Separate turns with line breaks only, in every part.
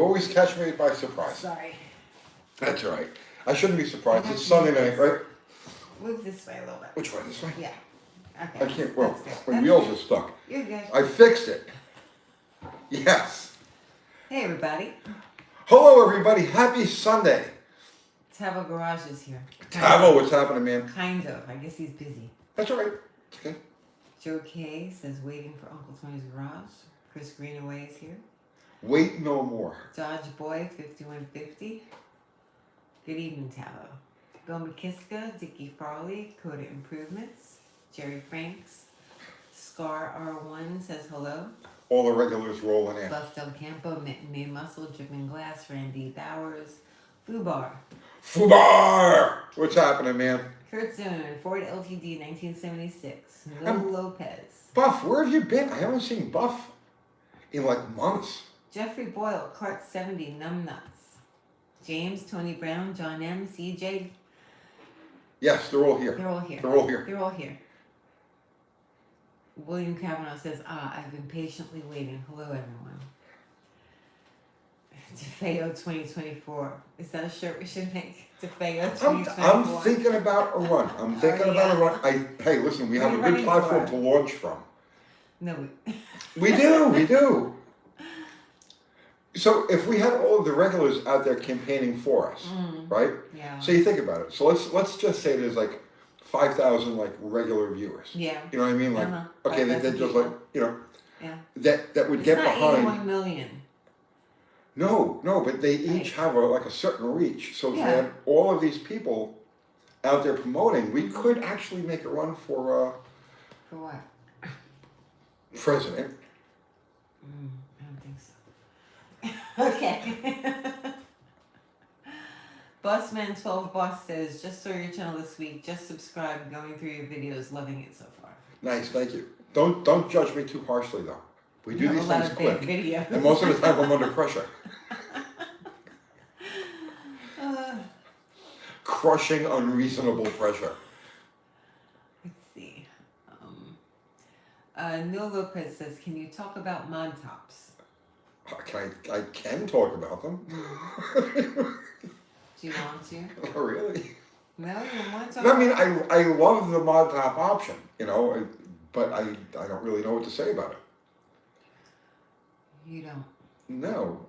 Always catch me by surprise.
Sorry.
That's all right. I shouldn't be surprised. It's Sunday night, right?
Move this way a little bit.
Which way? This way?
Yeah. Okay.
I can't. Well,
That's
my
good.
wheels are stuck.
You're good.
I fixed it. Yes.
Hey, everybody.
Hello, everybody. Happy Sunday.
Tavo Garage is here.
Tavo, what's happening, man?
Kind of. I guess he's busy.
That's all right. It's okay.
Joe K says waiting for Uncle Tony's garage. Chris Greenaway is here.
Wait no more.
Dodge Boy 5150. Good evening, Tavo. Bill McKiska, Dickie Farley, Coda Improvements. Jerry Franks. Scar R1 says hello.
All the regulars rolling in.
Buff Del Campo, Made Muscle, Dripping Glass, Randy Bowers. Fubar.
Fubar! What's happening, man?
Kurt Zone, Ford LTD 1976. No Lopez.
Buff, where have you been? I haven't seen Buff in like months.
Jeffrey Boyle, Cart 70, Numbnuts. James, Tony Brown, John M, CJ.
Yes, they're all here.
They're all here.
They're all here.
They're all here. William Kavanaugh says, I've been patiently waiting. Hello, everyone. DeFeo 2024. Is that a shirt we should make? DeFeo 2024.
I'm thinking about a run. I'm thinking about a run. Hey, listen, we have a good platform to launch from.
No,
We do. So if we had all of the regulars out there campaigning for us, right?
Yeah.
So you think about it. So let's just say there's like 5,000 like regular viewers.
Yeah.
You know what I mean? Like okay, they're just like
yeah.
that would
It's
get
not
behind.
81 million.
No, but they each have like a certain reach. So if we
Yeah.
had all of these people out there promoting, we could actually make a run for
For what?
president.
I don't think so. Okay. Bossman 12 Boss says, just saw your channel this week. Just subscribed. Going through your videos. Loving it so far.
Nice, thank you. Don't judge me too harshly though. We do these things quick,
videos.
and most of the time I'm under pressure. Crushing unreasonable pressure.
Let's see. Neil Lopez says, can you talk about mod tops?
I can talk about them.
Do you want to?
Not really.
No, you don't want to talk
I mean, I love the mod top option, but I don't really know what to say about it.
You don't.
No.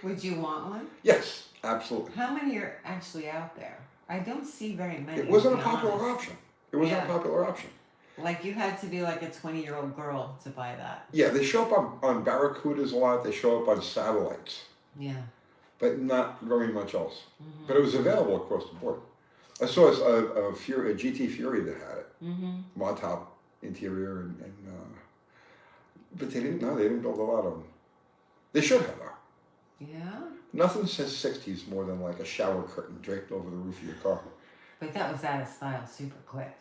Would you want one?
Yes, absolutely.
How many are actually out there? I don't see very many.
It wasn't a
to be
popular
honest.
option. It wasn't a popular option.
Like you had to be like a 20-year-old girl to buy that.
Yeah, they show up on Barracudas a lot. They show up on satellites.
Yeah.
But not very much else. But it was available across the board. I saw a GT Fury that had it. Mod top interior and but they didn't build a lot of them. They should have though.
Yeah.
Nothing says 60s more than like a shower curtain draped over the roof of your car.
But that was out of style super quick.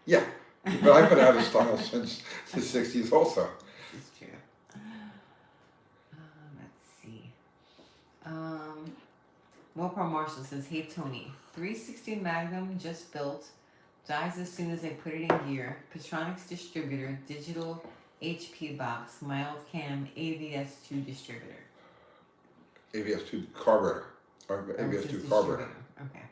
Yeah, but I've been out of style since the 60s also.
This is true. Let's see. Mopar Marshall says, hey Tony, 360 Magnum just built, dies as soon as I put it in gear, Petronix distributor, digital HP box, mild cam, AVS2 distributor.
AVS2 carburetor. Or AVS2 carburetor.
Okay.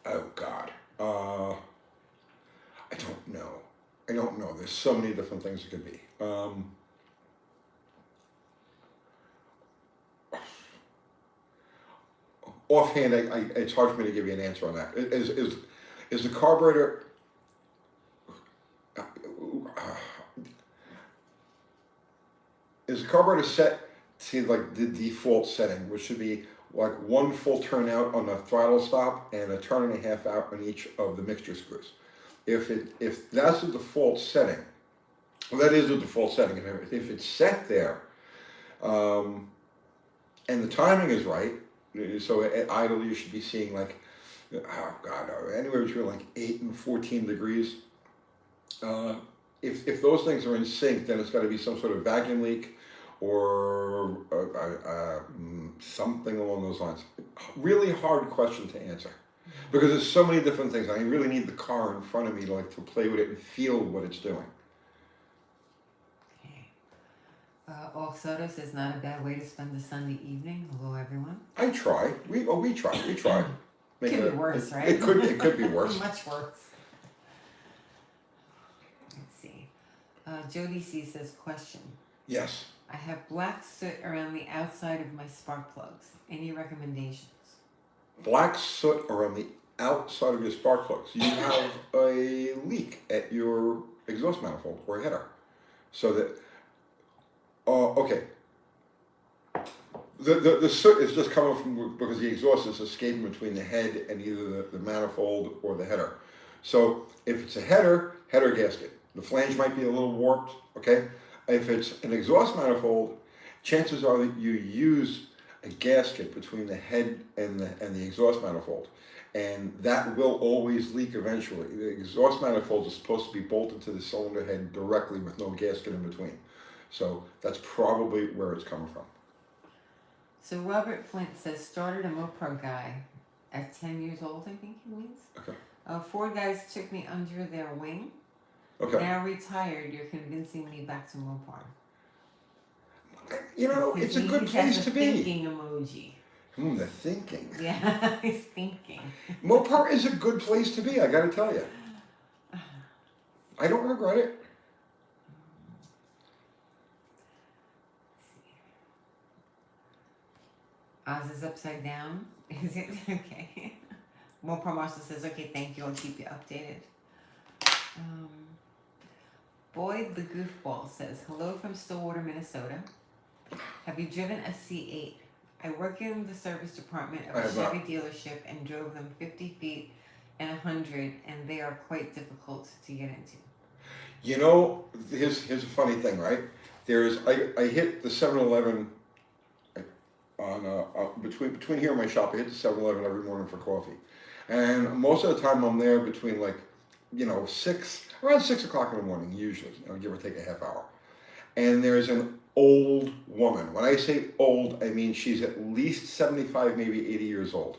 Oh God. I don't know. There's so many different things it could be. Offhand, it's hard for me to give you an answer on that. Is the carburetor set to like the default setting, which should be like one full turn out on the throttle stop and a turn and a half out on each of the mixture screws? If that's the default setting, well, that is the default setting. If it's set there, and the timing is right, so at idle you should be seeing like, anywhere between like 8 and 14 degrees. If those things are in sync, then it's got to be some sort of vacuum leak or something along those lines. Really hard question to answer. Because there's so many different things. I really need the car in front of me to play with it and feel what it's doing.
Okay. Soto says not a bad way to spend a Sunday evening. Hello, everyone.
I try. We try.
Could be worse, right?
It could be worse.
Much worse. Let's see. Jody C says, question.
Yes.
I have black soot around the outside of my spark plugs. Any recommendations?
Black soot around the outside of your spark plugs. You have a leak at your exhaust manifold or header. So that, okay. The soot is just coming from, because the exhaust is escaping between the head and either the manifold or the header. So if it's a header gasket, the flange might be a little warped, okay? If it's an exhaust manifold, chances are that you use a gasket between the head and the exhaust manifold. And that will always leak eventually. The exhaust manifold is supposed to be bolted to the cylinder head directly with no gasket in between. So that's probably where it's coming from.
So Robert Flint says, started a Mopar guy at 10 years old, I think he means.
Okay.
4 guys took me under their wing.
Okay.
Now retired, you're convincing me back to Mopar.
You know, it's a good place to be.
Thinking emoji.
The thinking.
Yeah, he's thinking.
Mopar is a good place to be, I gotta tell you. I don't regret it.
Oz is upside down. Is it? Okay. Mopar Marshall says, okay, thank you. I'll keep you updated. Boyd the Goofball says, hello from Stillwater, Minnesota. Have you driven a C8? I work in the service department of a Chevy dealership and drove them 50 feet and 100, and they are quite difficult to get into.
You know, here's a funny thing, right? I hit the 7-Eleven on between here and my shop. I hit the 7-Eleven every morning for coffee, and most of the time I'm there between around 6 o'clock in the morning usually, give or take a half hour. And there's an old woman. When I say old, I mean she's at least 75, maybe 80 years old.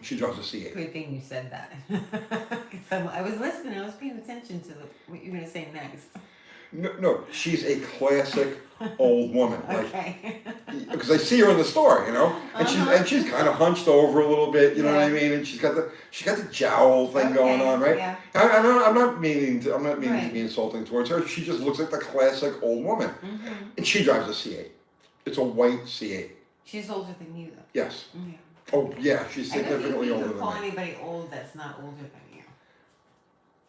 She drives a C8.
Good thing you said that. I was listening. I was paying attention to what you're going to say next.
No, she's a classic old woman.
Okay.
Because I see her in the store, and she's kind of hunched over a little bit, you know what I mean, and she's got the jowl thing going on, right?
Yeah.
I'm not meaning to be insulting towards her. She just looks like the classic old woman, and she drives a C8. It's a white C8.
She's older than you, though.
Yes.
Yeah.
Oh yeah, she's significantly older than me.
I don't think you could call anybody old that's not older than you.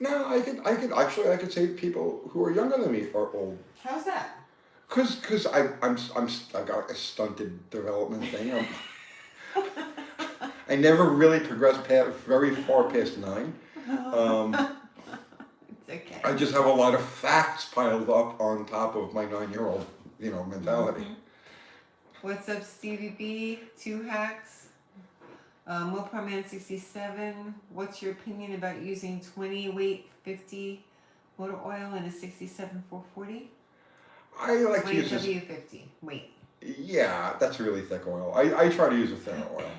No, I could say people who are younger than me are old.
How's that?
Cause I've got a stunted development thing. I never really progressed very far past 9.
It's okay.
I just have a lot of facts piled up on top of my 9-year-old, mentality.
What's up, Stevie B? 2 hacks. Mopar Man 67. What's your opinion about using 20 weight 50 motor oil in a 67 440?
I like to use
W50 weight.
Yeah, that's really thick oil. I try to use a thinner oil.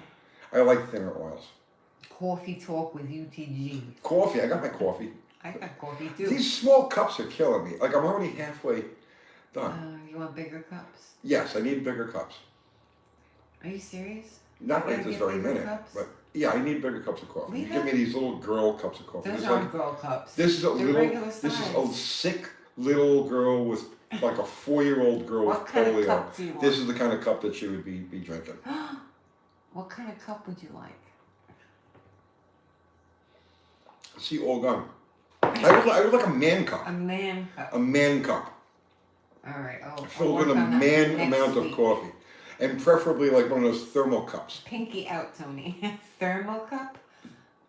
I like thinner oils.
Coffee talk with UTG.
Coffee. I got my coffee.
I got coffee too.
These small cups are killing me. I'm already halfway done.
You want bigger cups?
Yes, I need bigger cups.
Are you serious?
Not right this very minute, but yeah, I need bigger cups of coffee. You give me these little girl cups of coffee.
Those aren't girl cups.
This is
regular size.
This is a sick little girl with like a 4-year-old girl with polio.
What kind of cup do you want?
This is the kind of cup that she would be drinking.
What kind of cup would you like?
See, all gone. I would like a man cup.
A man cup.
A man cup.
All right. Oh,
filled with a man amount of coffee. And preferably like one of those thermal cups.
Pinky out, Tony. Thermal cup?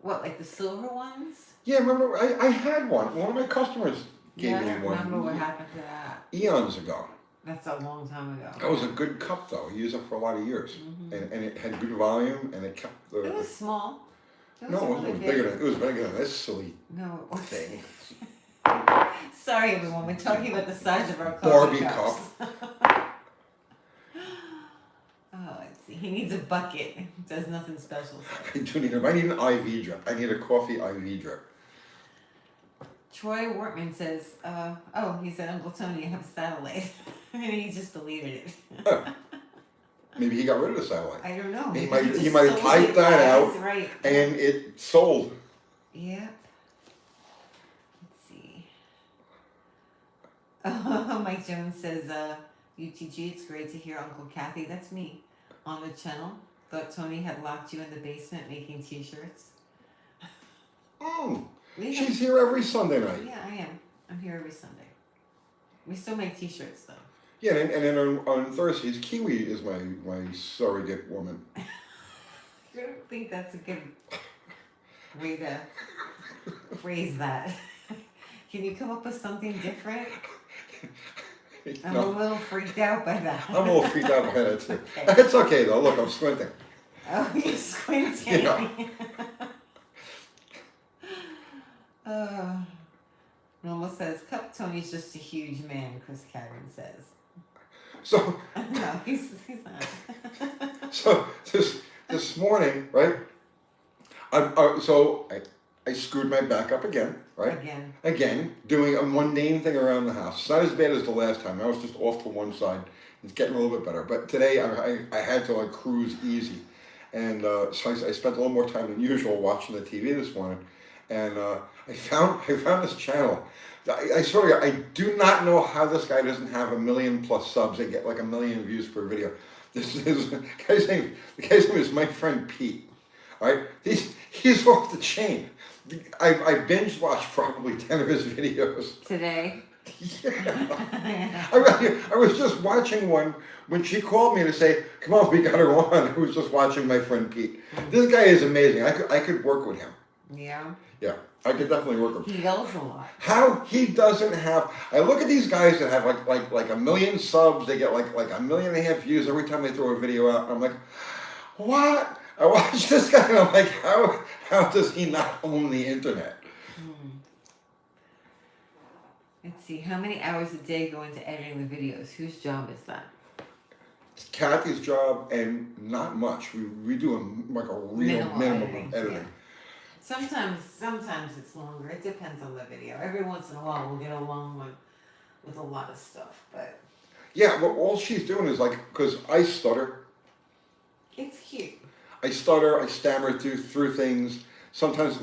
What, like the silver ones?
Yeah, remember, I had one. One of my customers gave me one.
I remember what happened to that.
Eons ago.
That's a long time ago.
That was a good cup, though. I used it for a lot of years. And it had good volume, and it kept the...
It was small.
It was bigger than this silly thing.
Sorry, everyone. We're talking about the size of our
Barbie
cups.
cup.
Let's see. He needs a bucket. It does nothing special.
I do need I need an IV drip. I need a coffee IV drip.
Troy Wortman says, he said, Uncle Tony, I have a satellite. And he just deleted it.
Maybe he got rid of the satellite.
I don't know.
He
Maybe
might
just
he might have
sold
typed
it,
that
guys.
out
Right.
and it sold.
Yep. Let's see. Oh, Mike Jones says, UTG, it's great to hear Uncle Kathy, that's me, on the channel. Thought Tony had locked you in the basement making t-shirts.
She's here every Sunday night.
Yeah, I am. I'm here every Sunday. We still make t-shirts though.
Yeah, and then on Thursdays, Kiwi is my surrogate woman.
I don't think that's a good way to phrase that. Can you come up with something different? I'm a little freaked out by that.
I'm a little freaked out by that too.
Okay.
It's okay though. Look, I'm squinting.
Oh, you're squinting.
Yeah.
Normal says, Cup Tony's just a huge man, Chris Karen says.
So
No, he's not.
so this morning, right? I screwed my back up again, right? Again, doing a mundane thing around the house. It's not as bad as the last time. I was just off to one side. It's getting a little bit better. But today I had to like cruise easy. And so I spent a little more time than usual watching the TV this morning. And I found this channel. I swear to God, I do not know how this guy doesn't have 1 million plus subs. They get like 1 million views per video. The guy's name is my friend Pete. All right, he's off the chain. I binge watched probably 10 of his videos
Today.
Yeah. I was just watching one when she called me to say, "Come on, we got her on." I was just watching my friend Pete. This guy is amazing. I could work with him.
Yeah.
Yeah, I could definitely work with him.
He yells a lot.
How he doesn't have? I look at these guys that have like 1 million subs. They get like 1.5 million views every time they throw a video out. And I'm like, what? I watch this guy and I'm like, how does he not own the internet?
Let's see, how many hours a day go into editing the videos? Whose job is that?
It's Kathy's job, and not much. We do a real minimum of editing.
Yeah. Sometimes it's longer. It depends on the video. Every once in a while we'll get along with a lot of stuff, but
yeah, well, all she's doing is like, because I stutter.
it's cute.
I stutter. I stammer through things. Sometimes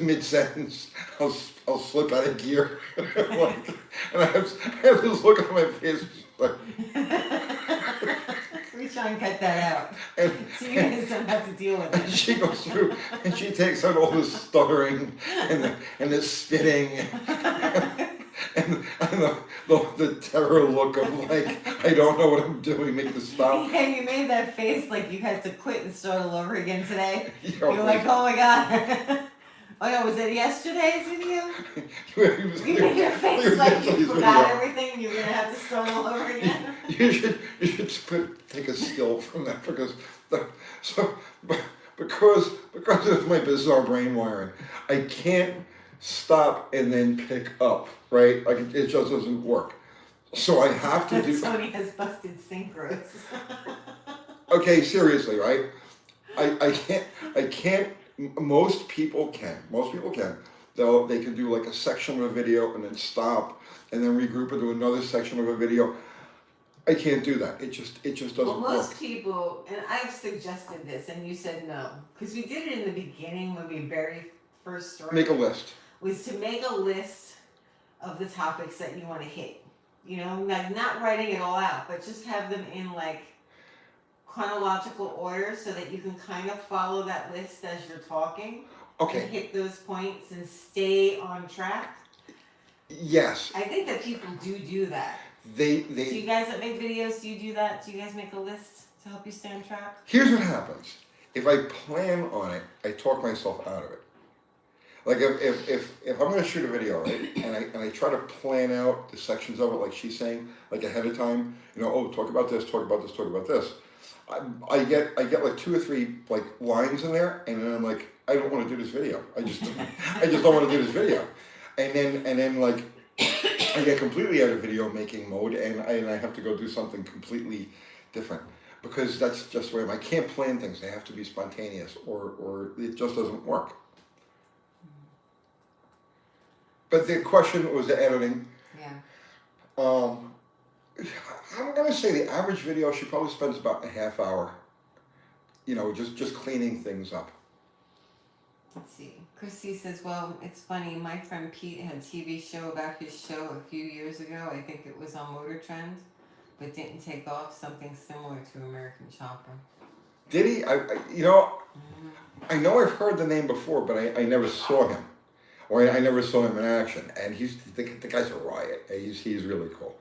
mid-sentence, I'll slip out of gear, like, and I have this look on my face, like.
We try and cut that out,
And,
so you guys don't have to deal with
and
it.
she goes through and she takes out all the stuttering and the spitting and the terror look of like, I don't know what I'm doing, make this stop.
Yeah, you made that face like you had to quit and start all over again today.
Yeah,
You're like, oh my god. Oh yeah, was it yesterday's video? You made your face like you forgot everything and you're gonna have to start all over again.
You should take a skill from that because of my bizarre brain wiring, I can't stop and then pick up, right? Like it just doesn't work. So I have to do.
Tony has busted synchros.
Okay, seriously, right? I can't. Most people can. They can do like a section of a video and then stop and then regroup into another section of a video. I can't do that. It just doesn't
well, most
work.
people, and I've suggested this, and you said no, because we did it in the beginning when we very first started.
Make a list.
Was to make a list of the topics that you want to hit. You know, like not writing it all out, but just have them in like chronological order so that you can kind of follow that list as you're talking.
Okay.
And hit those points and stay on track.
Yes.
I think that people do that. Do you guys that make videos, do you do that? Do you guys make a list to help you stay on track?
Here's what happens. If I plan on it, I talk myself out of it. Like if I'm going to shoot a video, right, and I try to plan out the sections of it, like she's saying, like ahead of time, you know, oh, talk about this, talk about this, talk about this. I get like 2 or 3 like lines in there, and then I'm like, I don't want to do this video. I just don't want to do this video, and then like I get completely out of video making mode, and I have to go do something completely different because that's just where I can't plan things. They have to be spontaneous, or it just doesn't work. But the question was the editing.
Yeah.
I'm gonna say the average video, she probably spends about a half hour, just cleaning things up.
Let's see. Christy says, well, it's funny. My friend Pete had a TV show about his show a few years ago. I think it was on Motor Trend, but didn't take off. Something similar to American Chopper.
Did he? I know I've heard the name before, but I never saw him, or I never saw him in action. And the guy's a riot. He's really cool.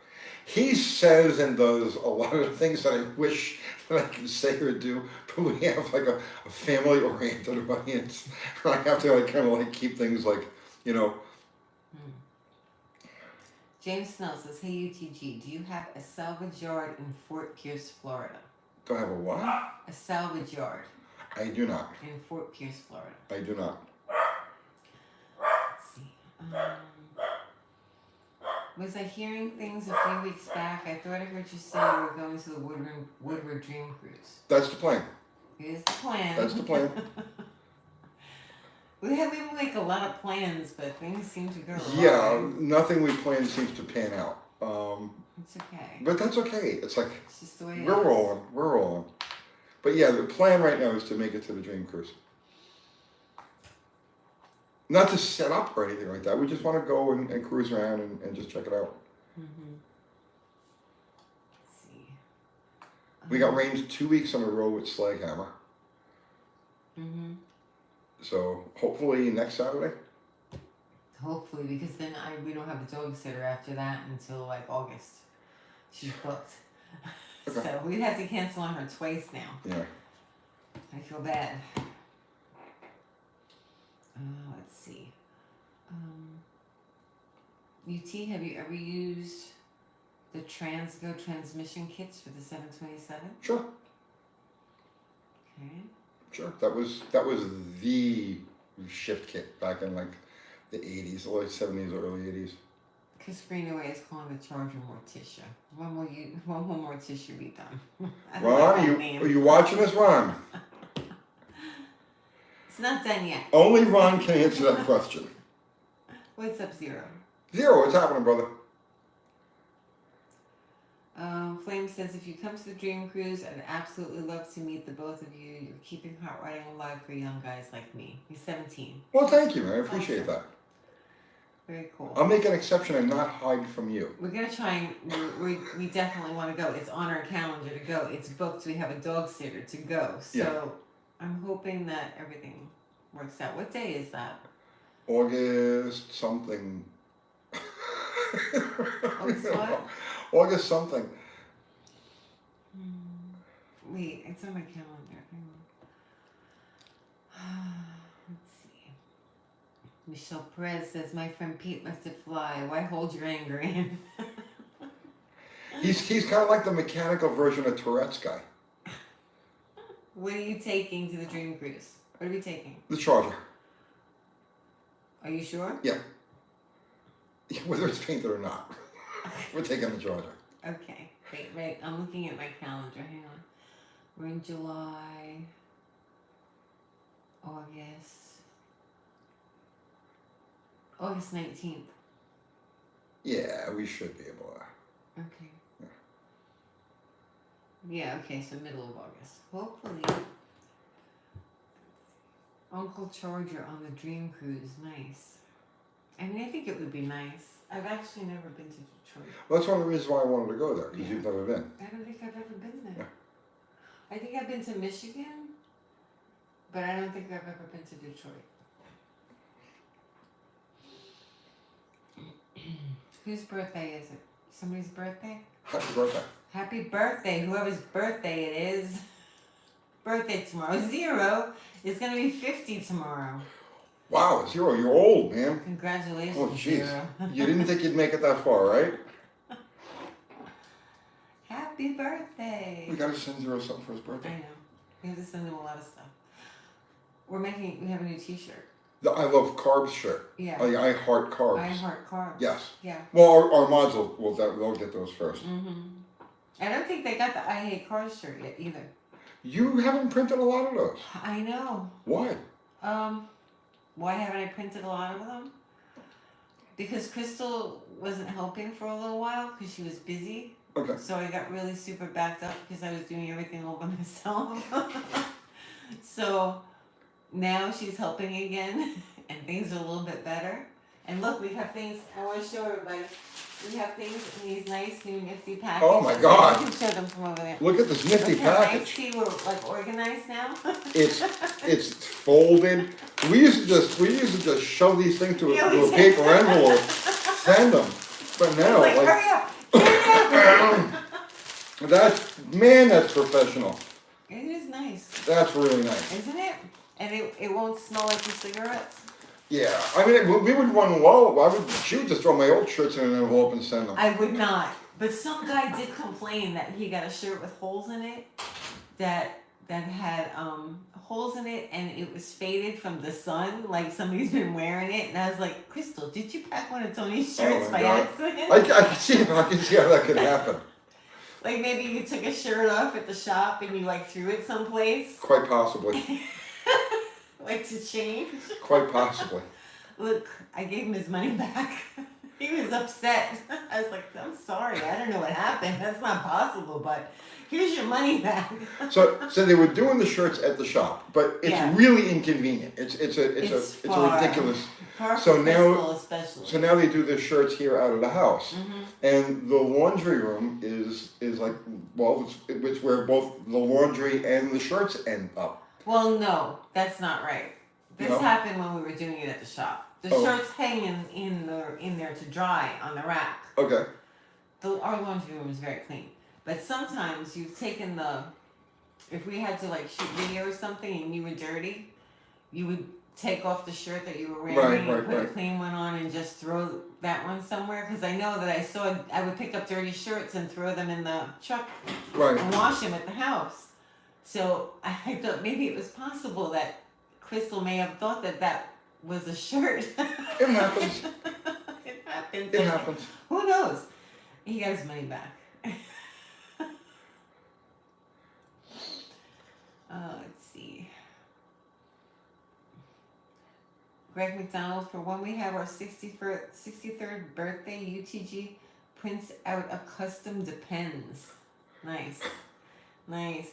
He says and does a lot of things that I wish that I could say or do, but we have like a family-oriented audience. I have to kind of keep things
James Snell says, hey UTG, do you have a salvage yard in Fort Pierce, Florida?
Do I have a what?
A salvage yard.
I do not.
In Fort Pierce, Florida.
I do not.
Let's see. Was I hearing things a few weeks back? I thought I heard you say you were going to the Woodward Dream Cruise.
That's the plan.
It is the plan.
That's the plan.
We make a lot of plans, but things seem to go wrong.
Yeah, nothing we plan seems to pan out.
It's okay.
But that's okay. It's like
It's just the way it
we're
is.
rolling. But yeah, the plan right now is to make it to the Dream Cruise. Not to set up or anything like that. We just want to go and cruise around and just check it out.
Mm-hmm. Let's see.
We got rained 2 weeks in a row with Slaghammer.
Mm-hmm.
So hopefully next Saturday.
Hopefully, because then we don't have a dog sitter after that until August. She's booked.
Okay.
So we'd have to cancel on her twice now.
Yeah.
I feel bad. Let's see. UT, have you ever used the Transgo transmission kits for the 727?
Sure.
Okay.
Sure. That was the shift kit back in the 80s, the late 70s, early 80s.
Chris Greenaway is calling the Charger Morticia. When will Morticia be done?
Ron, are you watching us, Ron?
It's not done yet.
Only Ron can answer that question.
What's up, Zero?
Zero, what's happening, brother?
Flame says, if you come to the Dream Cruise, I'd absolutely love to meet the both of you. You're keeping hot riding alive for young guys like me. He's 17.
Well, thank you, man. I appreciate that.
Very cool.
I'll make an exception and not hide from you.
We're going to try and, we definitely want to go. It's on our calendar to go. It's booked. We have a dog sitter to go. So yeah. I'm hoping that everything works out. What day is that?
August something.
August what?
August something.
Wait, it's on my calendar. Hang on. Let's see. Michelle Perez says, my friend Pete lets it fly. Why hold your anger in?
He's kind of like the mechanical version of Tourette's guy.
What are you taking to the Dream Cruise? What are we taking?
The Charger.
Are you sure?
Yeah. Whether it's painted or not. We're taking the Charger.
Okay. Wait. I'm looking at my calendar. Hang on. We're in July, August 19th.
Yeah, we should be able to.
Okay. Yeah, okay, so middle of August. Hopefully. Uncle Charger on the Dream Cruise. Nice. I mean, I think it would be nice. I've actually never been to Detroit.
Well, that's one of the reasons why I wanted to go there, because you've never been.
I don't think I've ever been there.
Yeah.
I think I've been to Michigan, but I don't think I've ever been to Detroit. Whose birthday is it? Somebody's birthday?
Happy birthday.
Happy birthday, whoever's birthday it is. Birthday tomorrow. Zero is going to be 50 tomorrow.
Wow, Zero, you're old, man.
Congratulations,
Oh, jeez.
Zero.
You didn't think you'd make it that far, right?
Happy birthday.
We gotta send Zero something for his birthday.
I know. We have to send him a lot of stuff. We have a new t-shirt.
The I Love Carbs shirt.
Yeah.
I Heart Carbs.
I Heart Carbs.
Yes.
Yeah.
Well, our mods they'll get those first.
Mm-hmm. I don't think they got the I Hate Cars shirt yet either.
You haven't printed a lot of those.
I know.
Why?
Why haven't I printed a lot of them? Because Crystal wasn't helping for a little while because she was busy
Okay.
So I got really super backed up because I was doing everything all by myself. So now she's helping again, and things are a little bit better. And look, we have things, I want to show everybody. We have things in these nice new nifty packages.
Oh my God.
You can show them from over there.
Look at this nifty
Look how nice.
package.
See, we're like organized now.
It's folded. We used to just shove these things to a paper envelope, send them. But now,
like, hurry up! Hurry up!
that's professional.
It is nice,
That's really nice.
isn't it? And it won't smell like the cigarettes.
Yeah, I mean, we would run low. She would just throw my old shirts in an envelope and send them.
I would not. But some guy did complain that he got a shirt with holes in it that had holes in it, and it was faded from the sun, like somebody's been wearing it. And I was like, Crystal, did you pack one of Tony's shirts by accident?
I can see how that could happen.
Like maybe you took a shirt off at the shop and you like threw it someplace.
Quite possibly.
Like to change.
Quite possibly.
Look, I gave him his money back. He was upset. I was like, I'm sorry, I don't know what happened. That's not possible, but here's your money back.
So they were doing the shirts at the shop, but it's really inconvenient. It's a ridiculous. So now,
especially.
So now they do the shirts here out of the house, and the laundry room is like, well, it's where both the laundry and the shirts end up.
Well, no, that's not right. This
No?
happened when we were doing it at the shop. The shirts hanging in there to dry on the rack.
Okay.
Our laundry room is very clean, but sometimes you've taken if we had to like shoot video or something and you were dirty, you would take off the shirt that you were wearing and put a clean one on and just throw that one somewhere. Because I know that I would pick up dirty shirts and throw them in the truck and wash them at the house. So I thought maybe it was possible that Crystal may have thought that was a shirt.
It happens.
It happens.
It happens.
Who knows? He got his money back. Let's see. Greg McDonald, for when we have our 63rd birthday, UTG prints out a custom Depends. Nice. Nice.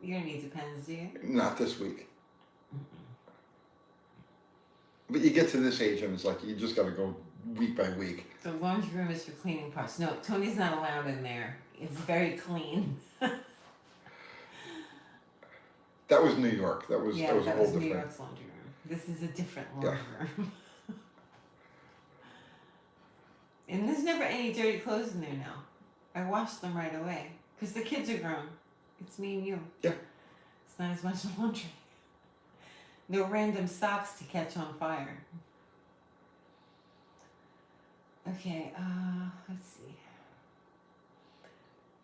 You don't need Depends, do you?
Not this week. But you get to this age and it's like you just got to go week by week.
The laundry room is for cleaning parts. No, Tony's not allowed in there. It's very clean.
That was New York. That was a whole different.
New York's laundry room. This is a different laundry room. And there's never any dirty clothes in there now. I wash them right away because the kids are grown. It's me and you.
Yeah.
It's not as much laundry. No random socks to catch on fire. Okay, let's see.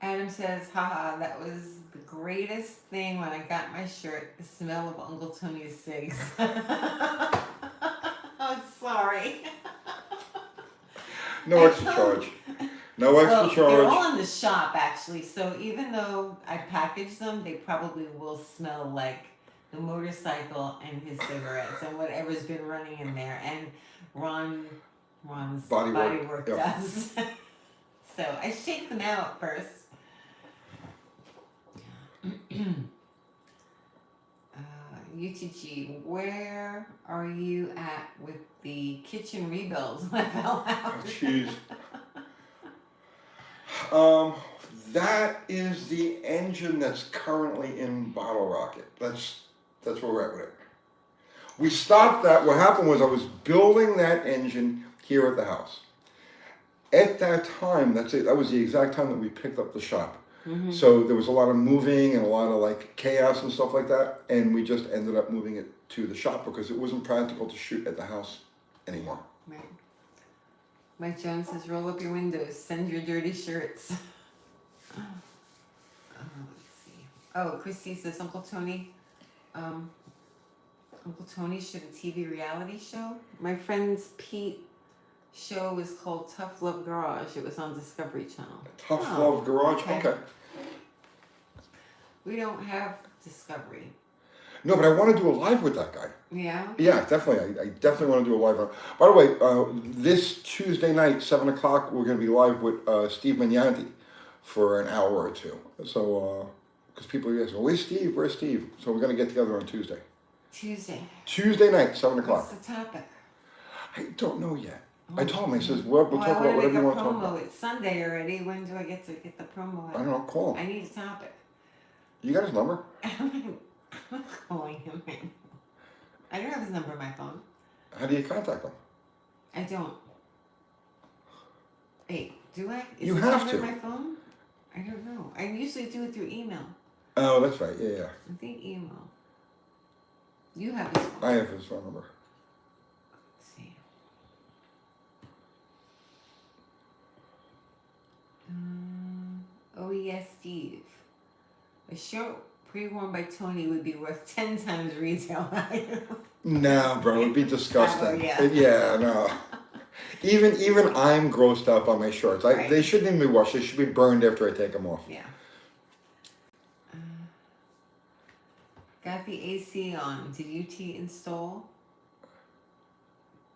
Adam says, haha, that was the greatest thing when I got my shirt, the smell of Uncle Tony's cigs. I'm sorry.
No extra charge. No extra charge.
They're all in the shop, actually, so even though I package them, they probably will smell like the motorcycle and his cigarettes and whatever's been running in there. And Ron's body work does. So I shake them out first. UTG, where are you at with the kitchen rebuilds? I fell out.
Jeez. That is the engine that's currently in Bottle Rocket. That's where we're at with it. We stopped that. What happened was I was building that engine here at the house. At that time, that was the exact time that we picked up the shop. Mm-hmm. So there was a lot of moving and a lot of like chaos and stuff like that, and we just ended up moving it to the shop because it wasn't practical to shoot at the house anymore.
Right. Mike Jones says, roll up your windows, send your dirty shirts. Let's see. Oh, Christy says, Uncle Tony should a TV reality show. My friend's Pete show was called Tough Love Garage. It was on Discovery Channel.
Tough Love Garage? Okay.
We don't have Discovery.
No, but I want to do a live with that guy.
Yeah.
Yeah, definitely. I definitely want to do a live. By the way, this Tuesday night, 7 o'clock, we're going to be live with Steve Magnanti for an hour or two. So, because people are asking, where's Steve? Where's Steve? So we're going to get together on Tuesday. Tuesday night, 7 o'clock.
What's the topic?
I don't know yet. I told him, he says, we'll talk about whatever you want to talk about.
It's Sunday already. When do I get to get the promo out?
I don't know, call him.
I need a topic.
You got his number?
I'm not calling him. I don't have his number on my phone.
How do you contact him?
I don't. Wait, do I? Is
You
his
have
number
to.
on my phone? I don't know. I usually do it through email.
Oh, that's right. Yeah, yeah.
I think email. You have his phone.
I have his phone number.
Let's see. Oh yes, Steve. A shirt pre-worn by Tony would be worth 10 times retail value.
No, bro, it'd be disgusting.
Oh,
Yeah, no. Even I'm grossed out by my shorts.
Right.
They shouldn't even be washed. They should be burned after I take them off.
Yeah. Got the AC on. Did UT install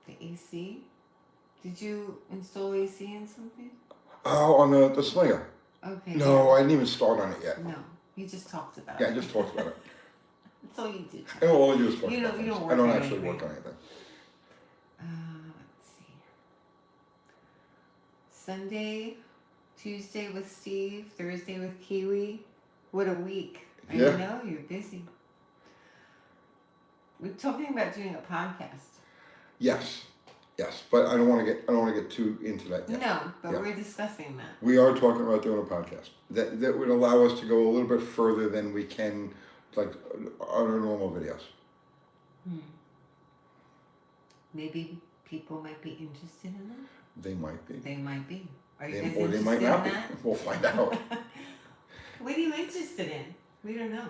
the AC? Did you install AC in something?
Oh, on the slinger.
Okay.
No, I didn't even start on it yet.
No, you just talked about
Yeah,
it.
I just talked about it.
That's all you did.
And all I do is talk
You
about
don't- you
things.
don't
I
work
don't
on
actually
anything.
work on anything.
Let's see. Sunday, Tuesday with Steve, Thursday with Kiwi. What a week. I
Yeah.
know, you're busy. We're talking about doing a podcast.
Yes, but I don't want to get too into that yet.
No, but
Yeah.
we're discussing that.
We are talking about doing a podcast that would allow us to go a little bit further than we can, like, on our normal videos.
Maybe people might be interested in that.
They might be.
They might be. Are you
They-
guys
or they
interested
might
in
not be.
that?
We'll find out.
What are you interested in? We don't know.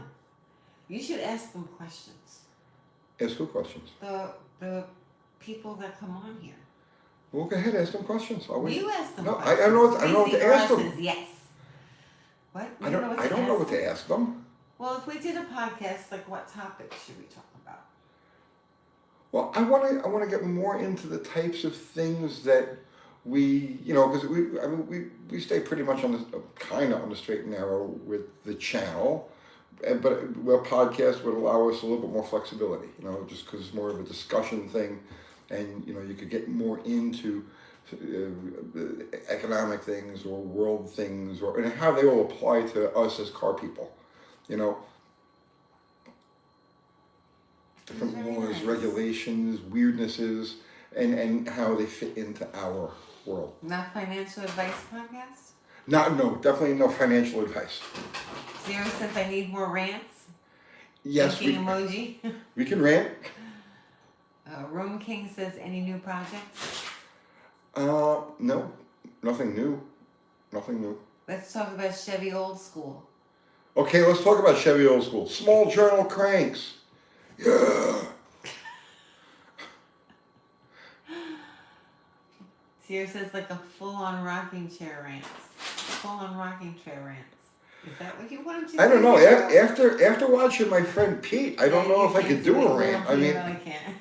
You should ask them questions.
Ask who questions?
The people that come on here.
Well, go ahead, ask them questions. I'll wait.
You ask them
No,
questions.
I don't know what to ask them.
Says yes. What? You
I don't know what to ask them.
Well, if we did a podcast, like what topic should we talk about?
Well, I want to get more into the types of things that we, because we stay pretty much on the kind of on the straight and narrow with the channel, but a podcast would allow us a little bit more flexibility, just because it's more of a discussion thing, and you could get more into economic things or world things and how they all apply to us as car people, different
Very
laws,
nice.
regulations, weirdnesses, and how they fit into our world.
Not financial advice podcast?
No, definitely no financial advice.
Zero since I need more rants.
Yes,
Thinking emoji.
we can rant.
Rome King says, any new projects?
No, nothing new.
Let's talk about Chevy Old School.
Okay, let's talk about Chevy Old School. Small journal cranks. Yeah.
Sierra says like a full-on rocking chair rants. Full-on rocking chair rants. Is that what you wanted to
I don't know.
Sierra?
After watching my friend Pete, I don't know if I could do a rant. I mean,
you really can't.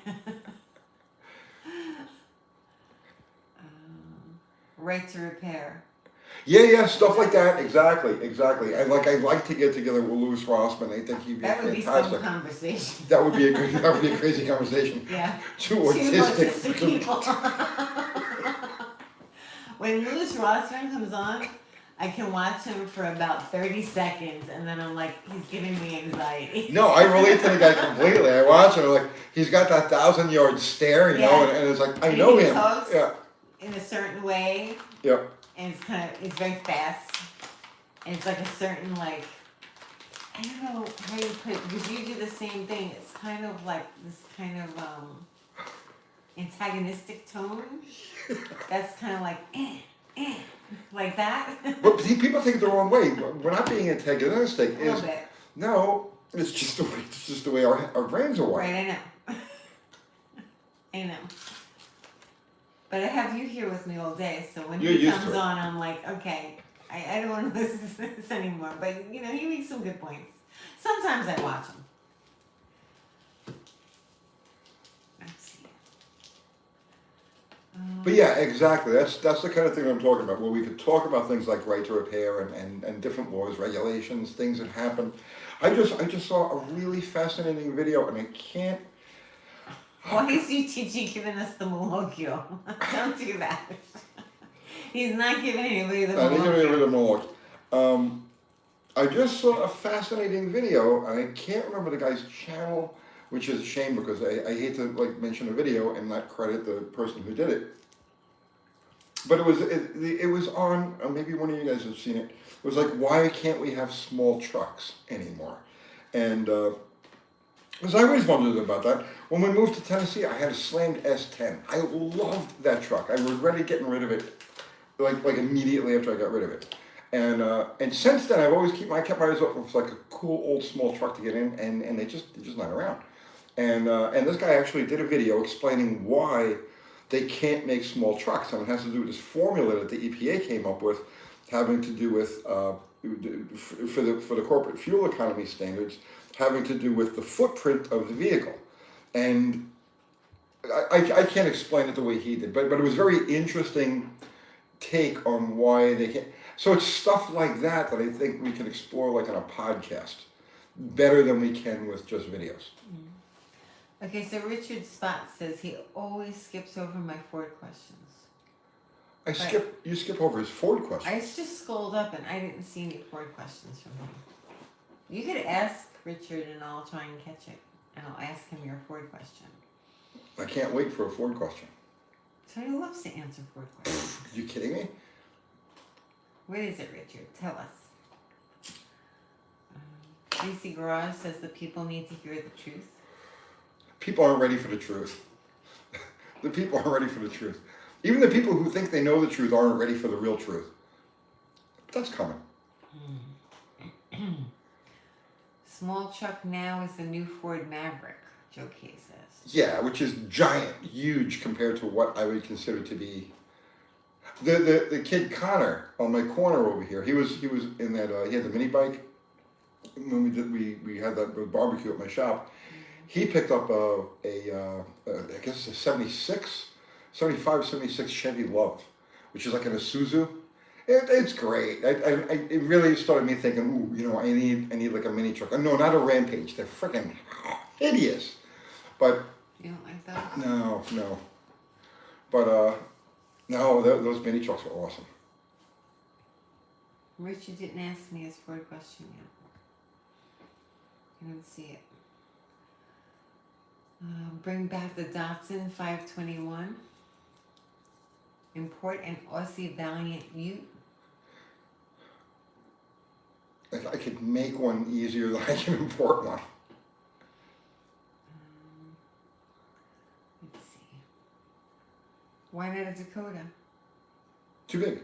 Right to repair.
yeah, stuff like that. Exactly. I'd like to get together with Louis Rossman. I think he'd be
That would be
fantastic.
some conversation.
That would be a crazy conversation.
Yeah.
Two
Two
autistic
people. When Louis Rossman comes on, I can watch him for about 30 seconds, and then I'm like, he's giving me anxiety.
No, I relate to the guy completely. I watch him, like, he's got that 1,000-yard stare,
Yeah.
and it's like, I
And
know
he
him.
talks
Yeah.
in a certain way,
Yeah.
and it's very fast, and it's like a certain, like, I don't know how you put it, because you do the same thing. It's kind of like this kind of antagonistic tone. That's kind of like, like that.
But see, people take it the wrong way. We're not being antagonistic.
A little bit.
No, it's just the way our brains are wired.
Right, I know. I know. But I have you here with me all day, so when
You're
he
used
comes
to it.
on, I'm like, okay, I don't want to listen to this anymore. But, he makes some good points. Sometimes I watch him.
But yeah, exactly. That's the kind of thing I'm talking about, where we could talk about things like right to repair and different laws, regulations, things that happen. I just saw a really fascinating video, and I can't.
Why is UTG giving us the Molokio? Don't do that. He's not giving anybody the
I think I'm
Molokio.
gonna Moloch. I just saw a fascinating video, and I can't remember the guy's channel, which is a shame because I hate to like mention a video and not credit the person who did it. But it was on, maybe one of you guys have seen it. It was like, why can't we have small trucks anymore? And because I always wondered about that. When we moved to Tennessee, I had a slammed S10. I loved that truck. I regretted getting rid of it, like immediately after I got rid of it. And since then, I kept my eyes open for like a cool old small truck to get in, and they're just not around. And this guy actually did a video explaining why they can't make small trucks, and it has to do with this formula that the EPA came up with, having to do with for the corporate fuel economy standards, having to do with the footprint of the vehicle. And I can't explain it the way he did, but it was very interesting take on why they can't. So it's stuff like that I think we can explore like on a podcast better than we can with just videos.
Okay, so Richard Spot says he always skips over my Ford questions.
You skip over his Ford question.
I just scrolled up and I didn't see any Ford questions from him. You could ask Richard and I'll try and catch it. And I'll ask him your Ford question.
I can't wait for a Ford question.
Tony loves to answer Ford questions.
Are you kidding me?
What is it, Richard? Tell us. Casey Garage says the people need to hear the truth.
People aren't ready for the truth. The people aren't ready for the truth. Even the people who think they know the truth aren't ready for the real truth. That's coming.
Small truck now is the new Ford Maverick, Joe K says.
Yeah, which is giant, huge compared to what I would consider to be. The kid Connor on my corner over here, he was in that, he had the mini bike. When we had that barbecue at my shop, he picked up I guess it's a 75, 76 Chevy Love, which is like an Isuzu. It's great. It really started me thinking, ooh, you know, I need like a mini truck. No, not a Rampage. They're freaking hideous. But
you don't like those?
No. But no, those mini trucks are awesome.
Richard didn't ask me his Ford question yet. I didn't see it. Bring back the Datsun 521. Import an Aussie Valiant Ute.
I could make one easier than I can import one.
Let's see. Why not a Dakota?
Too big.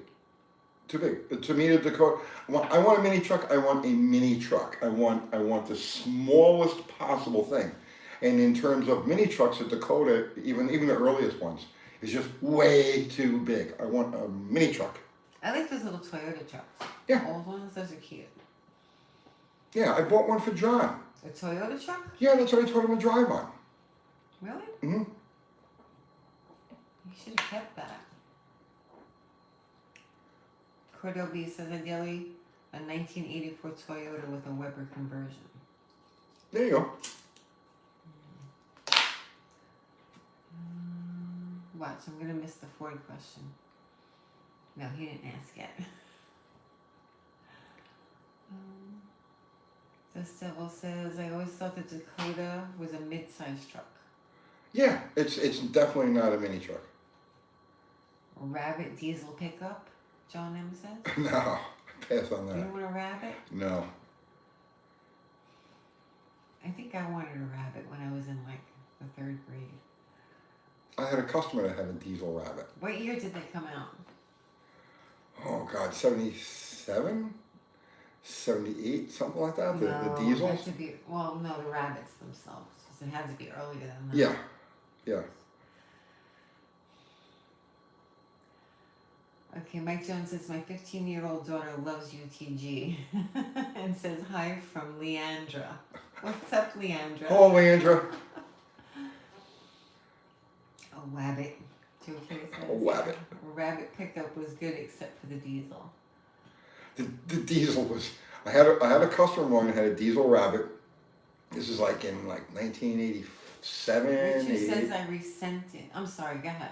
To me, the Dakota. I want a mini truck. I want a mini truck. I want the smallest possible thing. And in terms of mini trucks, a Dakota, even the earliest ones, is just way too big. I want a mini truck.
I like those little Toyota trucks.
Yeah.
Old ones, those are cute.
Yeah, I bought one for John.
A Toyota truck?
Yeah, that's what I told him to drive on.
Really?
Mm-hmm.
You should have kept that. Cordoby says ideally a 1984 Toyota with a Weber conversion.
There you go.
Watch, I'm gonna miss the Ford question. No, he didn't ask yet. This Devil says, I always thought the Dakota was a mid-sized truck.
Yeah, it's definitely not a mini truck.
A Rabbit diesel pickup, John M says.
No, pass on
You
that.
don't want a Rabbit?
No.
I think I wanted a Rabbit when I was in like the 3rd grade.
I had a customer that had a diesel Rabbit.
What year did they come out?
Oh God, 77? 78, something like that? The
It
diesels?
had to be, well, no, the Rabbits themselves. So it had to be earlier than that.
Yeah.
Okay, Mike Jones says, my 15-year-old daughter loves UTG and says hi from Leandra. What's up, Leandra?
Oh, Leandra.
A Wabbit, Joe K says.
A rabbit.
Rabbit pickup was good except for the diesel.
The diesel was. I had a customer of mine who had a diesel Rabbit. This is like in like 1987.
Richard says I resent it. I'm sorry. Go ahead.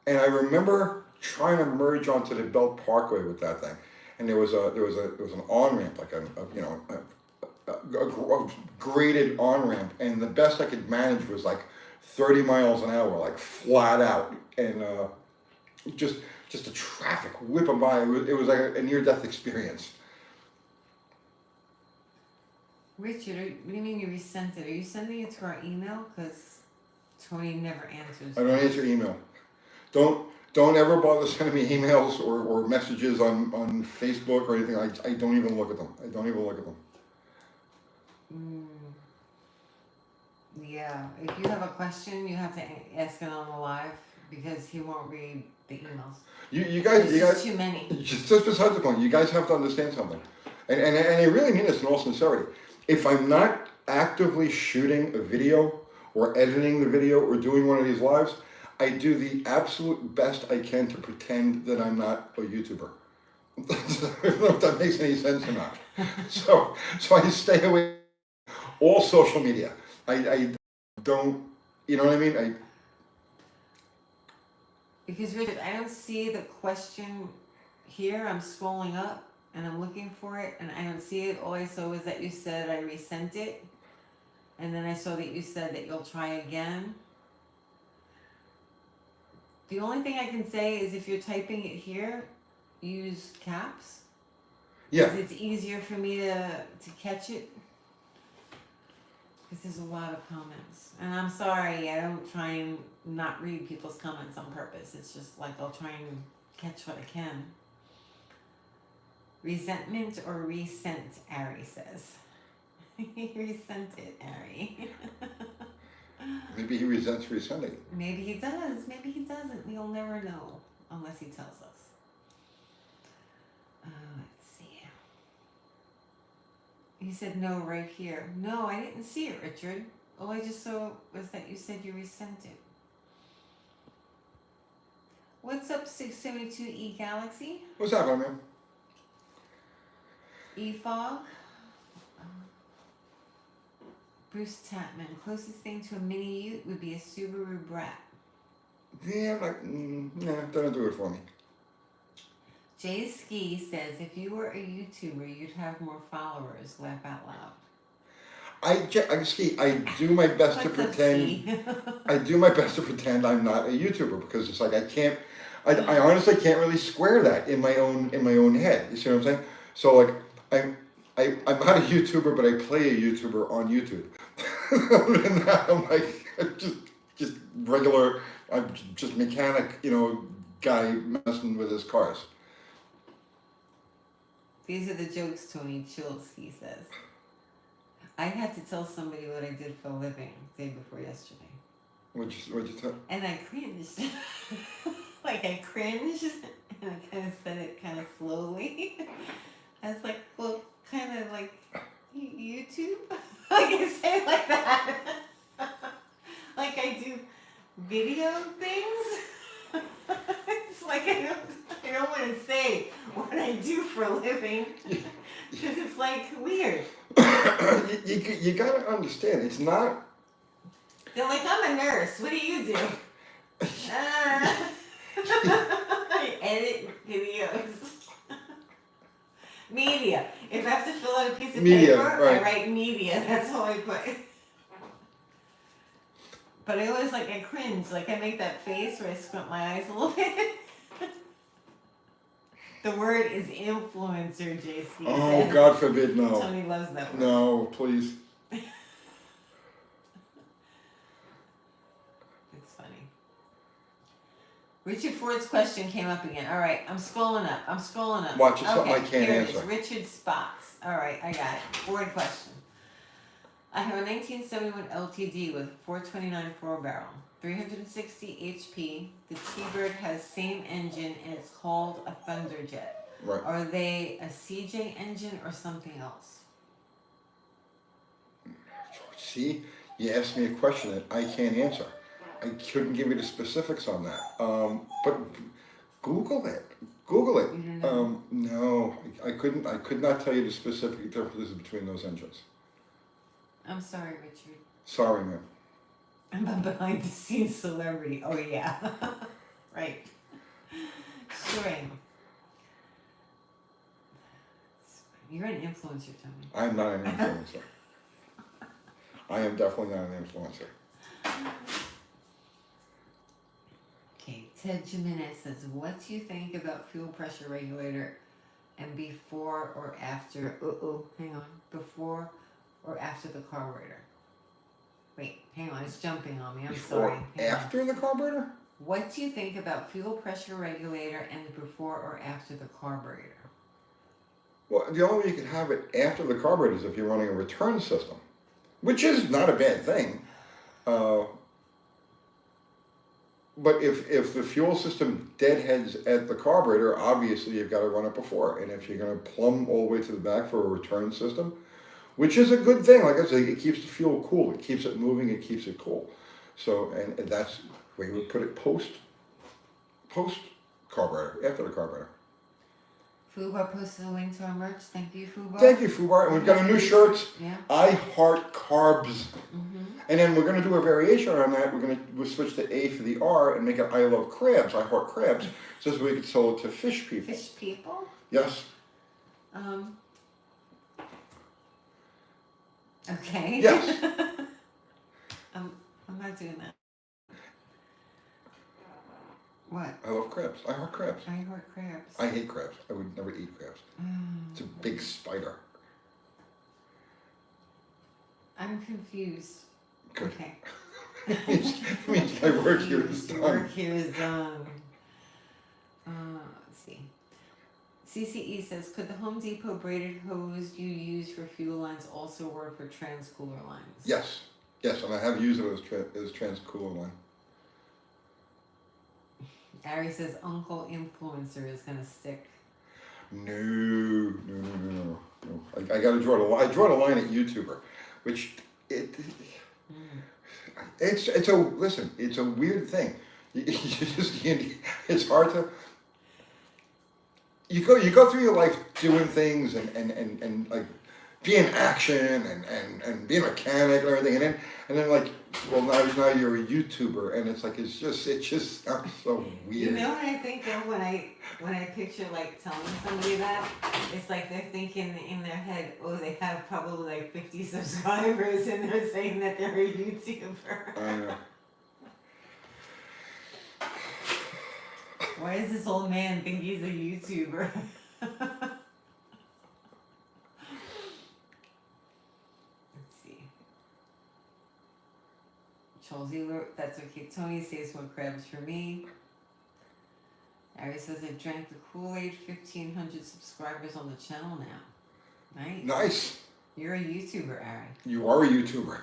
And I remember trying to merge onto the Belt Parkway with that thing, and there was an on ramp, like a graded on ramp, and the best I could manage was like 30 miles an hour, like flat out, and just the traffic whipping by. It was like a near death experience.
Richard, what do you mean you resent it? Are you sending it to our email? Because Tony never answers.
I don't answer email. Don't ever bother sending me emails or messages on Facebook or anything. I don't even look at them. I don't even look at them.
Yeah, if you have a question, you have to ask it on the live because he won't read the emails.
You guys,
too many.
Just beside the point, you guys have to understand something, and I really mean this in all sincerity. If I'm not actively shooting a video or editing the video or doing one of these lives, I do the absolute best I can to pretend that I'm not a YouTuber. I don't know if that makes any sense or not. So I stay away from all social media. I don't, you know what I mean?
Because Richard, I don't see the question here. I'm scrolling up and I'm looking for it and I don't see it. All I saw was that you said I resent it. And then I saw that you said that you'll try again. The only thing I can say is if you're typing it here, use caps.
Yeah.
Because it's easier for me to catch it. Because there's a lot of comments. And I'm sorry, I don't try and not read people's comments on purpose. It's just like I'll try and catch what I can. Resentment or resent, Ari says. He resent it, Ari.
Maybe he resents resending.
Maybe he does. Maybe he doesn't. We'll never know unless he tells us. Let's see. He said no right here. No, I didn't see it, Richard. All I just saw was that you said you resent it. What's up, 672E Galaxy?
What's happening, man?
E-Fog. Bruce Tapman. Closest thing to a mini ute would be a Subaru Brat.
Yeah, doesn't do it for me.
Jay Ski says, if you were a YouTuber, you'd have more followers. Laugh out loud.
I do my best to pretend. I do my best to pretend I'm not a YouTuber because it's like I can't. I honestly can't really square that in my own head. You see what I'm saying? So like I'm not a YouTuber, but I play a YouTuber on YouTube. Other than that, I'm like just regular. I'm just mechanic, guy messing with his cars.
These are the jokes Tony Chilsky says. I had to tell somebody what I did for a living the day before yesterday.
What'd you tell?
And I cringed. I cringed and I kind of said it kind of slowly. I was like, well, kind of like YouTube? I say it like that. Like I do video things. It's like I don't want to say what I do for a living because it's like weird.
You gotta understand, it's not.
They're like, I'm a nurse. What do you do? I edit videos. Media. If I have to fill out a piece of paper, right. I write media. That's all I put. But I always I cringe. I make that face where I squint my eyes a little bit. The word is influencer, JC.
Oh, says. God forbid, no.
Tony loves that word.
No, please.
It's funny. Richard Ford's question came up again. All right, I'm scrolling up.
Watch, it's something I can't
here
answer.
It is. Richard Spots. All right, I got it. Ford question. I have a 1971 LTD with 429 4-barrel, 360 HP. The T-Bird has same engine and it's called a Thunderjet.
Right.
Are they a CJ engine or something else?
See, you asked me a question that I can't answer. I couldn't give you the specifics on that. But Google it. Google it.
You don't know?
No, I couldn't. I could not tell you the specific differences between those engines.
I'm sorry, Richard.
Sorry, ma'am.
I'm a behind the scenes celebrity. Oh yeah. Right. Sure am. You're an influencer, Tony.
I am not an influencer. I am definitely not an influencer.
Okay, Ted Jimenez says, what do you think about fuel pressure regulator and before or after, hang on, before or after the carburetor? Wait, hang on, it's jumping on me, I'm sorry.
After the carburetor?
What do you think about fuel pressure regulator and the before or after the carburetor?
Well, the only way you could have it after the carburetor is if you're running a return system, which is not a bad thing. But if the fuel system deadheads at the carburetor, obviously you've got to run it before. And if you're going to plumb all the way to the back for a return system, which is a good thing, like I said, it keeps the fuel cool, it keeps it moving, it keeps it cool. So, and that's where you would put it post carburetor, after the carburetor.
Fubar posted a link to our merch. Thank you, Fubar.
Thank you, Fubar. And we've got a new shirt.
Yeah.
I heart carbs.
Mm-hmm.
And then we're going to do a variation on that. We'll switch the A for the R and make it I love crabs. I heart crabs. So we could sell it to fish people.
Fish people?
Yes.
Okay.
Yes.
I'm not doing that. What?
I love crabs. I heart crabs.
I heart crabs.
I hate crabs. I would never eat crabs. It's a big spider.
I'm confused.
Good.
Okay.
It means my work here is done.
Work here is done. Let's see. CCE says, could the Home Depot braided hose you use for fuel lines also work for trans-cooler lines?
Yes. Yes, and I have used it as trans-cooler line.
Ari says, Uncle Influencer is going to stick.
No. I got to draw the line. I draw the line at YouTuber, which it's a weird thing. It's hard to. You go through your life doing things and like being action and being a mechanic and everything, and then like, well, now you're a YouTuber, and it's like it just sounds so weird.
You know what I think of when I picture like telling somebody that? It's like they're thinking in their head, oh, they have probably like 50 subscribers, and they're saying that they're a YouTuber.
I know.
Why does this old man think he's a YouTuber? Let's see. Chelsea, that's okay. Tony says more crabs for me. Ari says I drank the Kool-Aid. 1,500 subscribers on the channel now. Nice.
Nice.
You're a YouTuber, Ari.
You are a YouTuber.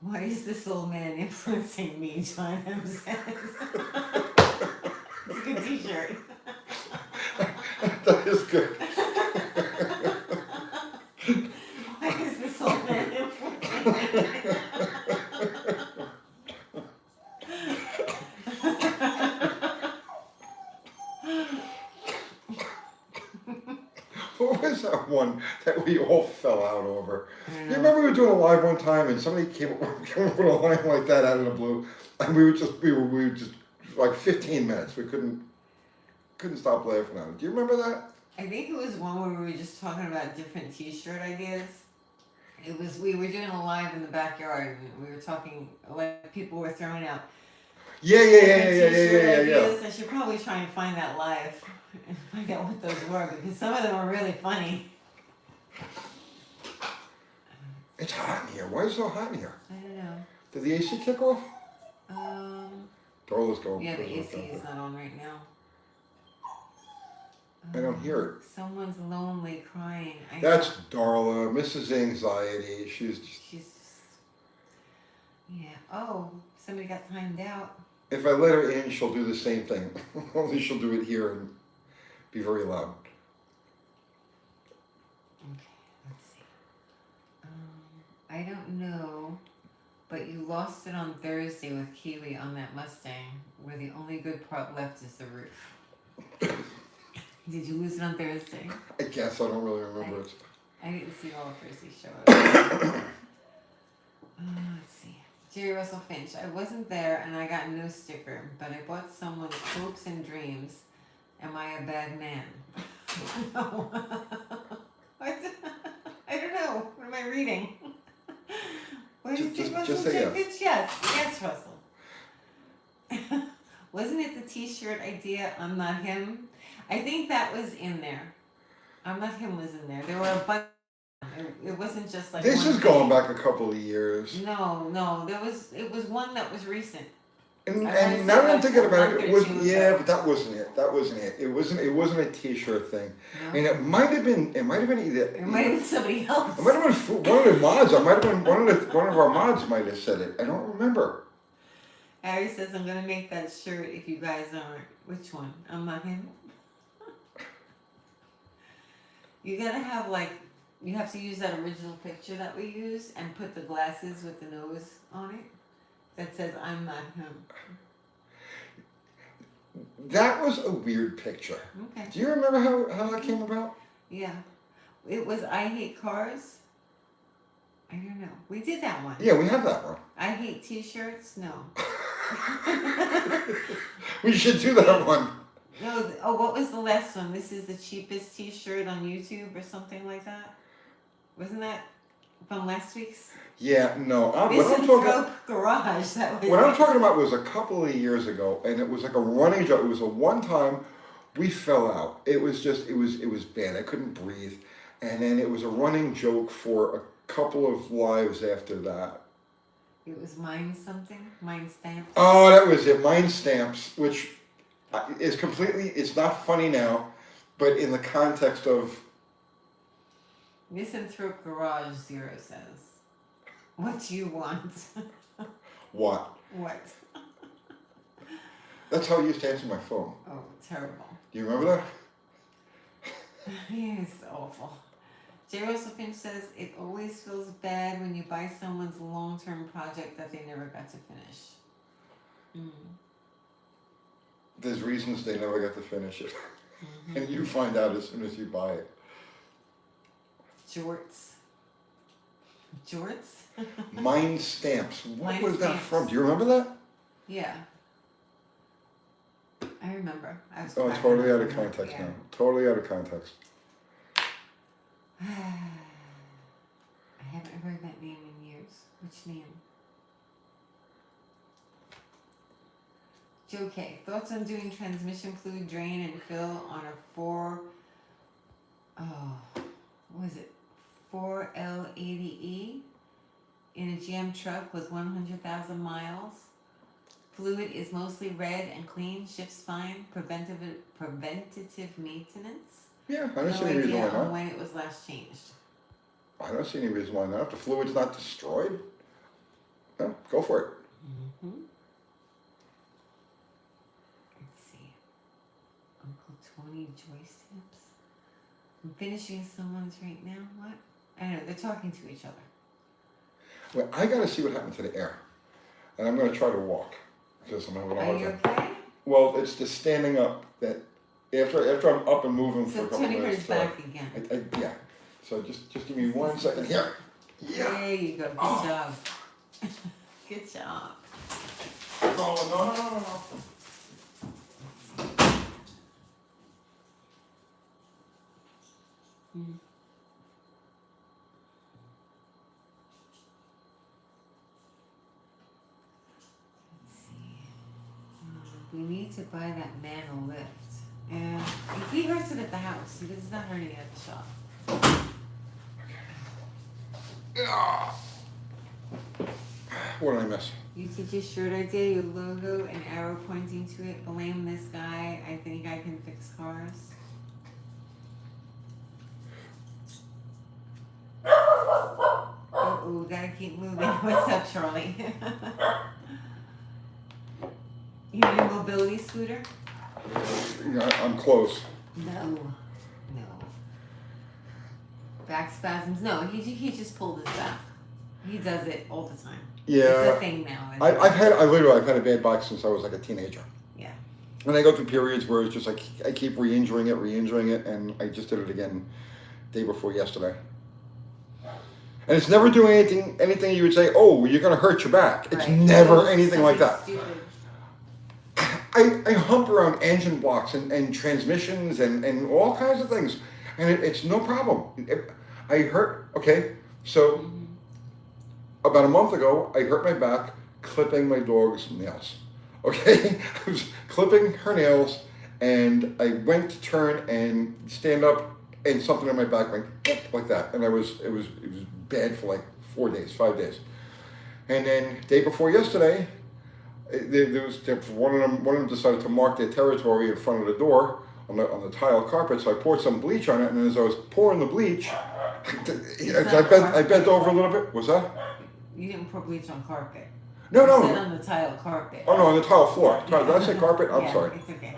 Why is this old man influencing me, John M. says. It's a good t-shirt.
That is good.
Why is this old man influencing me?
What was that one that we all fell out over? You remember we were doing a live one time and somebody came up with a line like that out of the blue, and we were just like 15 minutes. We couldn't stop laughing at it. Do you remember that?
I think it was one where we were just talking about different t-shirt ideas. It was, we were doing a live in the backyard and we were talking, like people were throwing out
Yeah.
ideas. I should probably try and find that live and find out what those were, because some of them are really funny.
It's hot in here. Why is it so hot in here?
I don't know.
Did the AC kick off? Darla's going.
Yeah, the AC is not on right now.
I don't hear it.
Someone's lonely, crying.
That's Darla, Mrs. Anxiety. She's
just, yeah. Oh, somebody got timed out.
If I let her in, she'll do the same thing. Only she'll do it here and be very loud.
Okay, let's see. I don't know But you lost it on Thursday with Kiwi on that Mustang, where the only good part left is the roof. Did you lose it on Thursday?
I guess I don't really remember it.
I didn't see all of Thursday's show. Let's see. Jerry Russell Finch. I wasn't there and I got no sticker, but I bought someone's hopes and dreams. Am I a bad man? No. What? I don't know. What am I reading? What do you think, Russell?
Just say yes.
Finch? Yes, Russell. Wasn't it the T-shirt idea? I'm not him. I think that was in there. I'm not him was in there. There were a bunch. It wasn't just like.
This is going back a couple of years.
No. It was one that was recent.
And now that I'm thinking about it, but that wasn't it. It wasn't a T-shirt thing. No. I mean, it might have been either.
It might have been somebody else.
It might have been one of the mods. It might have been one of our mods might have said it. I don't remember.
Harry says I'm gonna make that shirt if you guys aren't. Which one? I'm not him. You gotta have you have to use that original picture that we use and put the glasses with the nose on it that says I'm not him.
That was a weird picture.
Okay.
Do you remember how that came about?
Yeah. It was I Hate Cars. I don't know. We did that one.
Yeah, we have that one.
I Hate T-shirts? No.
We should do that one.
No, what was the last one? This is the cheapest T-shirt on YouTube or something like that? Wasn't that from last week's?
Yeah, no.
Garage. That was
what I'm talking about was a couple of years ago, and it was like a running joke. It was a one time we fell out. It was bad. I couldn't breathe, and then it was a running joke for a couple of lives after that.
It was Mind Stamps.
Oh, that was it. Mind Stamps, which is completely. It's not funny now, but in the context of.
Misanthrope Garage 0 says, "What do you want?"
What?
What?
That's how I used to answer my phone.
Oh, terrible.
Do you remember that?
Yeah, it's awful. J. Russell Finch says, it always feels bad when you buy someone's long-term project that they never got to finish. Mm.
There's reasons they never got to finish it. Mm-hmm. And you find out as soon as you buy it.
Jorts?
Mind Stamps. What
Mind
was
Stamps.
that from? Do you remember that?
Yeah. I remember.
Totally out of context now. Totally out of context.
I haven't heard that name in years. Which name? Joe K. Thoughts on doing transmission fluid drain and fill on a 4L80E in a GM truck with 100,000 miles. Fluid is mostly red and clean, ships fine, preventative maintenance.
Yeah, I don't see any reason why not.
When it was last changed.
I don't see any reason why not. If the fluid's not destroyed, no, go for it.
Mm-hmm. Let's see. Uncle Tony Joy Stamps. I'm finishing someone's right now. What? I don't know. They're talking to each other.
Well, I got to see what happened to the air. And I'm going to try to walk. Because I'm having a hard time.
Are you okay?
Well, it's the standing up that after I'm up and moving for a couple
Tony
minutes.
back again.
Yeah. So just give me 1 second here. Yeah.
There you go. Good job. Good job.
No.
Mm. We need to buy that man a lift. And he hurts it at the house. He does not hurting it at the shop.
What did I miss?
UTG shirt idea, your logo, an arrow pointing to it. Blame this guy. I think I can fix cars. Oh, gotta keep moving. What's up, Charlie? You need a mobility scooter?
Yeah, I'm close.
No. Back spasms. No, he just pulled his back. He does it all the time.
Yeah.
It's a thing now.
I've had a bad back since I was like a teenager.
Yeah.
And I go through periods where it's just like I keep re-injuring it, and I just did it again day before yesterday. And it's never doing anything you would say, oh, you're going to hurt your back. It's never anything like that.
Stupid.
I hump around engine blocks and transmissions and all kinds of things, and it's no problem. I hurt, okay, so about a month ago, I hurt my back clipping my dog's nails. Okay, I was clipping her nails, and I went to turn and stand up, and something in my back went like that, and it was bad for like 5 days, and then day before yesterday, there was one of them decided to mark their territory in front of the door on the tile carpet, so I poured some bleach on it, and as I was pouring the bleach, I bent over a little bit. What's that?
You didn't pour bleach on carpet.
No.
You said on the tile carpet.
Oh no, on the tile floor. Did I say carpet? I'm sorry.
It's okay.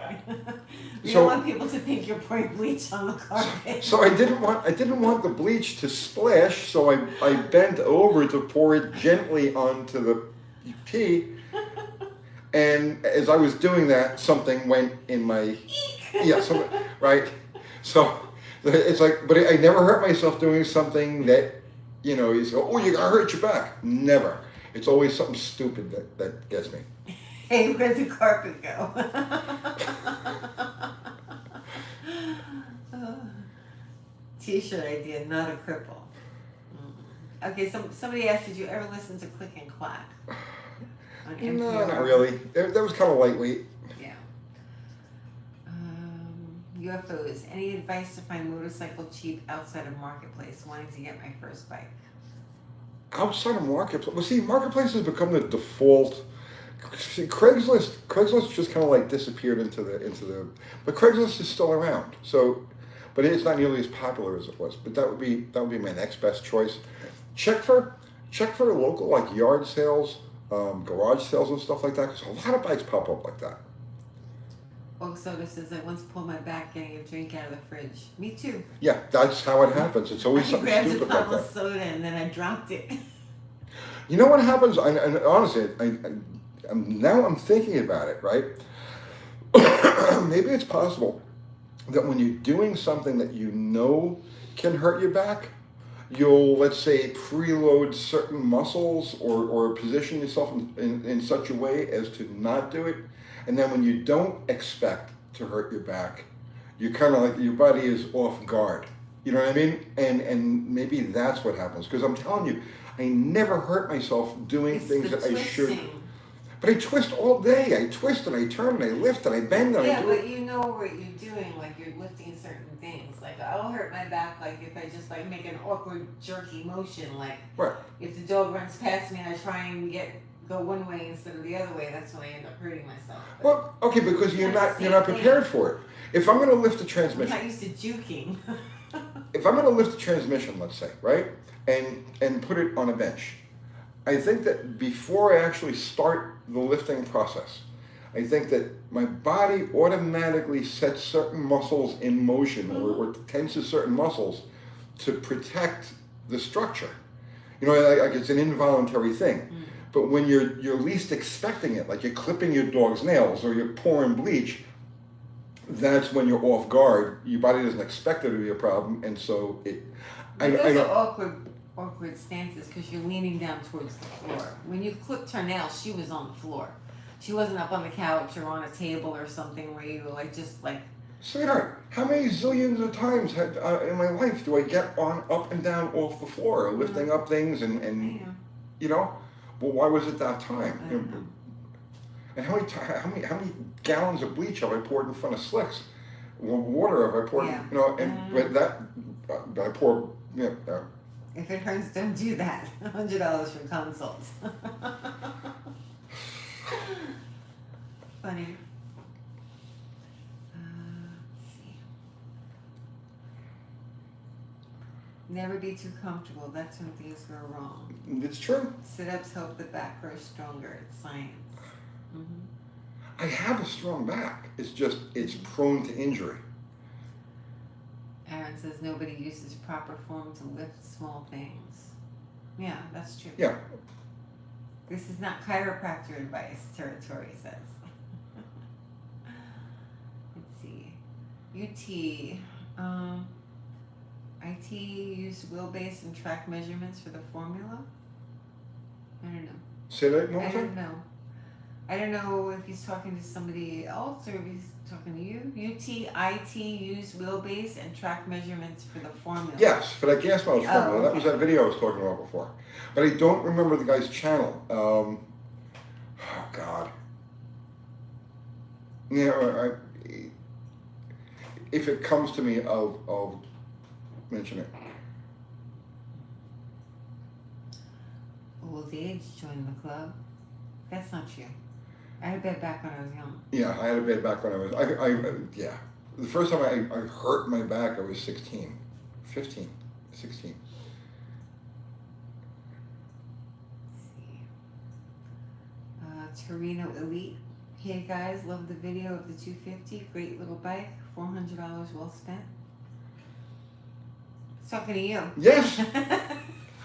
You don't want people to think you're pouring bleach on the carpet.
So I didn't want the bleach to splash, so I bent over to pour it gently onto the pee. And as I was doing that, something went in my right. So it's like, but I never hurt myself doing something that, you know, you say, oh, you're gonna hurt your back. Never. It's always something stupid that gets me.
Hey, where'd the carpet go? T-shirt idea, not a cripple. Okay, somebody asked, did you ever listen to Click and Clack? On NPR?
No, not really. That was kind of lightweight.
Yeah. UFOs. Any advice to find motorcycle cheap outside of Marketplace? Wanting to get my first bike.
Outside of Marketplace, well, see, Marketplace has become the default. See, Craigslist just kind of like disappeared into the, but Craigslist is still around. So, but it's not nearly as popular as it was. But that would be my next best choice. Check for local like yard sales, garage sales and stuff like that, because a lot of bikes pop up like that.
Oak Soda says, I once pulled my back getting a drink out of the fridge. Me too.
Yeah, that's how it happens. It's always something
stupid
stupid
like that. I
like
grabbed a bottle of soda and then I dropped it.
You know what happens? And honestly, now I'm thinking about it, right? Maybe it's possible that when you're doing something that you know can hurt your back, you'll, let's say, preload certain muscles or position yourself in such a way as to not do it. And then when you don't expect to hurt your back, you kind of like, your body is off guard. You know what I mean? And maybe that's what happens. Because I'm telling you, I never hurt myself doing things that I should. But I twist all day. I twist and I turn and I lift and I bend and I do it.
Yeah, but you know what you're doing. Like you're lifting certain things. Like I'll hurt my back. Like if I just like make an awkward jerky motion. Like if the dog runs past me and I try and go one way instead of the other way, that's when I end up hurting myself. But
well, okay, because you're not prepared for it. If I'm going to lift a transmission,
I'm not used to juking.
If I'm going to lift a transmission, let's say, right, and put it on a bench, I think that before I actually start the lifting process, I think that my body automatically sets certain muscles in motion or tenses certain muscles to protect the structure. You know, like it's an involuntary thing. But when you're least expecting it, like you're clipping your dog's nails or you're pouring bleach, that's when you're off guard. Your body doesn't expect there to be a problem, and so
Those are awkward stances because you're leaning down towards the floor. When you clipped her nails, she was on the floor. She wasn't up on the couch or on a table or something where you were just like.
Sweetheart, how many zillions of times in my life do I get up and down off the floor, lifting up things and you know? Well, why was it that time? And how many gallons of bleach have I poured in front of slicks? Water have I poured? You know, and I pour.
If it hurts, don't do that. $100 for consults. Funny. Let's see. Never be too comfortable. That's when things go wrong.
It's true.
Sit-ups help the back grow stronger. It's science.
I have a strong back. It's just, it's prone to injury.
Aaron says nobody uses proper form to lift small things. Yeah, that's true.
Yeah.
This is not chiropractor advice territory, says. Let's see. IT use wheelbase and track measurements for the formula? I don't know.
Say that one more
I
time?
don't know. I don't know if he's talking to somebody else or if he's talking to you. IT use wheelbase and track measurements for the formula.
Yes, for that gas mileage formula. That was
okay.
that video I was talking about before. But I don't remember the guy's channel. Oh, God. Yeah, if it comes to me, I'll mention it.
Old age, join the club. That's not true. I had a bad back when I was young.
Yeah, I had a bad back when I was, yeah. The first time I hurt my back, I was 16. 16.
Let's see. Torino Elite. Hey guys, love the video of the 250. Great little bike. $400 well spent. It's talking to you.
Yes!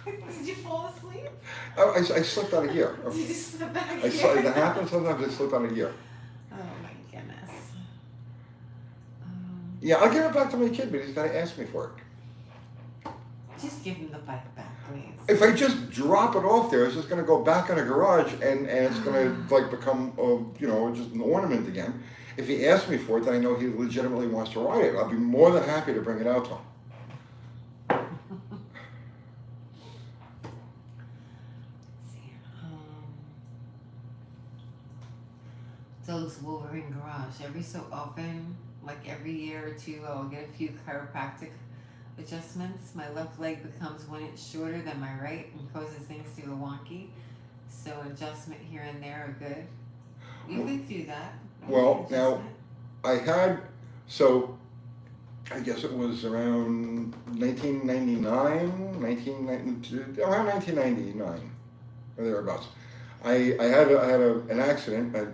Did you fall asleep?
I slipped out of gear.
Did you slip out of
That happens sometimes. I slip out of gear.
Oh my goodness.
Yeah, I'll give it back to my kid, but he's got to ask me for it.
Just give him the bike back, please.
If I just drop it off there, it's just going to go back in a garage, and it's going to like become, just an ornament again. If he asks me for it, then I know he legitimately wants to ride it. I'll be more than happy to bring it out to him.
Doug's Wolverine Garage. Every so often, like every year or two, I'll get a few chiropractic adjustments. My left leg becomes 1 inch shorter than my right and causes things to go wonky. So adjustment here and there are good. You could do that.
Well, now, I guess it was around 1999, around 1999, or thereabouts. I had an accident. I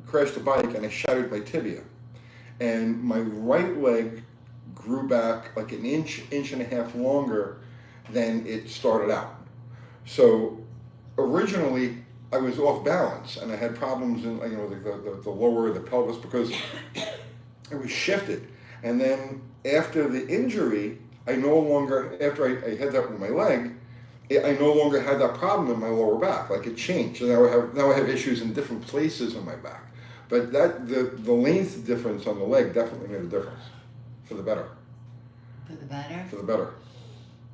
crashed the bike and I shattered my tibia, and my right leg grew back like an inch and a half longer than it started out. So originally I was off balance and I had problems in the lower the pelvis because it was shifted. And then after the injury, after I had that with my leg, I no longer had that problem in my lower back. Like it changed, and now I have issues in different places in my back. But the length difference on the leg definitely made a difference for the better.
For the better?
For the better.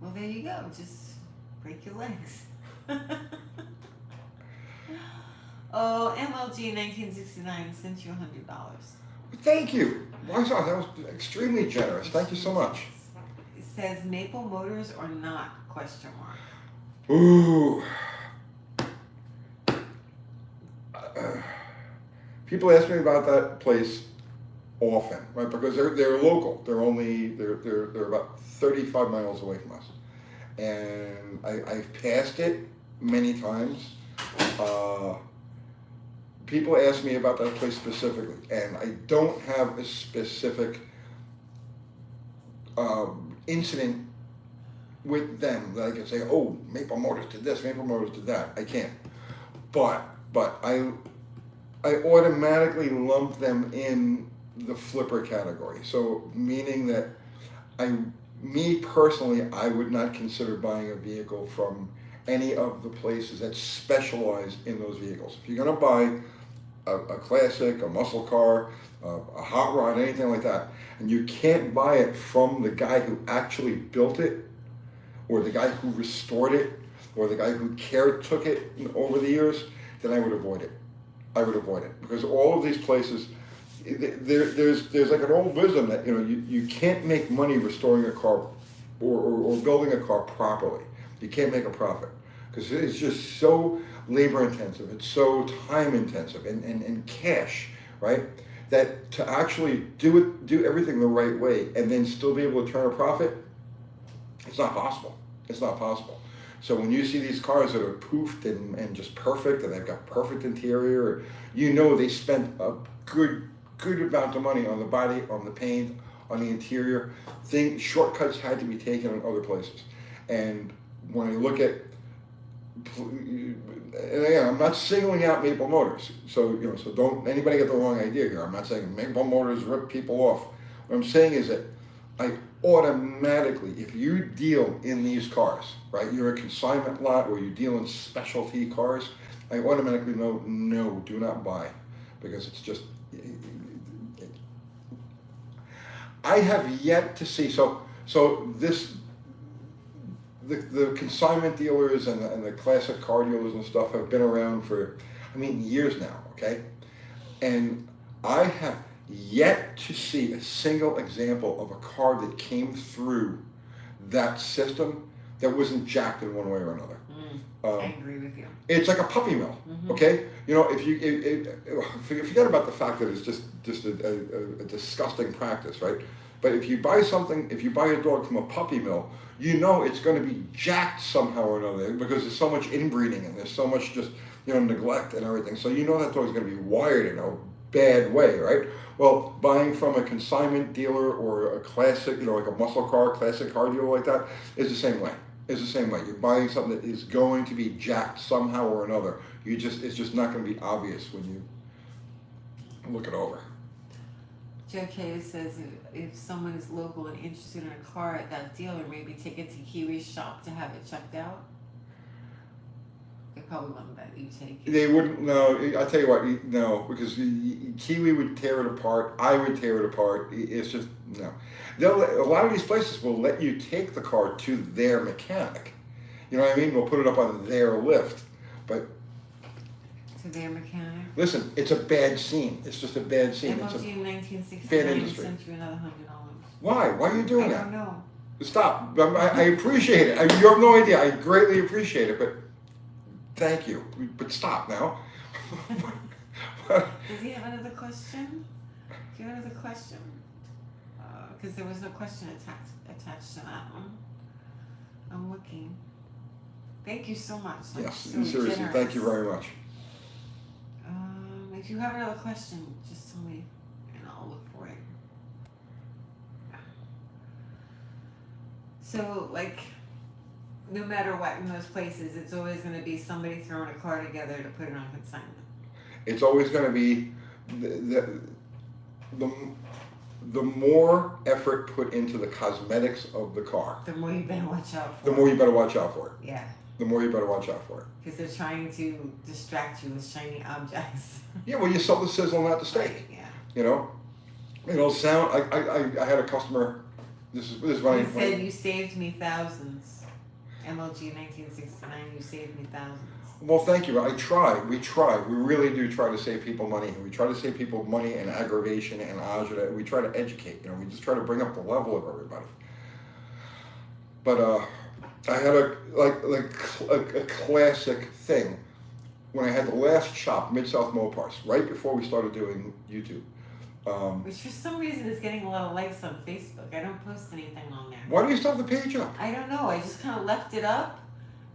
Well, there you go. Just break your legs. Oh, MLG 1969 sent you $100.
Thank you. That was extremely generous. Thank you so much.
It says Maple Motors or not? ?
Ooh. People ask me about that place often, right? Because they're local. They're about 35 miles away from us, and I've passed it many times. People ask me about that place specifically, and I don't have a specific incident with them that I can say, oh, Maple Motors did this, Maple Motors did that. I can't. But I automatically lump them in the flipper category. So meaning that me personally, I would not consider buying a vehicle from any of the places that specialize in those vehicles. If you're gonna buy a classic, a muscle car, a hot rod, anything like that, and you can't buy it from the guy who actually built it, or the guy who restored it, or the guy who took it over the years, then I would avoid it. I would avoid it, because all of these places, there's like an old wisdom that you can't make money restoring a car or building a car properly. You can't make a profit because it's just so labor intensive. It's so time intensive and cash, right? That to actually do everything the right way and then still be able to turn a profit, it's not possible. It's not possible. So when you see these cars that are poofed and just perfect and they've got perfect interior, they spent a good amount of money on the body, on the paint, on the interior. Shortcuts had to be taken in other places. And when I look at and again, I'm not singling out Maple Motors, so so don't anybody get the wrong idea here. I'm not saying Maple Motors rip people off. What I'm saying is that I automatically, if you deal in these cars, right, you're a consignment lot or you deal in specialty cars, I automatically know, no, do not buy, because it's just, I have yet to see, so this, the consignment dealers and the classic car dealers and stuff have been around for, years now, okay? And I have yet to see a single example of a car that came through that system that wasn't jacked in one way or another.
I agree with you.
It's like a puppy mill, okay? If you forget about the fact that it's just a disgusting practice, right? But if you buy a dog from a puppy mill, it's going to be jacked somehow or another, because there's so much inbreeding and there's so much just neglect and everything. So that dog's going to be wired in a bad way, right? Well, buying from a consignment dealer or a classic, like a muscle car, classic car dealer like that, is the same way. It's the same way. You're buying something that is going to be jacked somehow or another. It's just not going to be obvious when you look it over.
Joe K says if someone is local and interested in a car at that dealer, maybe take it to Kiwi's shop to have it checked out. They probably wouldn't let you take it.
They wouldn't. No, I tell you what. No, because Kiwi would tear it apart. I would tear it apart. It's just no. A lot of these places will let you take the car to their mechanic. You know what I mean? We'll put it up on their lift, but
to their mechanic.
Listen, it's a bad scene. It's just a bad scene.
MLG
it's
in 1969
bad industry.
sent you another $100.
Why? Why are you doing that?
I don't know.
Stop. I appreciate it. You have no idea. I greatly appreciate it, but thank you. But stop now.
Does he have another question? Do you have another question? Because there was no question attached to that one. I'm looking. Thank you so much.
Yes,
so
seriously,
generous.
thank you very much.
If you have another question, just tell me and I'll look for it. So, no matter what in those places, it's always going to be somebody throwing a car together to put it on consignment.
It's always going to be the more effort put into the cosmetics of the car,
the more you better watch out for
the more you better watch out for it.
Yeah.
The more you better watch out for it.
Because they're trying to distract you with shiny objects.
Yeah, well, you sell the sizzle, not the steak.
Right,
yeah. It'll sound. I had a customer. This is what
you said you saved me thousands. MLG 1969, you saved me thousands.
Well, thank you. We try. We really do try to save people money. We try to save people money and aggravation and agita. We try to educate. We just try to bring up the level of everybody. But I had a classic thing when I had the last shop, Mid-South Mopars, right before we started doing YouTube.
Which for some reason is getting a lot of likes on Facebook. I don't post anything on there.
Why do you still have the page up?
I don't know. I just kind of left it up.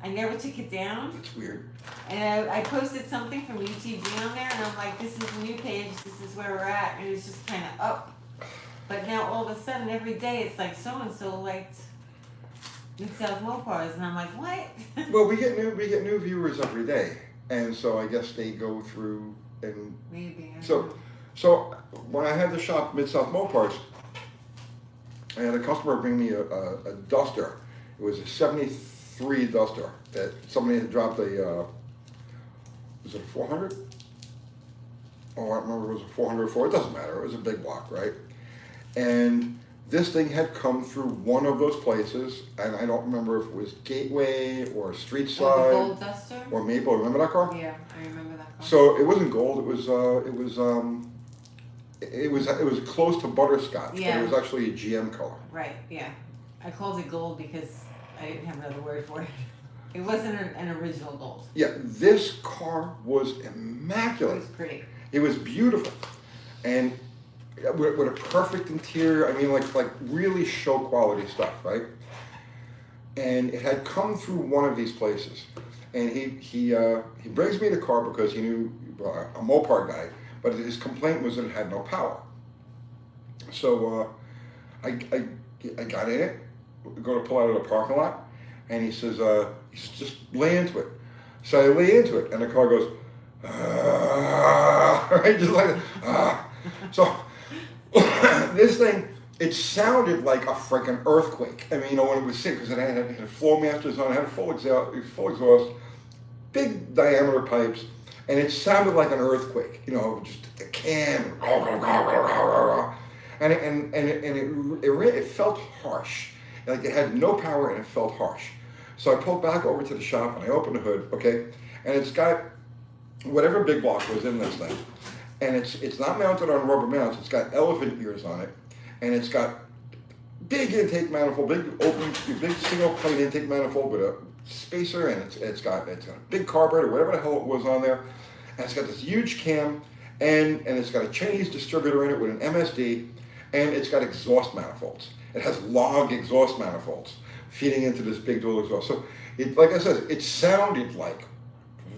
I never took it down.
That's weird.
And I posted something from UTG on there, and I'm like, this is the new page. This is where we're at. And it's just kind of up. But now all of a sudden, every day, it's like so-and-so liked Mid-South Mopars. And I'm like, what?
Well, we get new viewers every day. And so I guess they go through and...
Maybe.
So when I had the shop Mid-South Mopars, I had a customer bring me a Duster. It was a 73 Duster that somebody had dropped a, was it a 400? Oh, I don't remember if it was a 400 or 4. It doesn't matter. It was a big block, right? And this thing had come through one of those places, and I don't remember if it was Gateway or Street Side.
The Gold Duster?
Or Maple. Remember that car?
Yeah, I remember that car.
So it wasn't gold. It was close to butterscotch,
Yeah.
but it was actually a GM color.
Right, yeah. I called it gold because I didn't have another word for it. It wasn't an original gold.
Yeah, this car was
It
immaculate.
was pretty.
It was beautiful, and with a perfect interior. I mean, like really show quality stuff, right? And it had come through one of these places, and he brings me the car because he knew a Mopar guy, but his complaint was that it had no power. So I got in it, go to pull out of the parking lot, and he says, just lay into it. So I lay into it, and the car goes, right, just like, So this thing, it sounded like a freaking earthquake. I mean, when it was sick, because it had flow masters on, it had full exhaust, big diameter pipes, and it sounded like an earthquake. Just a cam, and it felt harsh, like it had no power and it felt harsh. So I pulled back over to the shop and I opened the hood, okay, and it's got whatever big block was in this thing, and it's not mounted on rubber mounts. It's got elephant ears on it, and it's got big intake manifold, big single plate intake manifold with a spacer, and it's got a big carburetor, whatever the hell it was on there, and it's got this huge cam, and it's got a Chinese distributor in it with an MSD, and it's got exhaust manifolds. It has log exhaust manifolds feeding into this big dual exhaust. So, like I said, it sounded like,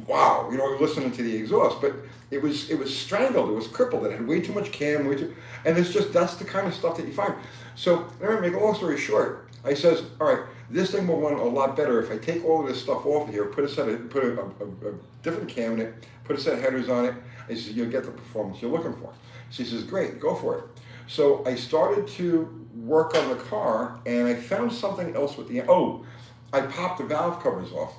wow, listening to the exhaust, but it was strangled, it was crippled, it had way too much cam, and that's the kind of stuff that you find. So, to make a long story short, I says, all right, this thing will run a lot better if I take all of this stuff off of here, put a different cam in it, put a set of headers on it. I says, you'll get the performance you're looking for. She says, great, go for it. So I started to work on the car, and I found something else with I popped the valve covers off,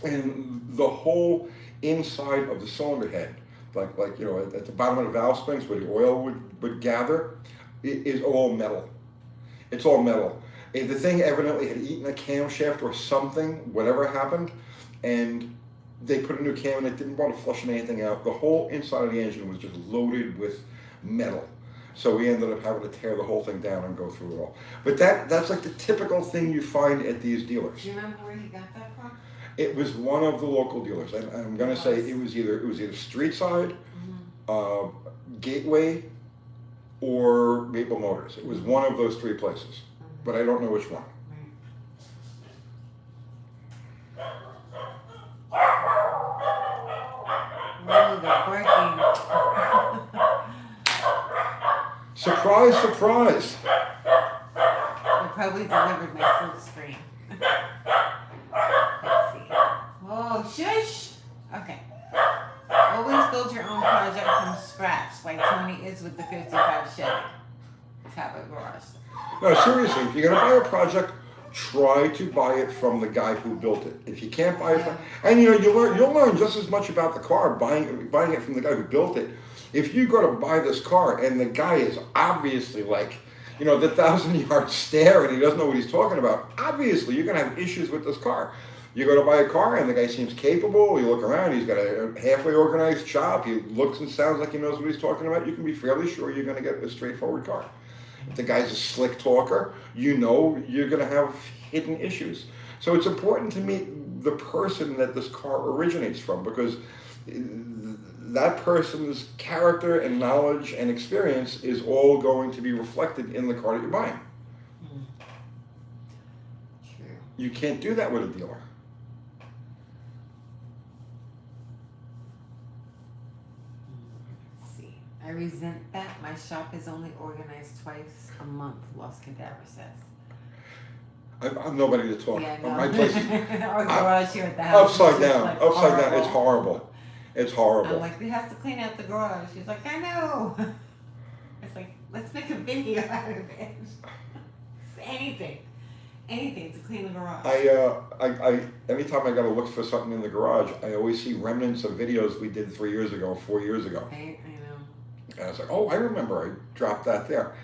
and the whole inside of the cylinder head, like at the bottom of the valve springs where the oil would gather, is all metal. It's all metal. And the thing evidently had eaten a camshaft or something, whatever happened, and they put a new cam, and it didn't bother flushing anything out. The whole inside of the engine was just loaded with metal. So we ended up having to tear the whole thing down and go through it all. But that's like the typical thing you find at these dealers.
Do you remember where you got that from?
It was one of the local dealers. I'm going to say it was either Street Side, Gateway, or Maple Motors. It was one of those three places, but I don't know which one.
Oh, they're barking.
Surprise, surprise.
They probably delivered my silk screen. Let's see. Oh, shush! Okay. Always build your own project from scratch, like Tony is with the 55 Chevy. Tablet Garage.
No, seriously, if you're going to buy a project, try to buy it from the guy who built it. If you can't buy it from... And you'll learn just as much about the car buying it from the guy who built it. If you go to buy this car and the guy is obviously like, the 1,000-yard stare and he doesn't know what he's talking about, obviously you're going to have issues with this car. You go to buy a car and the guy seems capable, you look around, he's got a halfway organized shop, he looks and sounds like he knows what he's talking about, you can be fairly sure you're going to get a straightforward car. If the guy's a slick talker, you're going to have hidden issues. So it's important to meet the person that this car originates from, because that person's character and knowledge and experience is all going to be reflected in the car that you're buying.
True.
You can't do that with a dealer.
Let's see. I resent that. My shop is only organized twice a month, Lost Cadaver says.
I'm nobody to talk.
Yeah, no.
My place is
Our garage here at the house.
upside down.
Like
Upside down. It's
horrible.
horrible. It's horrible.
I'm like, we have to clean out the garage. She's like, I know. It's like, let's make a video out of it. Anything to clean the garage.
I anytime I gotta look for something in the garage, I always see remnants of videos we did 3 years ago, 4 years ago.
I know.
And I was like, oh, I remember I dropped that there.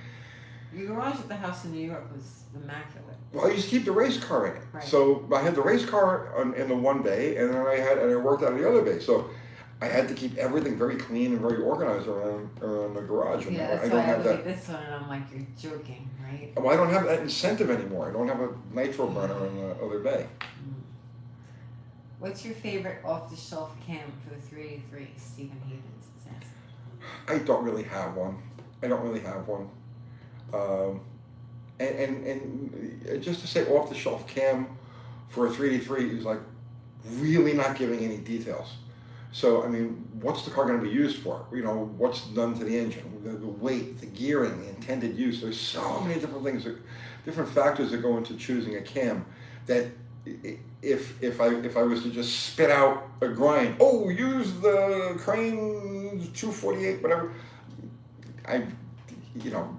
Your garage at the house in New York was immaculate.
Well, I used to keep the race car in it.
Right.
So I had the race car in the one bay, and then I worked out of the other bay. So I had to keep everything very clean and very organized around the garage. And
Yeah, that's why I look at this one and I'm like, you're joking, right?
Well, I don't have that incentive anymore. I don't have a nitro burner in the other bay.
What's your favorite off-the-shelf cam for the 383? Stephen Havens is asking.
I don't really have one. And just to say off-the-shelf cam for a 383 is like really not giving any details. So, I mean, what's the car going to be used for? What's done to the engine, the weight, the gearing, the intended use. There's so many different things, different factors that go into choosing a cam that if I was to just spit out a grind, oh, use the Crane 248, whatever, I, you know,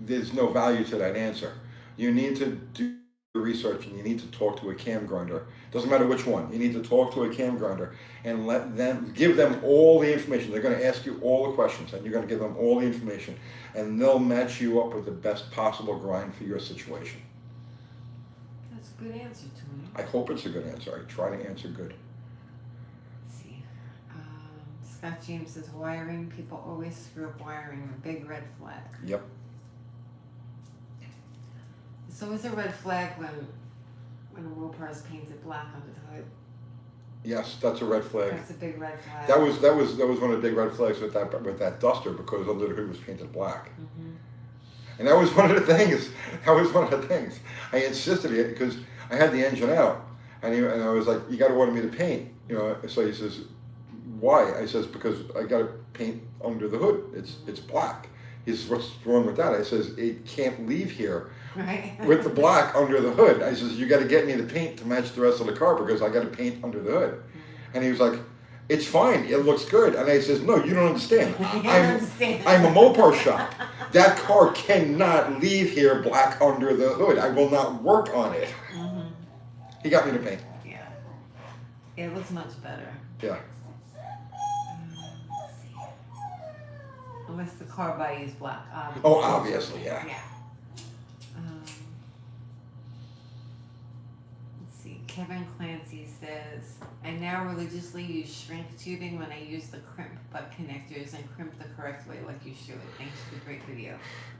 there's no value to that answer. You need to do research and you need to talk to a cam grinder. Doesn't matter which one. You need to talk to a cam grinder and give them all the information. They're going to ask you all the questions and you're going to give them all the information and they'll match you up with the best possible grind for your situation.
That's a good answer, Tony.
I hope it's a good answer. I try to answer good.
Let's see. Scott James says wiring. People always screw up wiring. A big red flag.
Yep.
It's always a red flag when a Mopar is painted black under the hood.
Yes, that's a red flag.
That's a big red flag.
That was one of the big red flags with that Duster because under the hood was painted black.
Mm-hmm.
And that was one of the things. I insisted it because I had the engine out, and I was like, "You got to order me to paint." You know, so he says, "Why?" I says, "Because I got to paint under the hood. It's black." He says, "What's wrong with that?" I says, "It can't leave here
right.
with the black under the hood." I says, "You got to get me the paint to match the rest of the car because I got to paint under the hood." Mm-hmm. And he was like, "It's fine. It looks good." And I says, "No, you don't understand. I'm a Mopar shop. That car cannot leave here black under the hood. I will not work on it."
Mm-hmm.
He got me to paint.
Yeah. It looks much better.
Yeah.
Let's see. Unless the car body is black.
Oh, obviously, yeah.
Yeah. Let's see. Kevin Clancy says, I now religiously use shrink tubing when I use the crimp butt connectors and crimp the correct way like you showed. Thanks for the great video.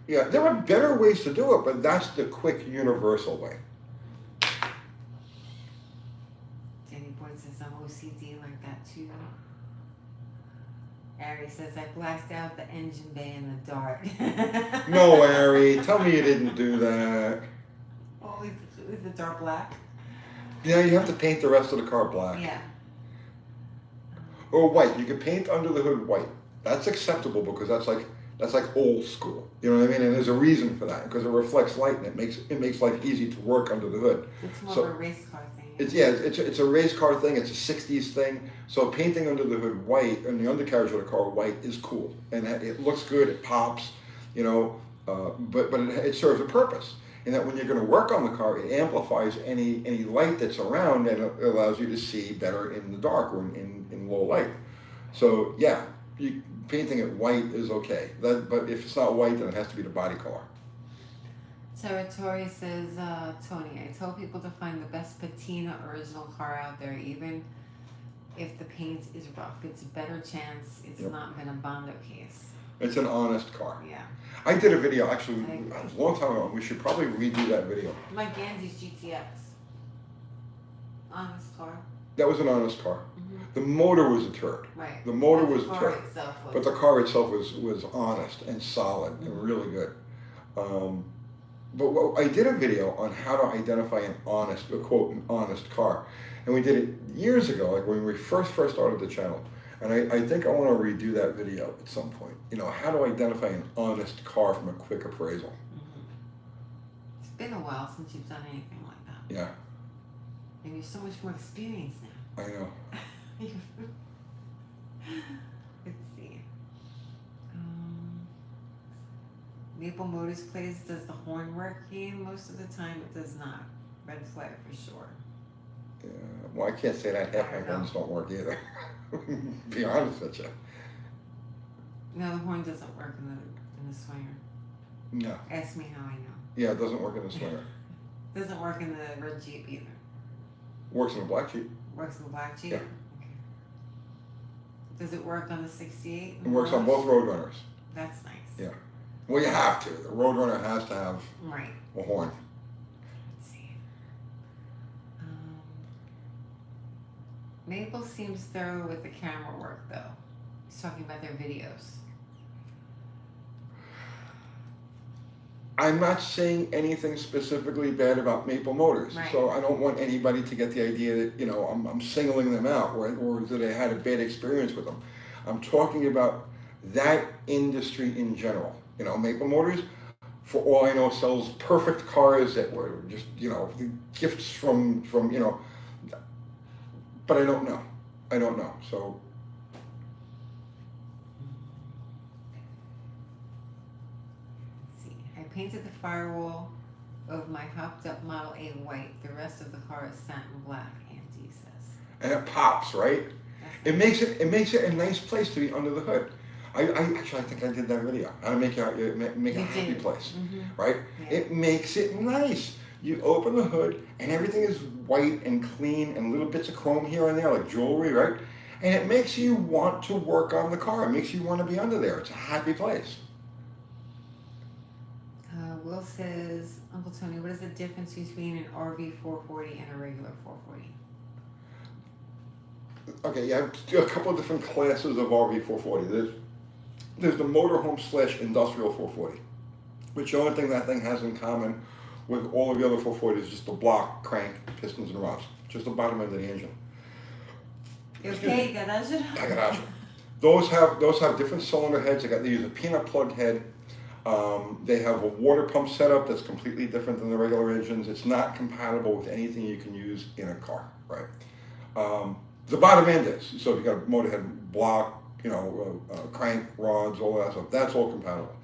Yeah, there are better ways to do it, but that's the quick, universal way.
Jenny Boyd says, I'm OCD like that too. Ari says, I blacked out the engine bay in the dark.
No, Ari, tell me you didn't do that.
Oh, is the dark black?
Yeah, you have to paint the rest of the car black.
Yeah.
Or white. You can paint under the hood white. That's acceptable because that's like old school. You know what I mean? And there's a reason for that because it reflects light and it makes life easy to work under the hood.
It's more of a race car thing.
It's a race car thing. It's a 60s thing. So painting under the hood white and the undercarriage of the car white is cool and it looks good. It pops, you know. But it serves a purpose. In that when you're going to work on the car, it amplifies any light that's around and it allows you to see better in the dark or in low light. So yeah, painting it white is okay. But if it's not white, then it has to be the body color.
Sarah Tori says, Tony, I tell people to find the best patina original car out there, even if the paint is rough. It's a better chance it's not been a Bondo case.
It's an honest car.
Yeah.
I did a video actually a long time ago. We should probably redo that video.
Like Gandhi's GTX. Honest car.
That was an honest car.
Mm-hmm.
The motor was a turd.
Right.
The motor was a turd.
But
the car itself was honest and solid and really good. But I did a video on how to identify an honest car. And we did it years ago, like when we first started the channel. And I think I want to redo that video at some point. You know, how to identify an honest car from a quick appraisal.
Mm-hmm. It's been a while since you've done anything like that.
Yeah.
And you're so much more experienced now.
I know.
Let's see. Maple Motors plays, does the horn work here? Most of the time it does not. Red flag for sure.
Yeah. Well, I can't say that half my horns don't work either. Be honest with you.
No, the horn doesn't work in the swinger.
No.
Ask me how I know.
Yeah, it doesn't work in the swinger.
Doesn't work in the red Jeep either.
Works in the black Jeep.
Works in the black Jeep?
Yeah.
Okay. Does it work on the 68?
It works on both Roadrunners.
That's nice.
Yeah. Well, you have to. The Roadrunner has to have a horn.
Let's see. Maple seems thorough with the camera work, though. He's talking about their videos.
I'm not saying anything specifically bad about Maple Motors, so I don't want anybody to get the idea that, you know, I'm singling them out or that I had a bad experience with them. I'm talking about that industry in general. You know, Maple Motors, for all I know, sells perfect cars that were just, gifts from, but I don't know. So,
Let's see. I painted the firewall of my hopped up Model A white. The rest of the car is satin black, Andy says.
and it pops, right? It makes it a nice place to be under the hood. I think I did that video. How to make a happy place, right?
Yeah.
It makes it nice. You open the hood and everything is white and clean and little bits of chrome here and there like jewelry, right? And it makes you want to work on the car. It makes you want to be under there. It's a happy place.
Will says, Uncle Tony, what is the difference between an RV 440 and a regular 440?
Okay, you have a couple of different classes of RV 440. There's the motorhome / industrial 440, which the only thing that thing has in common with all of the other 440s is just the block, crank, pistons, and rods. Just the bottom end of the engine.
Okay, garage.
Garage. Those have different cylinder heads. They use a peanut plug head. They have a water pump setup that's completely different than the regular engines. It's not compatible with anything you can use in a car, right? The bottom end is. So if you've got a motor head, block, crank, rods, all that stuff, that's all compatible.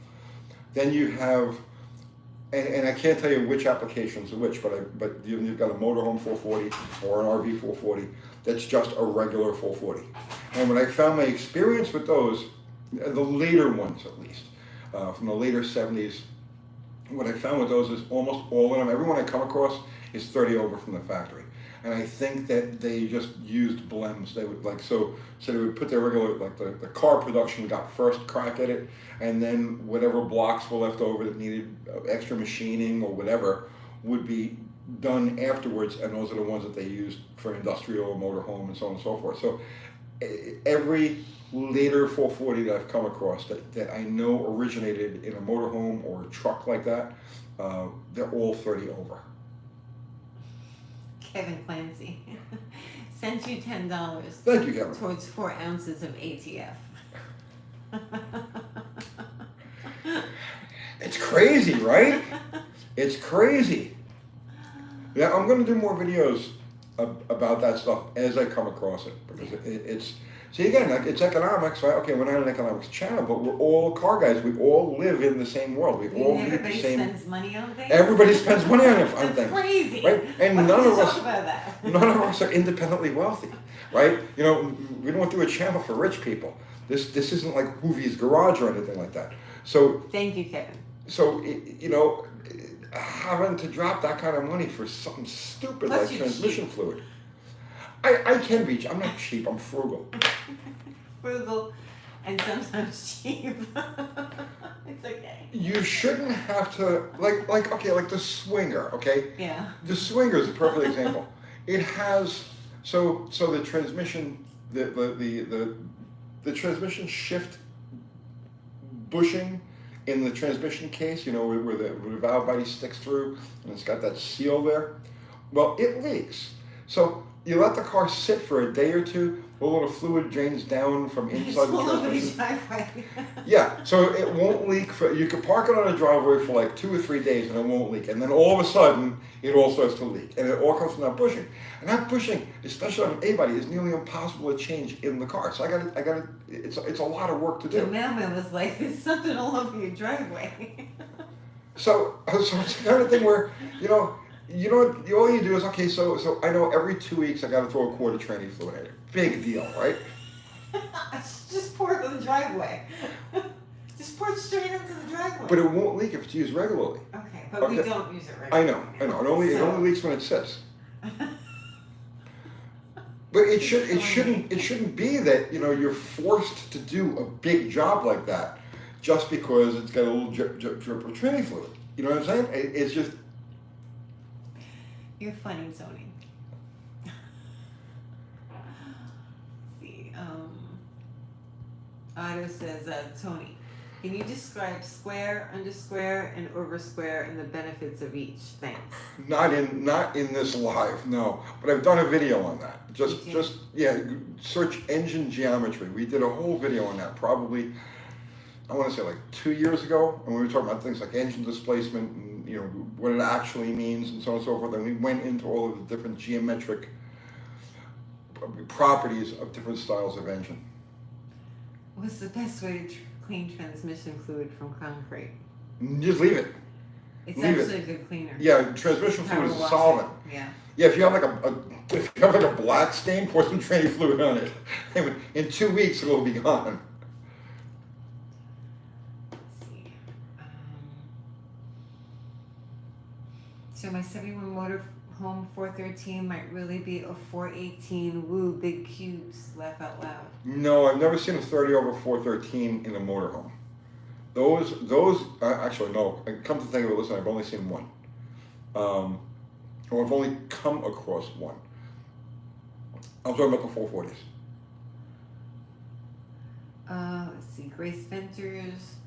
Then you have, and I can't tell you which applications are which, but you've got a motorhome 440 or an RV 440 that's just a regular 440. And when I found my experience with those, the later ones at least, from the later 70s, what I found with those is almost all of them, everyone I come across is 30 over from the factory. And I think that they just used blems. They would so they would put their regular, the car production got first crack at it, and then whatever blocks were left over that needed extra machining or whatever would be done afterwards, and those are the ones that they used for industrial, motorhome, and so on and so forth. So every later 440 that I've come across that I know originated in a motorhome or a truck like that, they're all 30 over.
Kevin Clancy sent you $10.
Thank you, Kevin.
Towards 4 ounces of ATF.
It's crazy, right? It's crazy. Yeah, I'm going to do more videos about that stuff as I come across it, because it's see, again, it's economics, right? Okay, we're not an economics channel, but we're all car guys. We all live in the same world. We all need the same.
Everybody spends money on things.
Everybody spends money on things.
That's crazy,
right? And
none of
us are independently wealthy, right? We don't do a channel for rich people. This isn't like Hoovie's Garage or anything like that. So
thank you, Kevin.
So having to drop that kind of money for something stupid like transmission fluid. I can be. I'm not cheap. I'm frugal.
Frugal, and sometimes cheap. It's okay.
You shouldn't have to like the Swinger. Okay.
Yeah.
The Swinger is a perfect example. It has so the transmission the transmission shift bushing in the transmission case. Where the valve body sticks through and it's got that seal there. Well, it leaks. So you let the car sit for a day or two, a little fluid drains down from inside the transmission. Yeah, so it won't leak. You can park it on a driveway for like 2 or 3 days and it won't leak. And then all of a sudden, it all starts to leak. And it all comes from that bushing. And that bushing, especially on an A-body, is nearly impossible to change in the car. So I gotta, it's a lot of work to do.
The mailman was like, there's something all over your driveway.
So it's the kind of thing where, all you do is, okay, so I know every 2 weeks I got to throw a quart of tranny fluid at it. Big deal, right?
Just pour it on the driveway. Just pour it straight into the driveway.
But it won't leak if it's used regularly.
Okay, but we don't use it regularly.
I know. It only leaks when it sits. But it shouldn't be that you're forced to do a big job like that just because it's got a little drip of tranny fluid. You know what I'm saying? It's just.
You're funny, Tony. See, Otto says, Tony, can you describe square, under square, and over square and the benefits of each? Thanks.
Not in this live, no. But I've done a video on that. Just search engine geometry. We did a whole video on that, probably I want to say like 2 years ago, and we were talking about things like engine displacement and what it actually means and so on and so forth. And we went into all of the different geometric properties of different styles of engine.
What's the best way to clean transmission fluid from concrete?
Just leave it.
It's
Leave
actually a good cleaner.
Yeah, transmission fluid is a solvent.
Yeah.
Yeah, if you have like a black stain, pour some tranny fluid on it. In 2 weeks, it will be gone.
Let's see. So my 71 motorhome 413 might really be a 418. Woo, big cubes. Laugh out loud.
No, I've never seen a 30 over 413 in a motorhome. Those actually no. Come to think of it, listen, I've only seen one. Or I've only come across one. I'm talking about the 440s.
Let's see. Grace Ventures.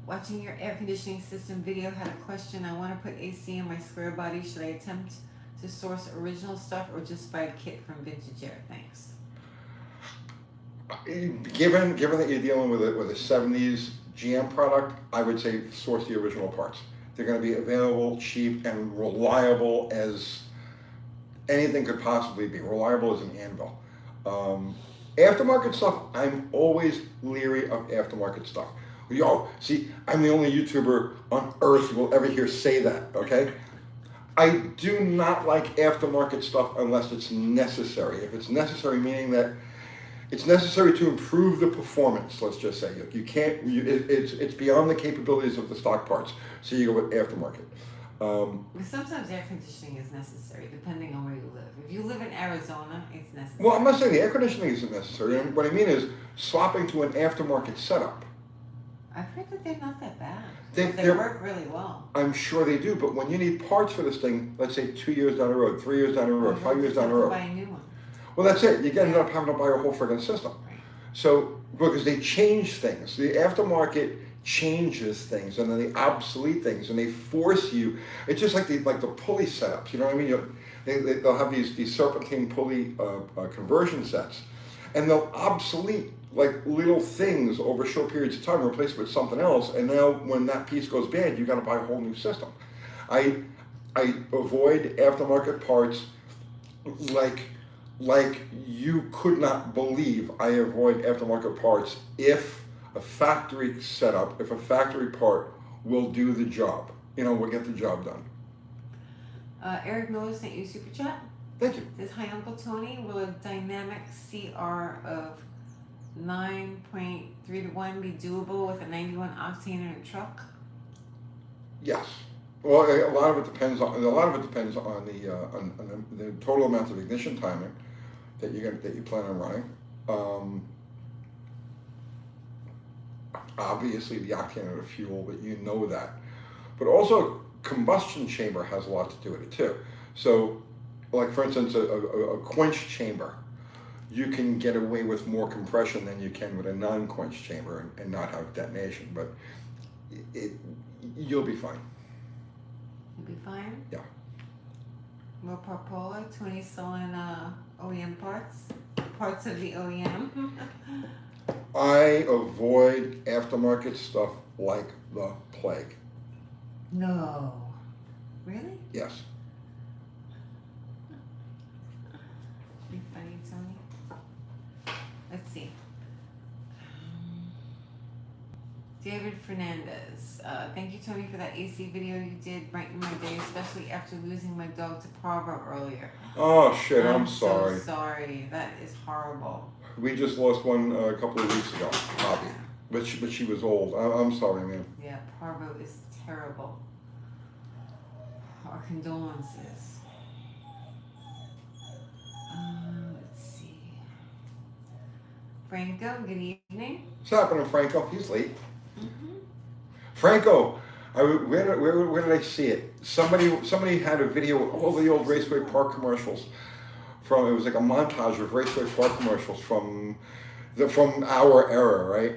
Watching your air conditioning system video, had a question. I want to put AC in my square body. Should I attempt to source original stuff or just buy a kit from Vintage Air? Thanks.
Given that you're dealing with a 70s GM product, I would say source the original parts. They're going to be available, cheap, and reliable as anything could possibly be. Reliable as an anvil. Aftermarket stuff, I'm always leery of aftermarket stuff. See, I'm the only YouTuber on earth who will ever hear say that, okay? I do not like aftermarket stuff unless it's necessary. If it's necessary, meaning that it's necessary to improve the performance, let's just say. You can't, it's beyond the capabilities of the stock parts, so you go with aftermarket.
Sometimes air conditioning is necessary, depending on where you live. If you live in Arizona, it's necessary.
Well, I'm not saying the air conditioning isn't necessary. What I mean is swapping to an aftermarket setup.
I've heard that they're not that bad.
They
work really well.
I'm sure they do, but when you need parts for this thing, let's say 2 years down the road, 3 years down the road, 5 years down the road.
Buy a new one.
Well, that's it. You end up having to buy a whole friggin' system.
Right.
So, because they change things. The aftermarket changes things, and then they obsolete things, and they force you. It's just like the pulley setups. You know what I mean? They'll have these serpentine pulley conversion sets, and they'll obsolete like little things over short periods of time, replace it with something else, and now when that piece goes bad, you got to buy a whole new system. I avoid aftermarket parts like you could not believe. I avoid aftermarket parts if a factory setup, if a factory part will do the job, will get the job done.
Eric Miller sent you a super chat.
Thank you.
Says, hi Uncle Tony, will a dynamic CR of 9.3 to 1 be doable with a 91 octane in a truck?
Yes. Well, a lot of it depends on the total amount of ignition timing that you plan on running. Obviously, the octane of the fuel, but you know that. But also, combustion chamber has a lot to do with it too. So, like for instance, a quench chamber, you can get away with more compression than you can with a non-quench chamber and not have detonation. But you'll be fine.
You'll be fine?
Yeah.
More Parpola, Tony's selling OEM parts of the OEM.
I avoid aftermarket stuff like the plague.
No. Really?
Yes.
Be funny, Tony. Let's see. David Fernandez. Thank you, Tony, for that AC video you did brighten my day, especially after losing my dog to parvo earlier.
Oh shit! I'm
sorry.
sorry.
So sorry. That is horrible.
We just lost one a couple of weeks ago, Bobby. But she was old. I'm sorry, man.
Yeah, parvo is terrible. Our condolences. Let's see. Franco, good evening.
What's happening, Franco? He's late.
Mm-hmm.
Franco, where did I see it? Somebody had a video of all the old Raceway Park commercials. It was like a montage of Raceway Park commercials from our era, right?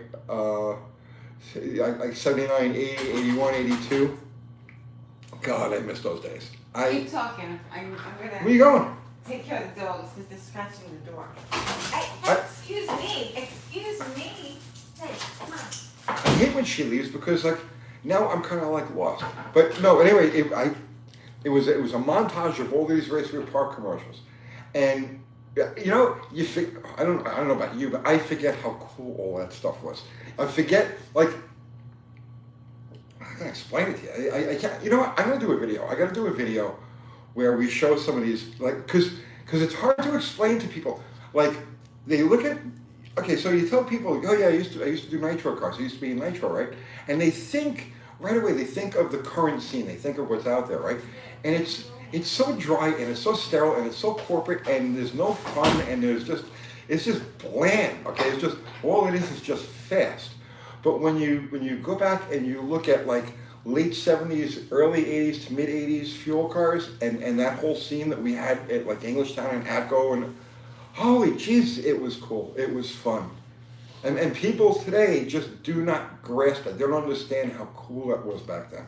Like 79, 80, 81, 82. God, I miss those days.
Keep talking. I'm gonna.
Where you going?
Take care of the dogs because they're scratching the door. Excuse me. Hey, come on.
I hate when she leaves because like now I'm kind of like lost. But no, anyway, it was a montage of all these Raceway Park commercials, and you know I don't know about you, but I forget how cool all that stuff was. I forget like. I can explain it to you. I can't. You know what? I'm gonna do a video. I gotta do a video where we show some of these, like, because it's hard to explain to people. Like, they look at. Okay, so you tell people, oh yeah, I used to do nitro cars. I used to be in nitro, right? And they think right away. They think of the current scene. They think of what's out there, right? And it's so dry and it's so sterile and it's so corporate and there's no fun and it's just bland. Okay, it's just all it is just fast. But when you go back and you look at like late 70s, early 80s to mid 80s fuel cars and that whole scene that we had at like Englishtown and Atco and holy jeez, it was cool. It was fun. And people today just do not grasp it. They don't understand how cool that was back then.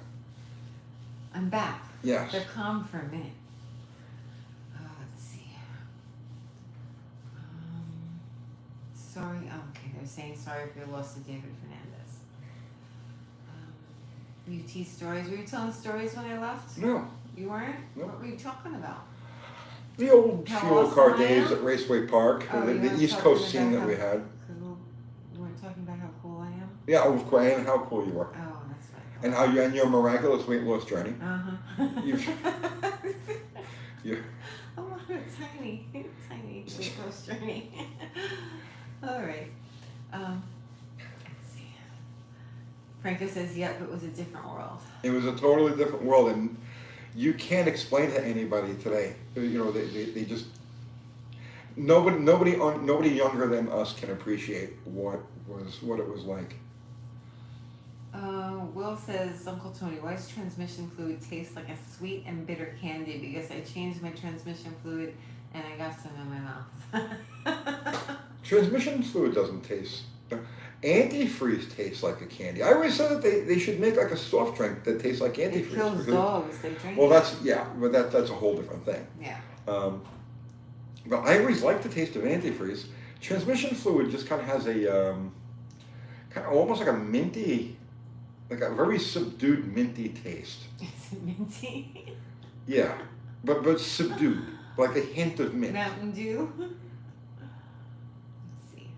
I'm back.
Yes.
They're calm for a minute. Let's see. Sorry. Okay, they're saying sorry for your loss to David Fernandez. UT stories. Were you telling stories when I left?
No.
You weren't?
No.
What were you talking about?
The old
How
fuel
awesome
car
I
days
am?
at Raceway Park,
Oh, you
the
weren't
East
talking
Coast scene
about
that we had.
You weren't talking about how cool I am?
Yeah, of course, and how cool you were.
Oh, that's right.
And how you and your miraculous weight loss journey.
Uh-huh.
You
Oh, tiny weight loss journey. All right. Let's see. Franco says, yep, it was a different world.
It was a totally different world, and you can't explain to anybody today. You know, they just nobody younger than us can appreciate what it was like.
Will says, Uncle Tony, why does transmission fluid taste like a sweet and bitter candy? Because I changed my transmission fluid and I got some in my mouth.
Transmission fluid doesn't taste. Antifreeze tastes like a candy. I always said that they should make like a soft drink that tastes like antifreeze.
It kills dogs. They drink
well,
it.
but that's a whole different thing.
Yeah.
But I always like the taste of antifreeze. Transmission fluid just kind of has a kind of almost like a minty, like a very subdued minty taste.
Is it minty?
Yeah, but subdued, like a hint of mint.
Mountain Dew. Let's see.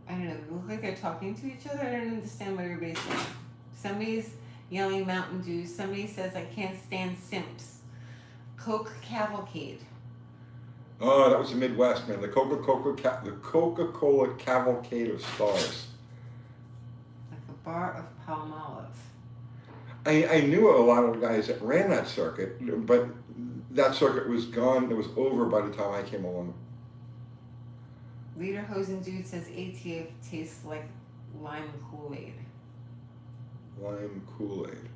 I don't know. They look like they're talking to each other. I don't understand what everybody's saying. Somebody's yelling Mountain Dew. Somebody says, I can't stand simps. Coke Cavalcade.
Oh, that was the Midwest, man. The Coca-Cola Cavalcade of Stars.
Like a bar of Palmolive.
I knew a lot of guys that ran that circuit, but that circuit was gone. It was over by the time I came along.
Leader Hosen Dude says ATF tastes like lime Kool-Aid.
Lime Kool-Aid.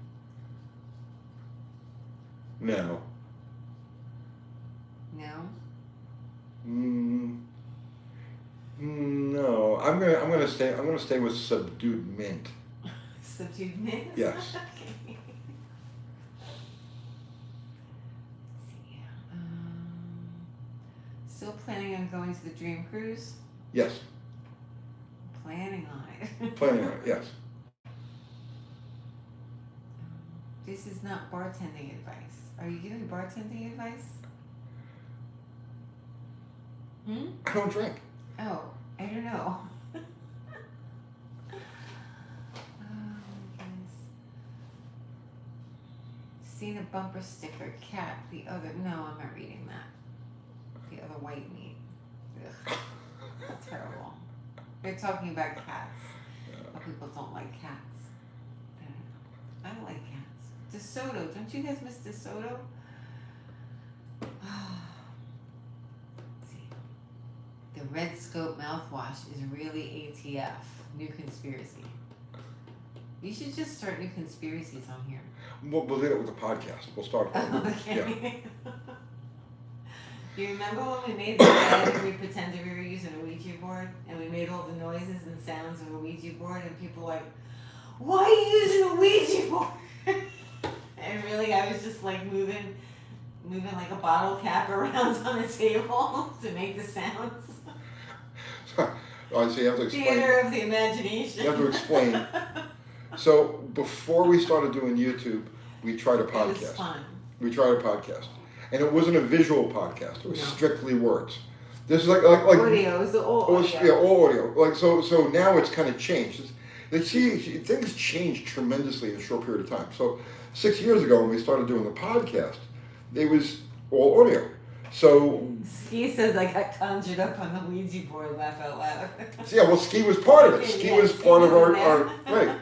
No.
No?
No. I'm gonna stay with subdued mint.
Subdued mint?
Yes.
Okay. Let's see. Still planning on going to the Dream Cruise?
Yes.
Planning on it.
Planning on it. Yes.
This is not bartending advice. Are you giving bartending advice?
I don't drink.
Oh, I don't know. Seen a bumper sticker, cat, the other, no, I'm not reading that. The other white meat. Ugh, that's terrible. They're talking about cats. But people don't like cats. I don't like cats. DeSoto, don't you guys miss DeSoto? See. The Red Scope mouthwash is really ATF. New conspiracy. You should just start new conspiracies on here.
We'll do it with the podcast. We'll start.
Okay.
Yeah.
You remember when we made the bed and we pretended we were using a Ouija board and we made all the noises and sounds of a Ouija board and people were like, why are you using a Ouija board? And really I was just like moving like a bottle cap around on the table to make the sounds.
I Oh, so you have to explain.
Theater of the imagination.
You have to explain. So before we started doing YouTube, we tried a podcast.
It was fun.
We tried a podcast, and it wasn't a visual podcast. It was
No.
strictly words. This is like
Audio. It was all audio.
Yeah, all audio. Like so now it's kind of changed. Things changed tremendously in a short period of time. So 6 years ago when we started doing the podcast, it was all audio. So
Ski says I got conjured up on the Ouija board. Laugh out loud.
yeah, well, Ski was part of it. Ski
Yeah,
was
Ski
part of
was
our
in
right.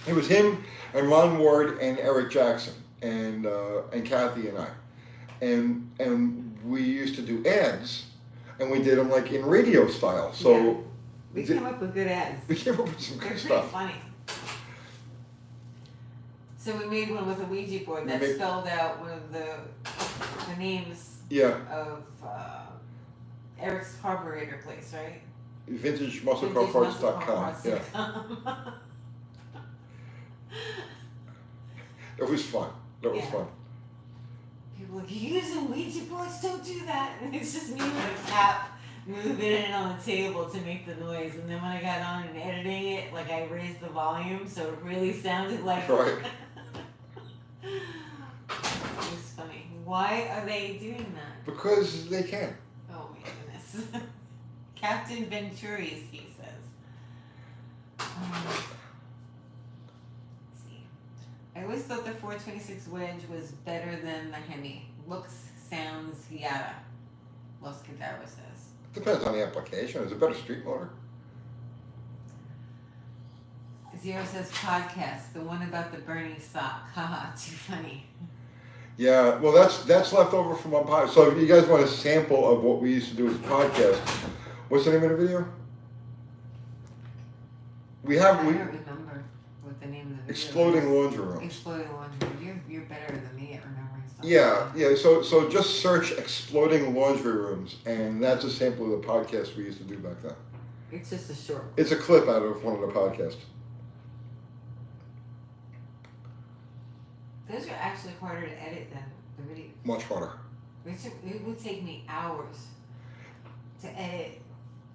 It was him and Ron Ward and Eric Jackson and Kathy and I, and we used to do ads, and we did them like in radio style. So
Yeah. We came up with good ads.
we came up with some
They're
good
pretty
stuff.
funny. So we made one with a Ouija board that
We made-
spelled out one of the names
Yeah,
of Eric's carburetor place, right?
VintageMuscleCarParts.com. Yeah,
VintageMuscleCarParts.com.
it was fun. That was
Yeah.
fun.
People are like, you're using Ouija boards, don't do that. And it's just me with a cap moving it on the table to make the noise. And then when I got on and editing it, like I raised the volume so it really sounded like.
Right.
It was funny. Why are they doing that?
Because they can.
Oh my goodness. Captain Venturi's, he says. Let's see. I always thought the 426 wedge was better than the Hemi. Looks, sounds, yada. Los Cadavra says.
Depends on the application. Is it better street motor?
Zero says podcast, the one about the burning sock. Haha, too funny.
Yeah, well, that's left over from our podcast. So if you guys want a sample of what we used to do as a podcast, what's the name of the video?
I don't remember what the name of the video
Exploding
is.
Laundry Rooms.
Exploding laundry room. You're better than me at remembering stuff.
Yeah. So just search Exploding Laundry Rooms, and that's a sample of the podcast we used to do back then.
It's just a short one.
It's a clip out of one of the podcasts.
Those are actually harder to edit than the video.
Much harder.
It would take me hours to edit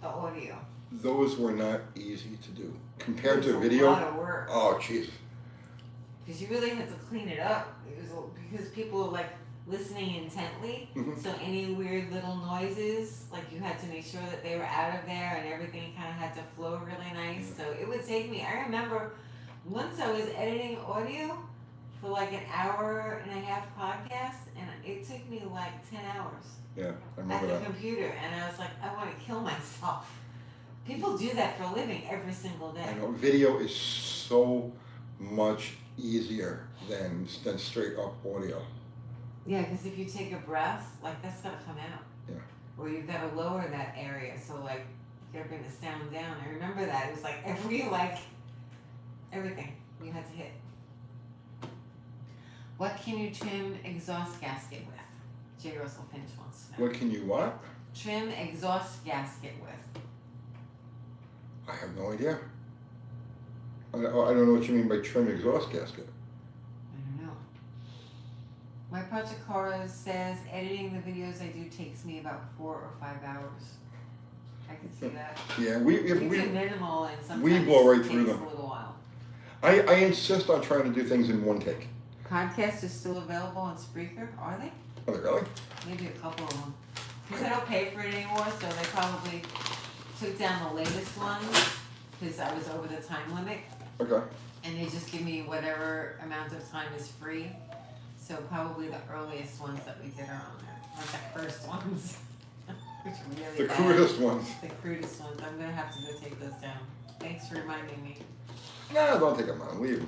the audio.
Those were not easy to do compared
It's
to
a
video.
lot of work.
Oh, Jesus.
Because you really had to clean it up. Because people were like listening intently.
Mhm.
So any weird little noises, like you had to make sure that they were out of there and everything kind of had to flow really nice. So it would take me, I remember once I was editing audio for like an hour and a half podcast, and it took me like 10 hours
Yeah, I
at
remember
the
that.
computer, and I was like, I want to kill myself. People do that for a living every single day.
I know video is so much easier than straight up audio.
Yeah, because if you take a breath, like that's gotta come out.
Yeah.
Or you've got to lower that area, so like you gotta bring the sound down. I remember that it was like everything you had to hit. What can you trim exhaust gasket with? J. Russell Finch wants to know.
What can you what?
Trim exhaust gasket with.
I have no idea. I don't know what you mean by trim exhaust gasket.
I don't know. My project Cora says editing the videos I do takes me about 4 or 5 hours. I can see that.
Yeah,
You do minimal and sometimes
we blow right
it
through
takes
them.
a little while.
I insist on trying to do things in one take.
Podcasts are still available on Spreaker, are they?
Are they really?
Maybe a couple of them. Because I don't pay for it anymore, so they probably took down the latest ones because I was over the time limit.
Okay.
And they just give me whatever amount of time is free. So probably the earliest ones that we did are on there. Not the first ones. Which are really
The
bad.
crudest ones.
The crudest ones. I'm going to have to go take those down. Thanks for reminding me.
Nah, don't take them on. Leave them.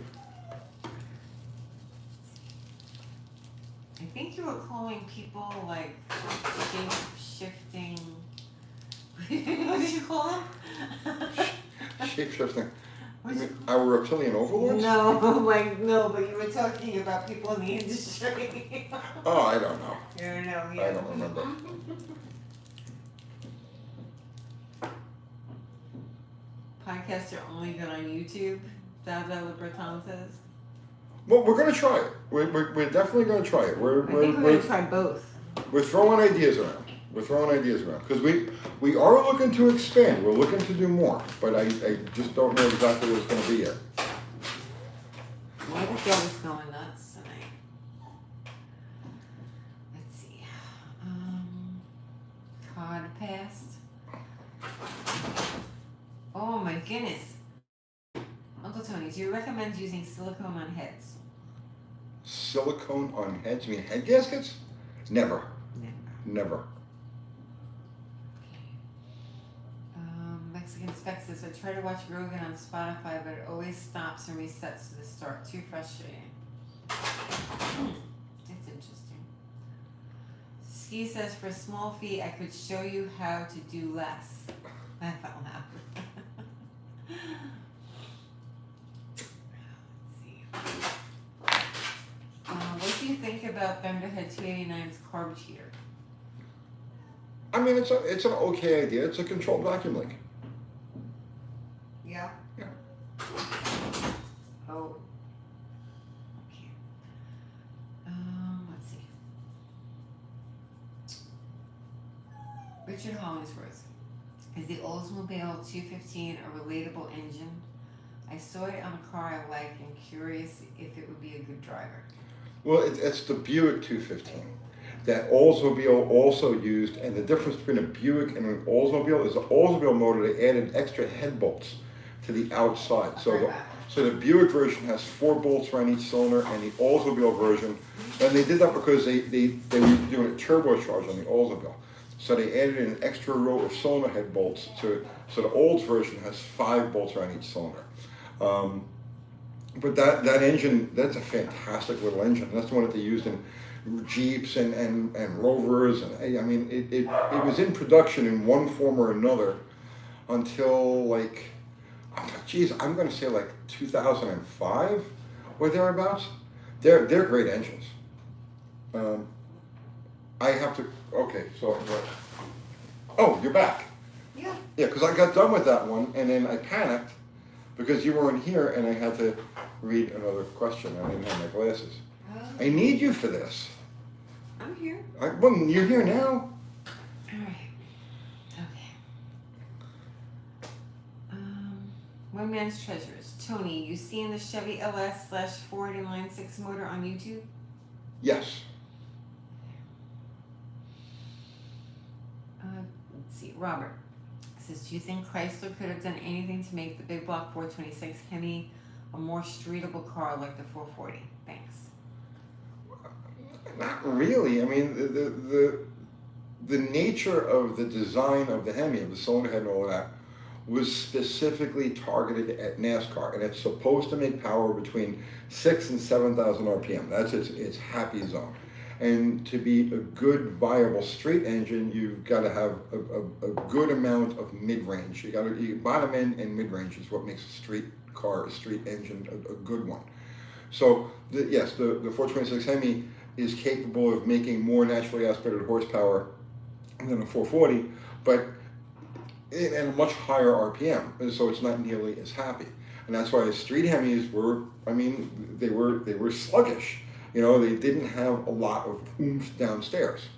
I think you were calling people like shape-shifting. What did you call them?
Shape-shifting.
What
You
did
mean our reptilian overlords?
No, like no, but you were talking about people in the industry.
Oh, I don't know.
I don't know.
I
Yeah.
don't remember.
Podcasts are only good on YouTube. Dada Liberton says.
Well, we're gonna try it. We're definitely gonna try it.
I think we're gonna try both.
We're throwing ideas around. We're throwing ideas around because we are looking to expand. We're looking to do more, but I just don't know exactly what it's going to be yet.
Why the dog is going nuts tonight? Let's see. Card passed. Oh my goodness. Uncle Tony, do you recommend using silicone on heads?
Silicone on heads? You mean head gaskets? Never. Never.
Okay. Mexican Spec says, I try to watch Rogan on Spotify, but it always stops and resets to the start. Too frustrating. It's interesting. Ski says, for a small fee, I could show you how to do less. I found that. What do you think about Thunderhead 289's carb cheater?
I mean, it's an okay idea. It's a controlled vacuum leak.
Yeah.
Yeah.
Oh. Okay. Let's see. Richard Hollingsworth. Is the Oldsmobile 215 a relatable engine? I saw it on a car I like and curious if it would be a good driver.
Well, it's the Buick 215 that Oldsmobile also used, and the difference between a Buick and an Oldsmobile is the Oldsmobile motor, they added extra head bolts to the outside. So the Buick version has 4 bolts around each cylinder, and the Oldsmobile version, and they did that because they were doing a turbocharge on the Oldsmobile. So they added an extra row of cylinder head bolts to, so the Olds version has 5 bolts around each cylinder. But that engine, that's a fantastic little engine. That's the one that they used in Jeeps and Rovers, and I mean it was in production in one form or another until like, geez, I'm going to say like 2005 or thereabouts. They're great engines. I have to. Okay, so. Oh, you're back.
Yeah.
Yeah, because I got done with that one, and then I panicked because you weren't here, and I had to read another question. I didn't have my glasses. I need you for this.
I'm here.
Well, you're here now.
All right. Okay. One Man's Treasures. Tony, you seen the Chevy LS/Ford inline-6 motor on YouTube?
Yes.
Let's see. Robert says, do you think Chrysler could have done anything to make the big block 426 Hemi a more streetable car like the 440? Thanks.
Not really. I mean, the nature of the design of the Hemi, of the cylinder head and all of that, was specifically targeted at NASCAR, and it's supposed to make power between 6,000 and 7,000 RPM. That's its happy zone. And to be a good, viable street engine, you've got to have a good amount of mid-range. You bottom end and mid-range is what makes a street car, a street engine, a good one. So yes, the 426 Hemi is capable of making more naturally aspirated horsepower than a 440, but at a much higher RPM, so it's not nearly as happy. And that's why street Hemis were, I mean, they were sluggish. You know, they didn't have a lot of oomph downstairs.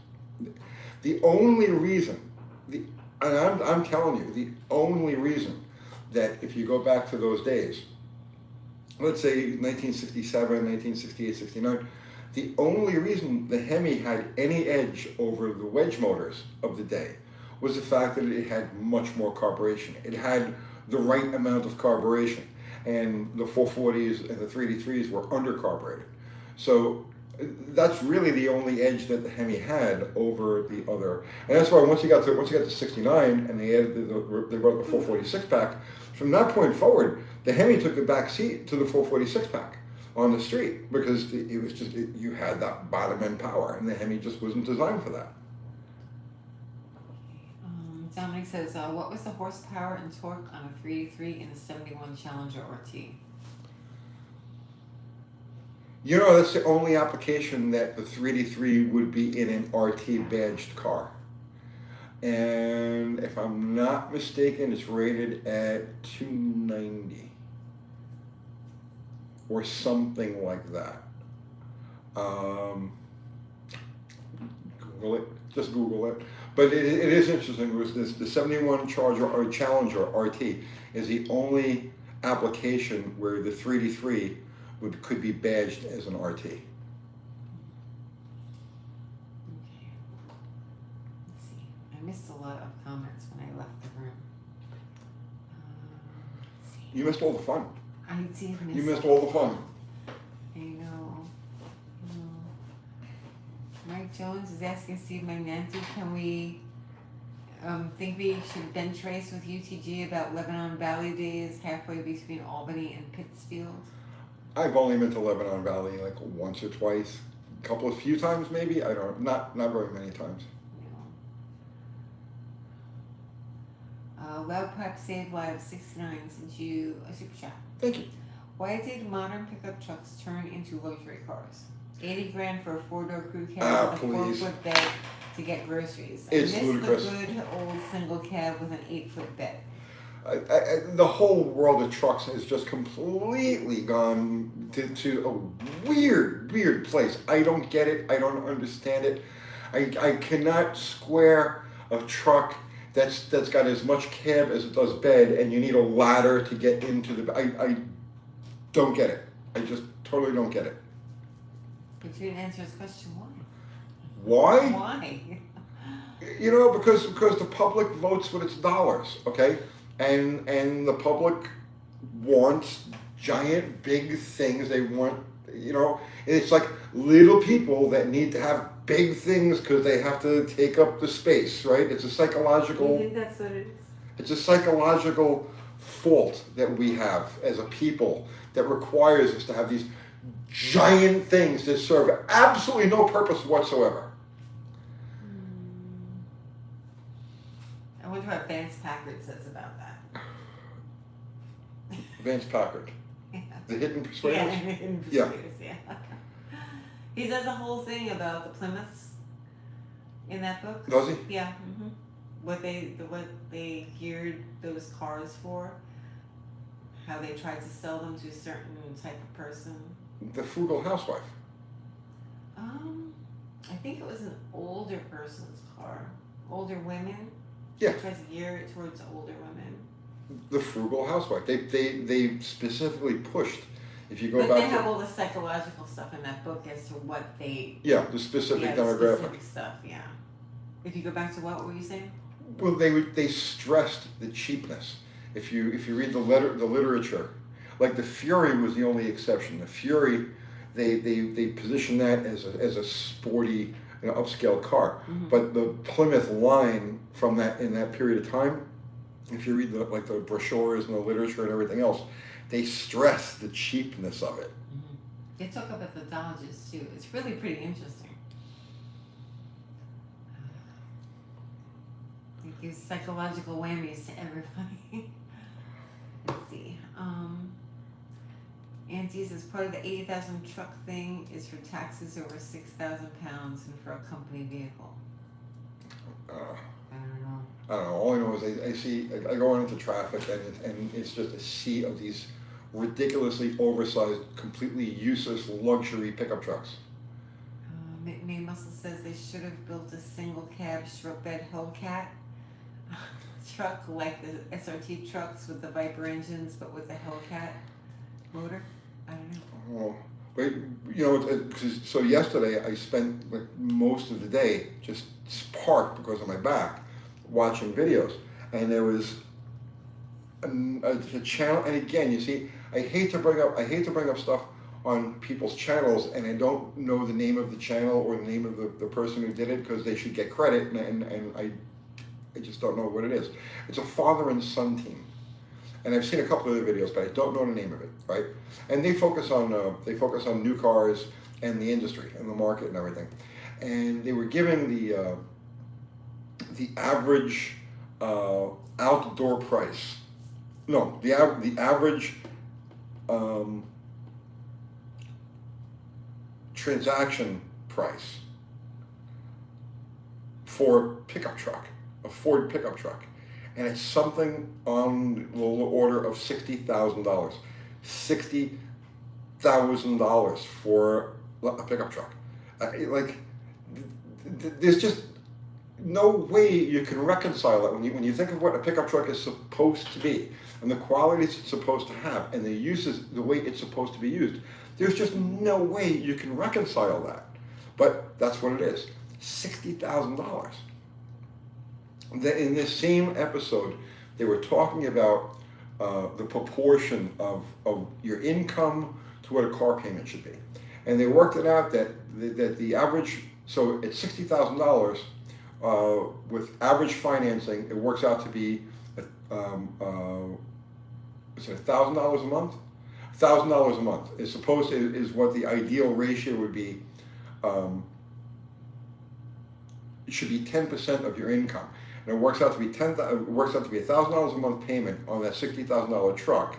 The only reason, and I'm telling you, the only reason that if you go back to those days, let's say 1967, 1968, 69, the only reason the Hemi had any edge over the wedge motors of the day was the fact that it had much more carburation. It had the right amount of carburation, and the 440s and the 383s were undercarbureted. So that's really the only edge that the Hemi had over the other, and that's why once you got to 69 and they added they brought the 446 pack. From that point forward, the Hemi took the back seat to the 446 pack on the street because it was just you had that bottom end power, and the Hemi just wasn't designed for that.
Dominic says, what was the horsepower and torque on a 383 in the 71 Challenger RT?
You know, that's the only application that the 383 would be in an RT badged car. And if I'm not mistaken, it's rated at 290 or something like that. Google it. Just Google it. But it is interesting. It was the 71 Charger or Challenger RT is the only application where the 3D3 could be badged as an RT.
Okay. Let's see. I missed a lot of comments when I left the room. Let's see.
You missed all the fun.
I did miss.
You missed all the fun.
I know. Mike Jones is asking Steve Magnanti, can we think we should bench race with UTG about Lebanon Valley days halfway between Albany and Pittsfield?
I've only been to Lebanon Valley like once or twice, a few times maybe. I don't, not very many times.
Loud Pipe Save Live 69 sent you a super chat.
Thank you.
Why did modern pickup trucks turn into luxury cars? 80 grand for a 4-door crew cab with a
Please.
4-foot bed to get groceries.
It's
I miss
ludicrous.
the good old single cab with an 8-foot bed.
The whole world of trucks has just completely gone to a weird place. I don't get it. I don't understand it. I cannot square a truck that's got as much cab as it does bed, and you need a ladder to get into the. I don't get it. I just totally don't get it.
But you didn't answer his question.
Why?
Why?
You know, because the public votes with its dollars, okay? And the public wants giant, big things. They want, you know, it's like little people that need to have big things because they have to take up the space, right? It's a psychological.
I think that's what it is.
It's a psychological fault that we have as a people that requires us to have these giant things that serve absolutely no purpose whatsoever.
I wonder what Vance Packard says about that.
Vance Packard.
Yeah.
The Hidden Persuaders?
Yeah. He does a whole thing about the Plymouths in that book.
Does he?
Yeah. Mm-hmm. What they geared those cars for, how they tried to sell them to a certain type of person.
The Frugal Housewife.
I think it was an older person's car. Older women.
Yeah.
They tried to gear it towards older women.
The Frugal Housewife. They specifically pushed. If you go
But
back
they have
to
all the psychological stuff in that book as to what they.
the specific demographic.
The specific stuff. Yeah. If you go back to what were you saying?
Well, they stressed the cheapness. If you read the literature, like the Fury was the only exception. The Fury, they positioned that as a sporty, upscale car.
Mm-hmm.
But the Plymouth line from in that period of time, if you read the brochures and the literature and everything else, they stress the cheapness of it.
Mm-hmm. They talk about the Dodges too. It's really pretty interesting. It gives psychological whammies to everybody. Let's see. Auntie says part of the 80,000 truck thing is for taxes over 6,000 pounds and for a company vehicle. I don't know.
I don't know. All I know is I go into traffic and it's just a sea of these ridiculously oversized, completely useless luxury pickup trucks.
May Muscle says they should have built a single cab short bed Hellcat truck like the SRT trucks with the Viper engines, but with the Hellcat motor. I don't know.
Oh, but so yesterday I spent like most of the day just parked because of my back, watching videos, and there was a channel. And again, you see, I hate to bring up stuff on people's channels, and I don't know the name of the channel or the name of the person who did it because they should get credit, and I just don't know what it is. It's a father and son team. And I've seen a couple of the videos, but I don't know the name of it, right? And they focus on new cars and the industry and the market and everything. And they were giving the average outdoor price. No, the average transaction price for a pickup truck, a Ford pickup truck. And it's something on the order of $60,000. $60,000 for a pickup truck. there's just no way you can reconcile it when you think of what a pickup truck is supposed to be and the qualities it's supposed to have and the uses, the way it's supposed to be used. There's just no way you can reconcile that. But that's what it is. $60,000. In this same episode, they were talking about the proportion of your income to what a car payment should be. And they worked it out that the average, so at $60,000, with average financing, it works out to be, is it $1,000 a month? $1,000 a month is supposed to, is what the ideal ratio would be. It should be 10% of your income, and it works out to be $1,000 a month payment on that $60,000 truck.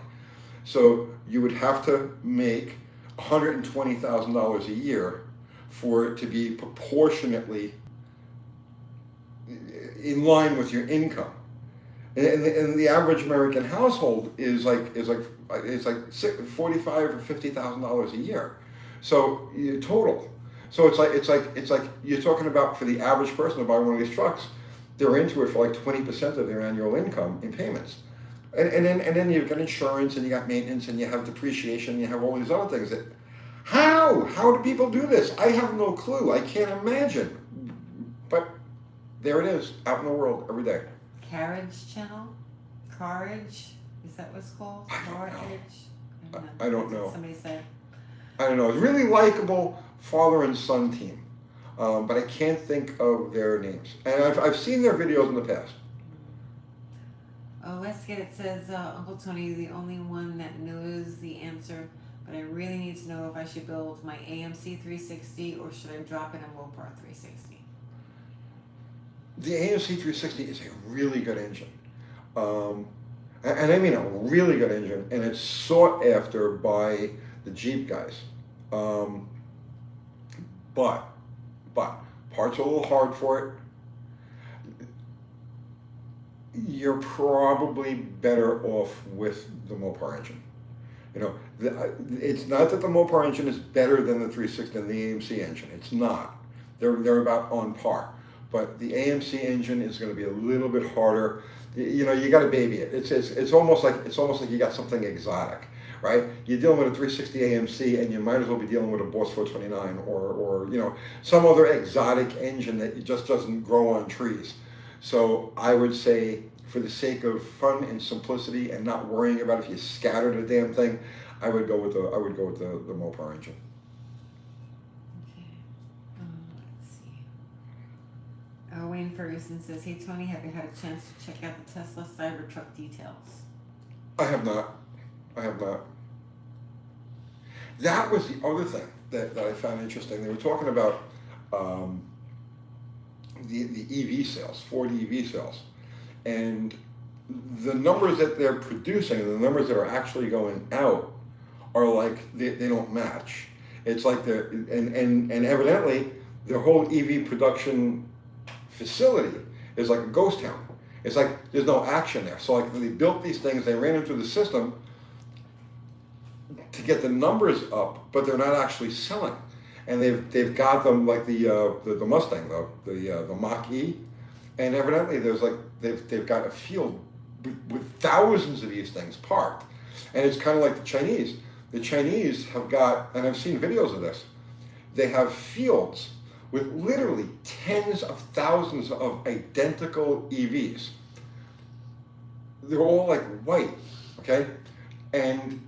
So you would have to make $120,000 a year for it to be proportionately in line with your income. And the average American household is like $45,000 or $50,000 a year. So total. So it's like you're talking about, for the average person to buy one of these trucks, they're into it for like 20% of their annual income in payments. And then you've got insurance, and you got maintenance, and you have depreciation, and you have all these other things. How do people do this? I have no clue. I can't imagine. But there it is, out in the world every day.
Carriage channel? Carriage? Is that what's called?
I don't know.
Somebody said.
I don't know. It's really likable father and son team, but I can't think of their names. And I've seen their videos in the past.
Oh, let's get it. Says Uncle Tony, the only one that knows the answer, but I really need to know if I should build my AMC 360 or should I drop in a Mopar 360.
The AMC 360 is a really good engine. And I mean a really good engine, and it's sought after by the Jeep guys. But parts are a little hard for it. You're probably better off with the Mopar engine. You know, it's not that the Mopar engine is better than the 360 and the AMC engine. It's not. They're about on par. But the AMC engine is going to be a little bit harder. You know, you got to baby it. It's almost like you got something exotic, right? You're dealing with a 360 AMC, and you might as well be dealing with a Boss 429 or you know, some other exotic engine that just doesn't grow on trees. So I would say, for the sake of fun and simplicity and not worrying about if you scattered a damn thing, I would go with the Mopar engine.
Okay. Let's see. Wayne Ferguson says, "Hey Tony, have you had a chance to check out the Tesla Cybertruck details?"
I have not. That was the other thing that I found interesting. They were talking about the EV sales, Ford EV sales, and the numbers that they're producing and the numbers that are actually going out are like they don't match. It's like and evidently their whole EV production facility is like a ghost town. It's like there's no action there. So like they built these things, they ran into the system to get the numbers up, but they're not actually selling. And they've got them like the Mustang, the Mach-E, and evidently there's like they've got a field with thousands of these things parked, and it's kind of like the Chinese. The Chinese have got, and I've seen videos of this, they have fields with literally tens of thousands of identical EVs. They're all like white, okay, and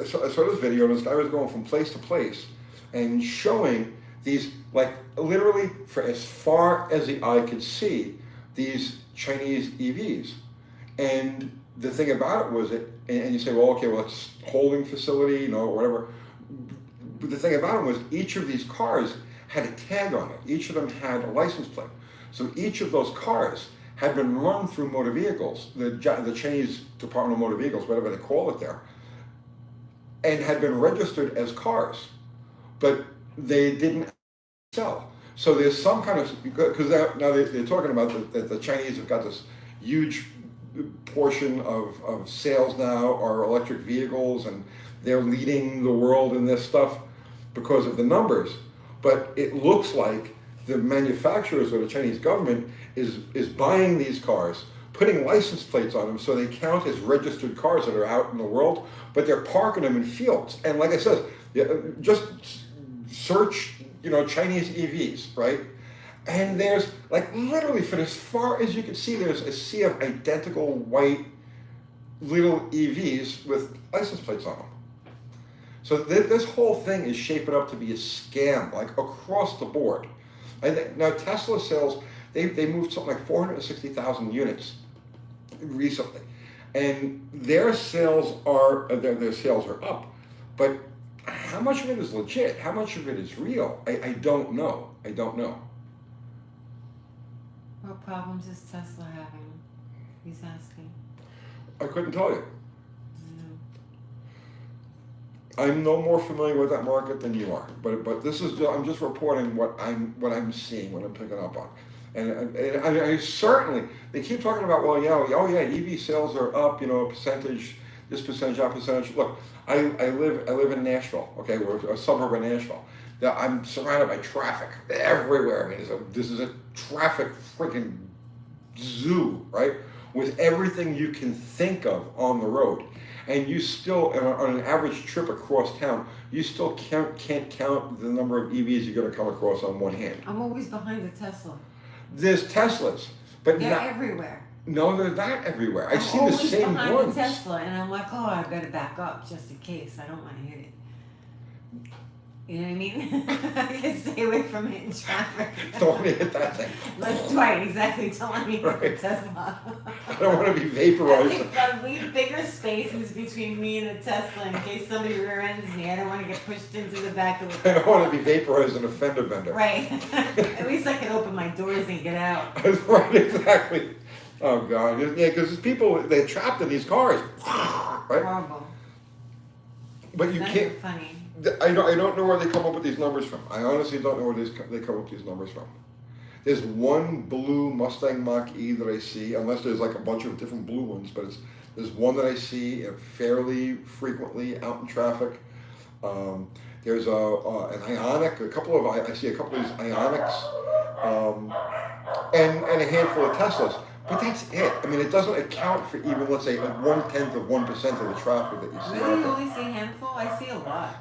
I saw this video, and this guy was going from place to place and showing these, like, literally for as far as the eye could see, these Chinese EVs. And the thing about it was and you say, well, okay, well, it's a holding facility, you know, or whatever. But the thing about it was each of these cars had a tag on it. Each of them had a license plate. So each of those cars had been run through motor vehicles, the Chinese Department of Motor Vehicles, whatever they call it there, and had been registered as cars, but they didn't sell. So there's some kind of, because now they're talking about that the Chinese have got this huge portion of sales now are electric vehicles, and they're leading the world in this stuff because of the numbers. but it looks like the manufacturers or the Chinese government is buying these cars, putting license plates on them so they count as registered cars that are out in the world, but they're parking them in fields. And like I said, just search, Chinese EVs, right? And there's like literally for as far as you can see, there's a sea of identical white little EVs with license plates on them. So this whole thing is shaping up to be a scam, like across the board. And now Tesla sales, they moved something like 460,000 units recently, and their sales are up, but how much of it is legit? How much of it is real? I don't know. I don't know.
What problems is Tesla having? He's asking.
I couldn't tell you.
No.
I'm no more familiar with that market than you are, but this is I'm just reporting what I'm seeing, what I'm picking up on, and I certainly they keep talking about EV sales are up, percentage, this percentage, that percentage. Look, I live in Nashville. Okay, we're a suburb of Nashville. Now, I'm surrounded by traffic everywhere. I mean, this is a traffic freaking zoo, right? With everything you can think of on the road. And you still, on an average trip across town, you still can't count the number of EVs you're going to come across on one hand.
I'm always behind the Tesla.
There's Teslas, but
they're everywhere.
No, they're not everywhere. I see
I'm
the same
always
ones.
behind the Tesla, and I'm like, I better back up just in case. I don't want to hit it. You know what I mean? I can stay away from it in traffic.
Don't want to hit that thing.
That's right, exactly. Don't let me hit the Tesla.
I don't want to be vaporized.
I leave bigger spaces between me and the Tesla in case somebody rear ends me. I don't want to get pushed into the back of the car.
I don't want to be vaporized in a fender bender.
Right. At least I can open my doors and get out.
Right, exactly. Oh God, yeah, because people, they're trapped in these cars, right?
Horrible.
But you can't.
Funny.
I don't know where they come up with these numbers from. I honestly don't know where they come up with these numbers from. There's one blue Mustang Mach-E that I see, unless there's like a bunch of different blue ones, but there's one that I see fairly frequently out in traffic. There's an Ioniq, I see a couple of these Ioniqs, and a handful of Teslas. But that's it. I mean, it doesn't account for even, let's say, 1/10 of 1% of the traffic that you see.
Really? You only see a handful? I see a lot.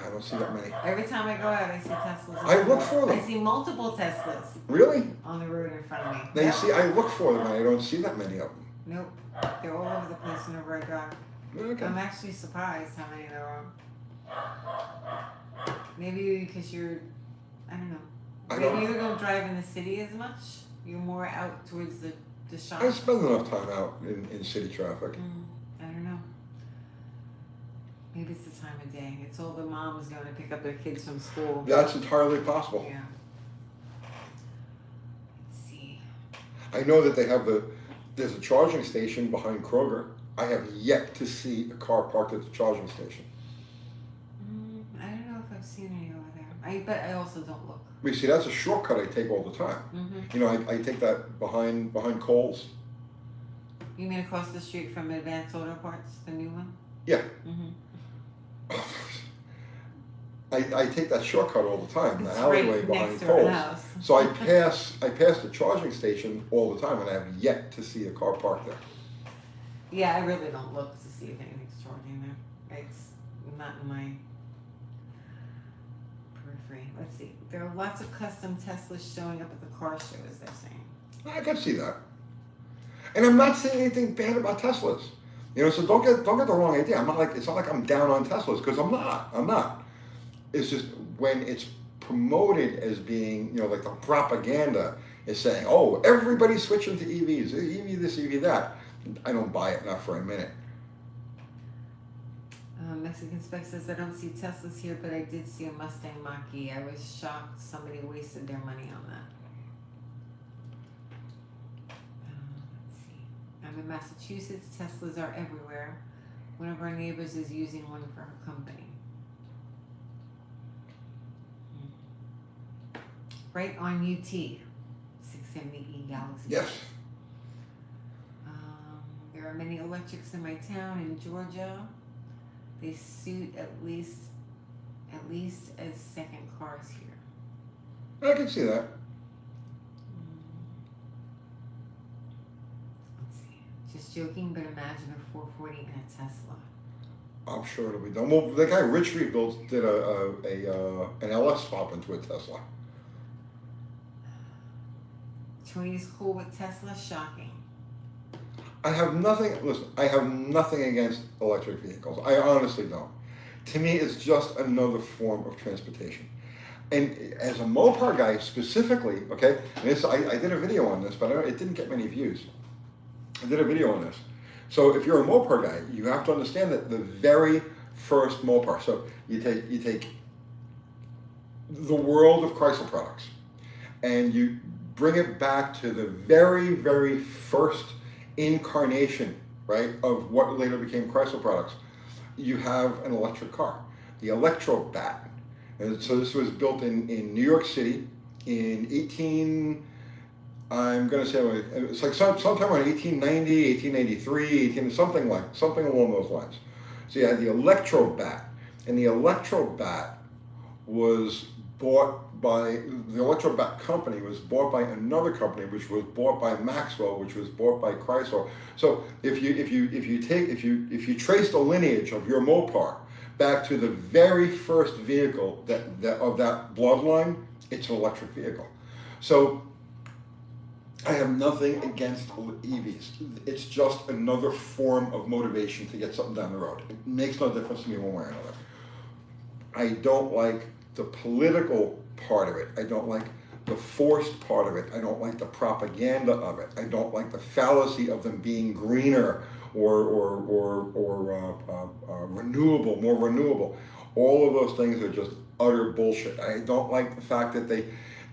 I don't see that many.
Every time I go out, I see Teslas.
I look for them.
I see multiple Teslas.
Really?
On the road in front of me.
Now you see, I look for them and I don't see that many of them.
Nope. They're all over the place whenever I drive.
Okay.
I'm actually surprised how many there are. Maybe because you're, I don't know. Maybe you don't drive in the city as much. You're more out towards the shop.
I spend enough time out in city traffic.
I don't know. Maybe it's the time of day. It's all the moms going to pick up their kids from school.
That's entirely possible.
Yeah. Let's see.
I know that there's a charging station behind Kroger. I have yet to see a car parked at the charging station.
I don't know if I've seen any over there. But I also don't look.
You see, that's a shortcut I take all the time. I take that behind Kohl's.
You mean across the street from Advanced Auto Parts, the new one?
Yeah. I take that shortcut all the time, the alleyway
right
behind
next to our
Kohl's.
house.
So I pass the charging station all the time, and I have yet to see a car parked there.
Yeah, I really don't look to see if anything's charging there. It's not in my periphery. Let's see. There are lots of custom Teslas showing up at the car shows, they're saying.
I can see that. And I'm not saying anything bad about Teslas. So don't get the wrong idea. It's not like I'm down on Teslas, because I'm not. It's just when it's promoted as being, like the propaganda is saying, oh, everybody's switching to EVs, EV this, EV that. I don't buy it, not for a minute.
Mexican Spec says, I don't see Teslas here, but I did see a Mustang Mach-E. I was shocked somebody wasted their money on that. Let's see. I'm in Massachusetts. Teslas are everywhere. One of our neighbors is using one for her company. Right on UT, 670E Galaxy.
Yes.
There are many electrics in my town in Georgia. They suit at least as second cars here.
I can see that.
Let's see. Just joking, but imagine a 440 in a Tesla.
I'm sure it'll be done. Well, the guy Rich Rebuilds did an LS swap into a Tesla.
Tony's cool with Tesla. Shocking.
I have nothing. Listen, I have nothing against electric vehicles. I honestly don't. To me, it's just another form of transportation. And as a Mopar guy specifically, okay, and this, I did a video on this, but it didn't get many views. I did a video on this. So if you're a Mopar guy, you have to understand that the very first Mopar. So you take the world of Chrysler products, and you bring it back to the very, very first incarnation, right, of what later became Chrysler products. You have an electric car, the Electrobat. And so this was built in New York City in I'm going to say it's like sometime around 1890, 1893, something along those lines. So you had the Electrobat, and the Electrobat was bought by the Electrobat company was bought by another company, which was bought by Maxwell, which was bought by Chrysler. So if you trace the lineage of your Mopar back to the very first vehicle of that bloodline, it's an electric vehicle. So I have nothing against EVs. It's just another form of motivation to get something down the road. It makes no difference to me one way or another. I don't like the political part of it. I don't like the forced part of it. I don't like the propaganda of it. I don't like the fallacy of them being greener or renewable, more renewable. All of those things are just utter bullshit. I don't like the fact that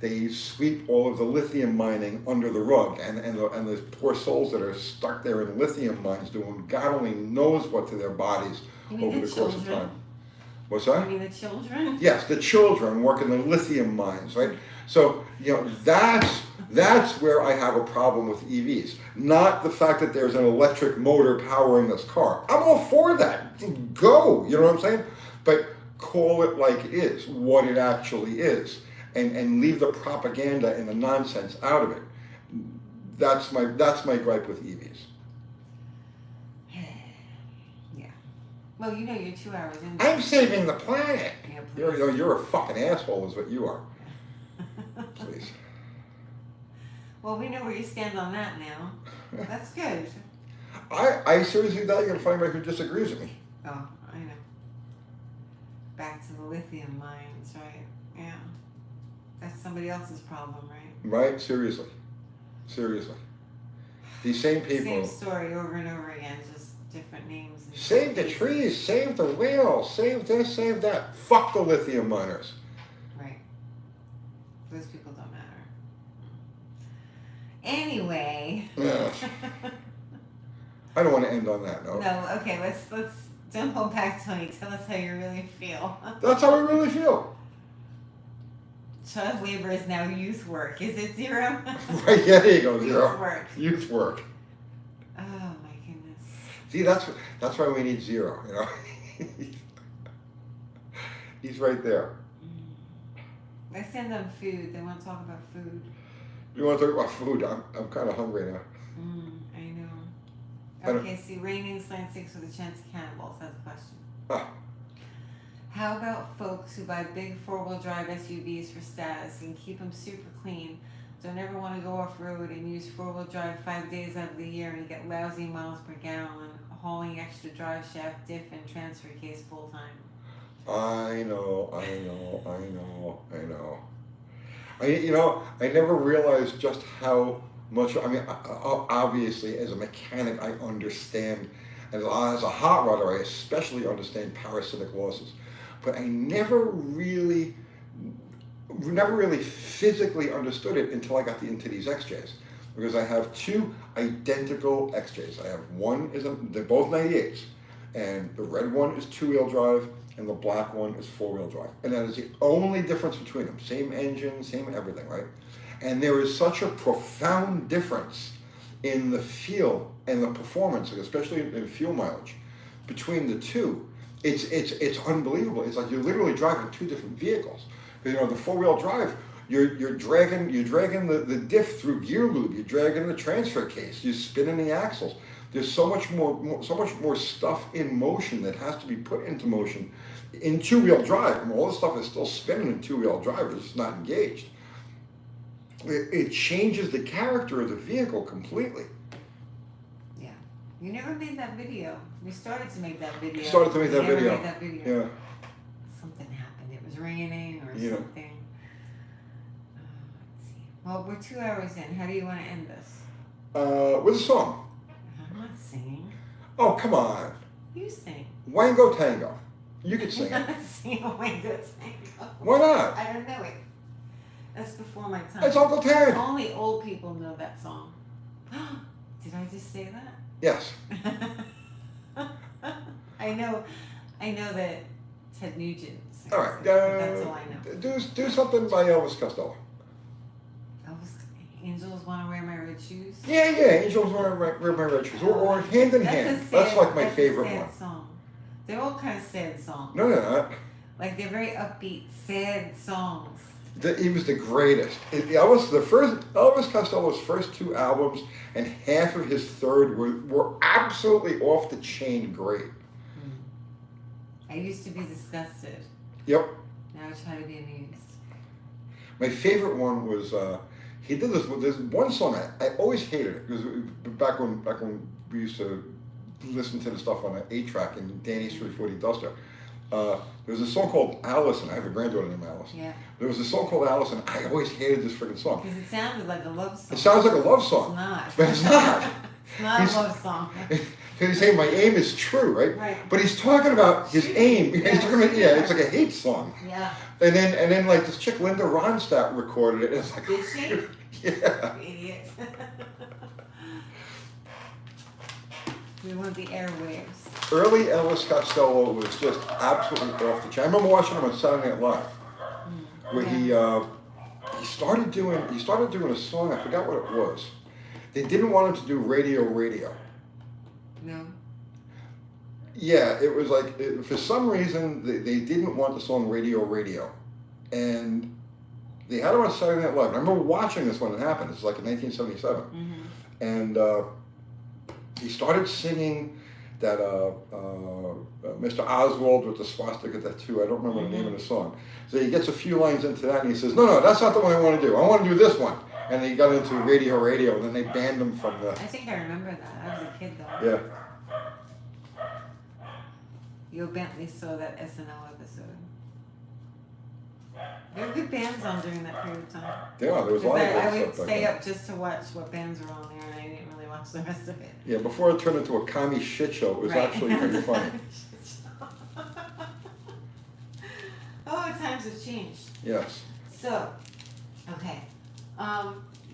they sweep all of the lithium mining under the rug, and those poor souls that are stuck there in lithium mines doing God only knows what to their bodies over the course of time. What's that?
You mean the children?
Yes, the children work in the lithium mines, right? So, that's where I have a problem with EVs. Not the fact that there's an electric motor powering this car. I'm all for that. Go, you know what I'm saying? But call it like it is, what it actually is. And leave the propaganda and the nonsense out of it. That's my gripe with EVs.
Yeah. Well, you're 2 hours in.
I'm saving the planet.
Yeah,
You're a fucking asshole, is what you are. Please.
Well, we know where you stand on that now. That's good.
I seriously doubt you're gonna find anybody who disagrees with me.
Oh, I know. Back to the lithium mines, right? Yeah. That's somebody else's problem, right?
Right? Seriously. These same people.
Same story over and over again, just different names. And
Save the trees, save the whales, save this, save that. Fuck the lithium miners.
Right. Those people don't matter. Anyway.
Yeah. I don't want to end on that note.
No, okay, let's don't hold back, Tony. Tell us how you really feel.
That's how I really feel.
Child labor is now youth work. Is it 0?
Right, yeah, there you go, 0.
Youth work.
Youth work.
Oh my goodness.
See, that's why we need 0, He's right there.
I send them food. They want to talk about food.
You want to talk about food? I'm kind of hungry now.
I know. Okay, see, raining slant six with a chance of cannibals. That's a question.
Ah.
How about folks who buy big 4-wheel drive SUVs for status and keep them super clean? Don't ever want to go off-road and use 4-wheel drive 5 days out of the year and get lousy miles per gallon, hauling extra drive shaft, diff, and transfer case full-time.
I know. I never realized just how much, obviously as a mechanic I understand, as a hot rodder I especially understand parasitic losses, but I never really physically understood it until I got into these XJs. Because I have 2 identical XJs. I have one, they're both 98s, and the red one is 2-wheel drive, and the black one is 4-wheel drive. And that is the only difference between them. Same engine, same everything, right? And there is such a profound difference in the feel and the performance, especially in fuel mileage, between the two. It's unbelievable. It's like you're literally driving 2 different vehicles. The 4-wheel drive, You're dragging the diff through gear lube. You're dragging the transfer case. You're spinning the axles. There's so much more stuff in motion that has to be put into motion in two-wheel drive. I mean, all this stuff is still spinning in two-wheel drive. It's just not engaged. It changes the character of the vehicle completely.
Yeah. You never made that video. We started to make that video.
Yeah.
Made that video.
Yeah.
Something happened. It was raining or
Yeah.
something. Let's see. Well, we're 2 hours in. How do you want to end this?
With a song.
I'm not singing.
Oh, come on.
You sing.
Wango Tango. You could sing
I'm
it.
not singing Wango Tango.
Why not?
I don't know it. That's before my time.
It's Uncle Ted.
Only old people know that song. Did I just say that?
Yes.
I know that Ted Nugent sings
All right.
it, but that's all I know.
Do something by Elvis Costello.
Angels Want to Wear My Red Shoes?
Yeah. Angels Want to Wear My Red Shoes. Or Hand in Hand. That's like my favorite
sad
one.
Song. They're all kind of sad songs.
No, they're not.
Like they're very upbeat, sad songs.
He was the greatest. Elvis Costello's first two albums and half of his third were absolutely off the chain great.
I used to be disgusted.
Yep.
Now I try to be amused.
My favorite one was he did this. There's one song I always hated it because back when we used to listen to the stuff on an 8-track in Danny's 340 Duster. There was a song called Allison. I have a granddaughter named Allison.
Yeah.
There was a song called Allison. I always hated this freaking song.
Because it sounded like a love song.
It sounds like a love song.
It's not.
But it's not.
It's not a love song.
Because he's saying my aim is true, right?
Right.
But he's talking about his aim.
Yeah,
He's talking about, it's like a hate song.
Yeah.
And then like this chick Linda Ronstadt recorded it. And it's like,
Did she?
Yeah.
Idiot. We want the airwaves.
Early Elvis Costello was just absolutely off the chain. I remember watching him on Saturday Night Live, where he started doing a song. I forgot what it was. They didn't want him to do radio.
No.
Yeah, it was like for some reason they didn't want the song radio, and they had it on Saturday Night Live. And I remember watching this when it happened. It's like in 1977, and he started singing that Mr. Oswald with the swastika tattoo. I don't remember the name of the song. So he gets a few lines into that and he says, no, that's not the one I want to do. I want to do this one. And he got into radio, and then they banned him from the...
I think I remember that. I was a kid though.
Yeah.
Yo Bentley saw that SNL episode. There were good bands on during that period of time.
Yeah, there was a lot of
I
good
would
stuff.
stay up just to watch what bands were on there, and I didn't really watch the rest of it.
Yeah, before it turned into a commie shit show, it was actually pretty funny.
Oh, times have changed.
Yes.
So, okay.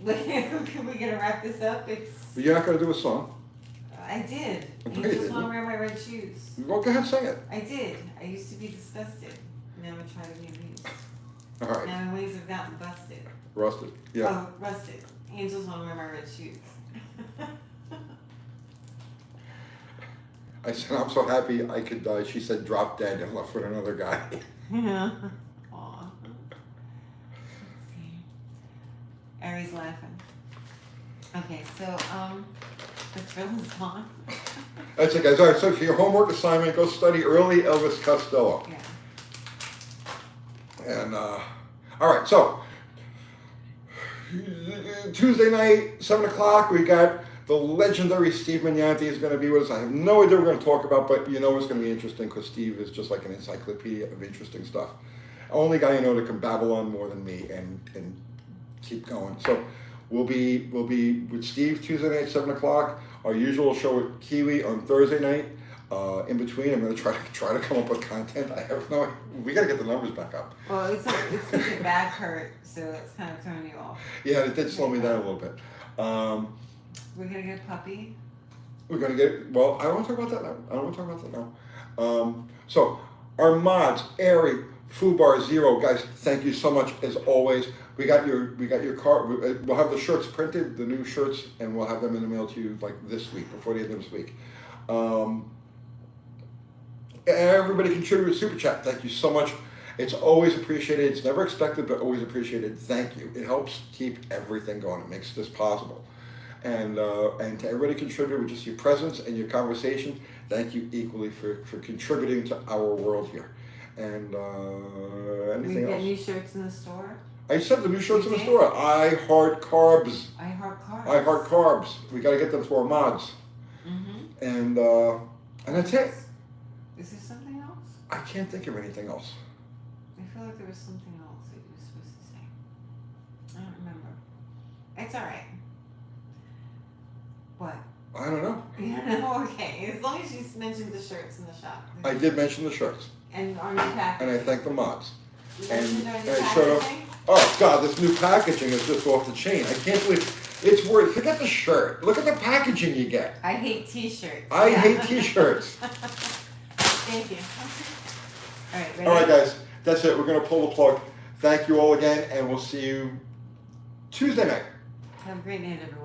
We're gonna wrap this up.
But you're not going to do a song?
I did.
Okay,
You just
then.
want to wear my red shoes.
Well, go ahead, sing it.
I did. I used to be disgusted. Now I try to be amused.
All right.
Now my wings have gotten busted.
Rusted. Yeah.
Oh, rusted. Angels want to wear my red shoes.
I said, I'm so happy I could die. She said, drop dead and left with another guy.
Yeah. Aw. Let's see. Ari's laughing. Okay, so, the thrill is on.
That's it, guys. All right, so for your homework assignment, go study early Elvis Costello.
Yeah.
And, all right, so Tuesday night, 7 o'clock, we got the legendary Steve Magnanti is going to be with us. I have no idea what we're going to talk about, but you know it's going to be interesting because Steve is just like an encyclopedia of interesting stuff. Only guy you know that can babble on more than me and keep going. So we'll be with Steve Tuesday night, 7 o'clock. Our usual show with Kiwi on Thursday night. In between, I'm going to try to come up with content. I have no. We got to get the numbers back up.
Well, it's because your back hurt, so it's kind of throwing you off.
Yeah, it did slow me down a little bit.
We're gonna get a puppy.
We're going to get. Well, I don't want to talk about that now. So our mods, Ari, Fubar, Zero, guys. Thank you so much as always. We got your car. We'll have the shirts printed, the new shirts, and we'll have them in the mail to you like this week, before the end of this week. Everybody contributed super chat. Thank you so much. It's always appreciated. It's never expected, but always appreciated. Thank you. It helps keep everything going. It makes this possible. And to everybody contributing with just your presence and your conversation, thank you equally for contributing to our world here. And anything
We get
else?
new shirts in the store.
I said the new shirts in the
did?
store. I heart carbs.
I heart carbs.
I heart carbs. We got to get them to our mods. And that's it.
Is there something else?
I can't think of anything else.
I feel like there was something else that you were supposed to say. I don't remember. It's alright. What?
I don't know.
Yeah, no, okay. As long as you mentioned the shirts in the shop.
I did mention the shirts.
And our new packaging.
And I thank the mods.
You
And
mentioned our new
I showed up.
packaging?
Oh God, this new packaging is just off the chain. I can't believe it's worth. Forget the shirt. Look at the packaging you get.
I hate t-shirts.
I hate t-shirts.
Thank you. Alright, ready?
All right, guys, that's it. We're gonna pull the plug. Thank you all again, and we'll see you Tuesday night.
Have a great night, everyone.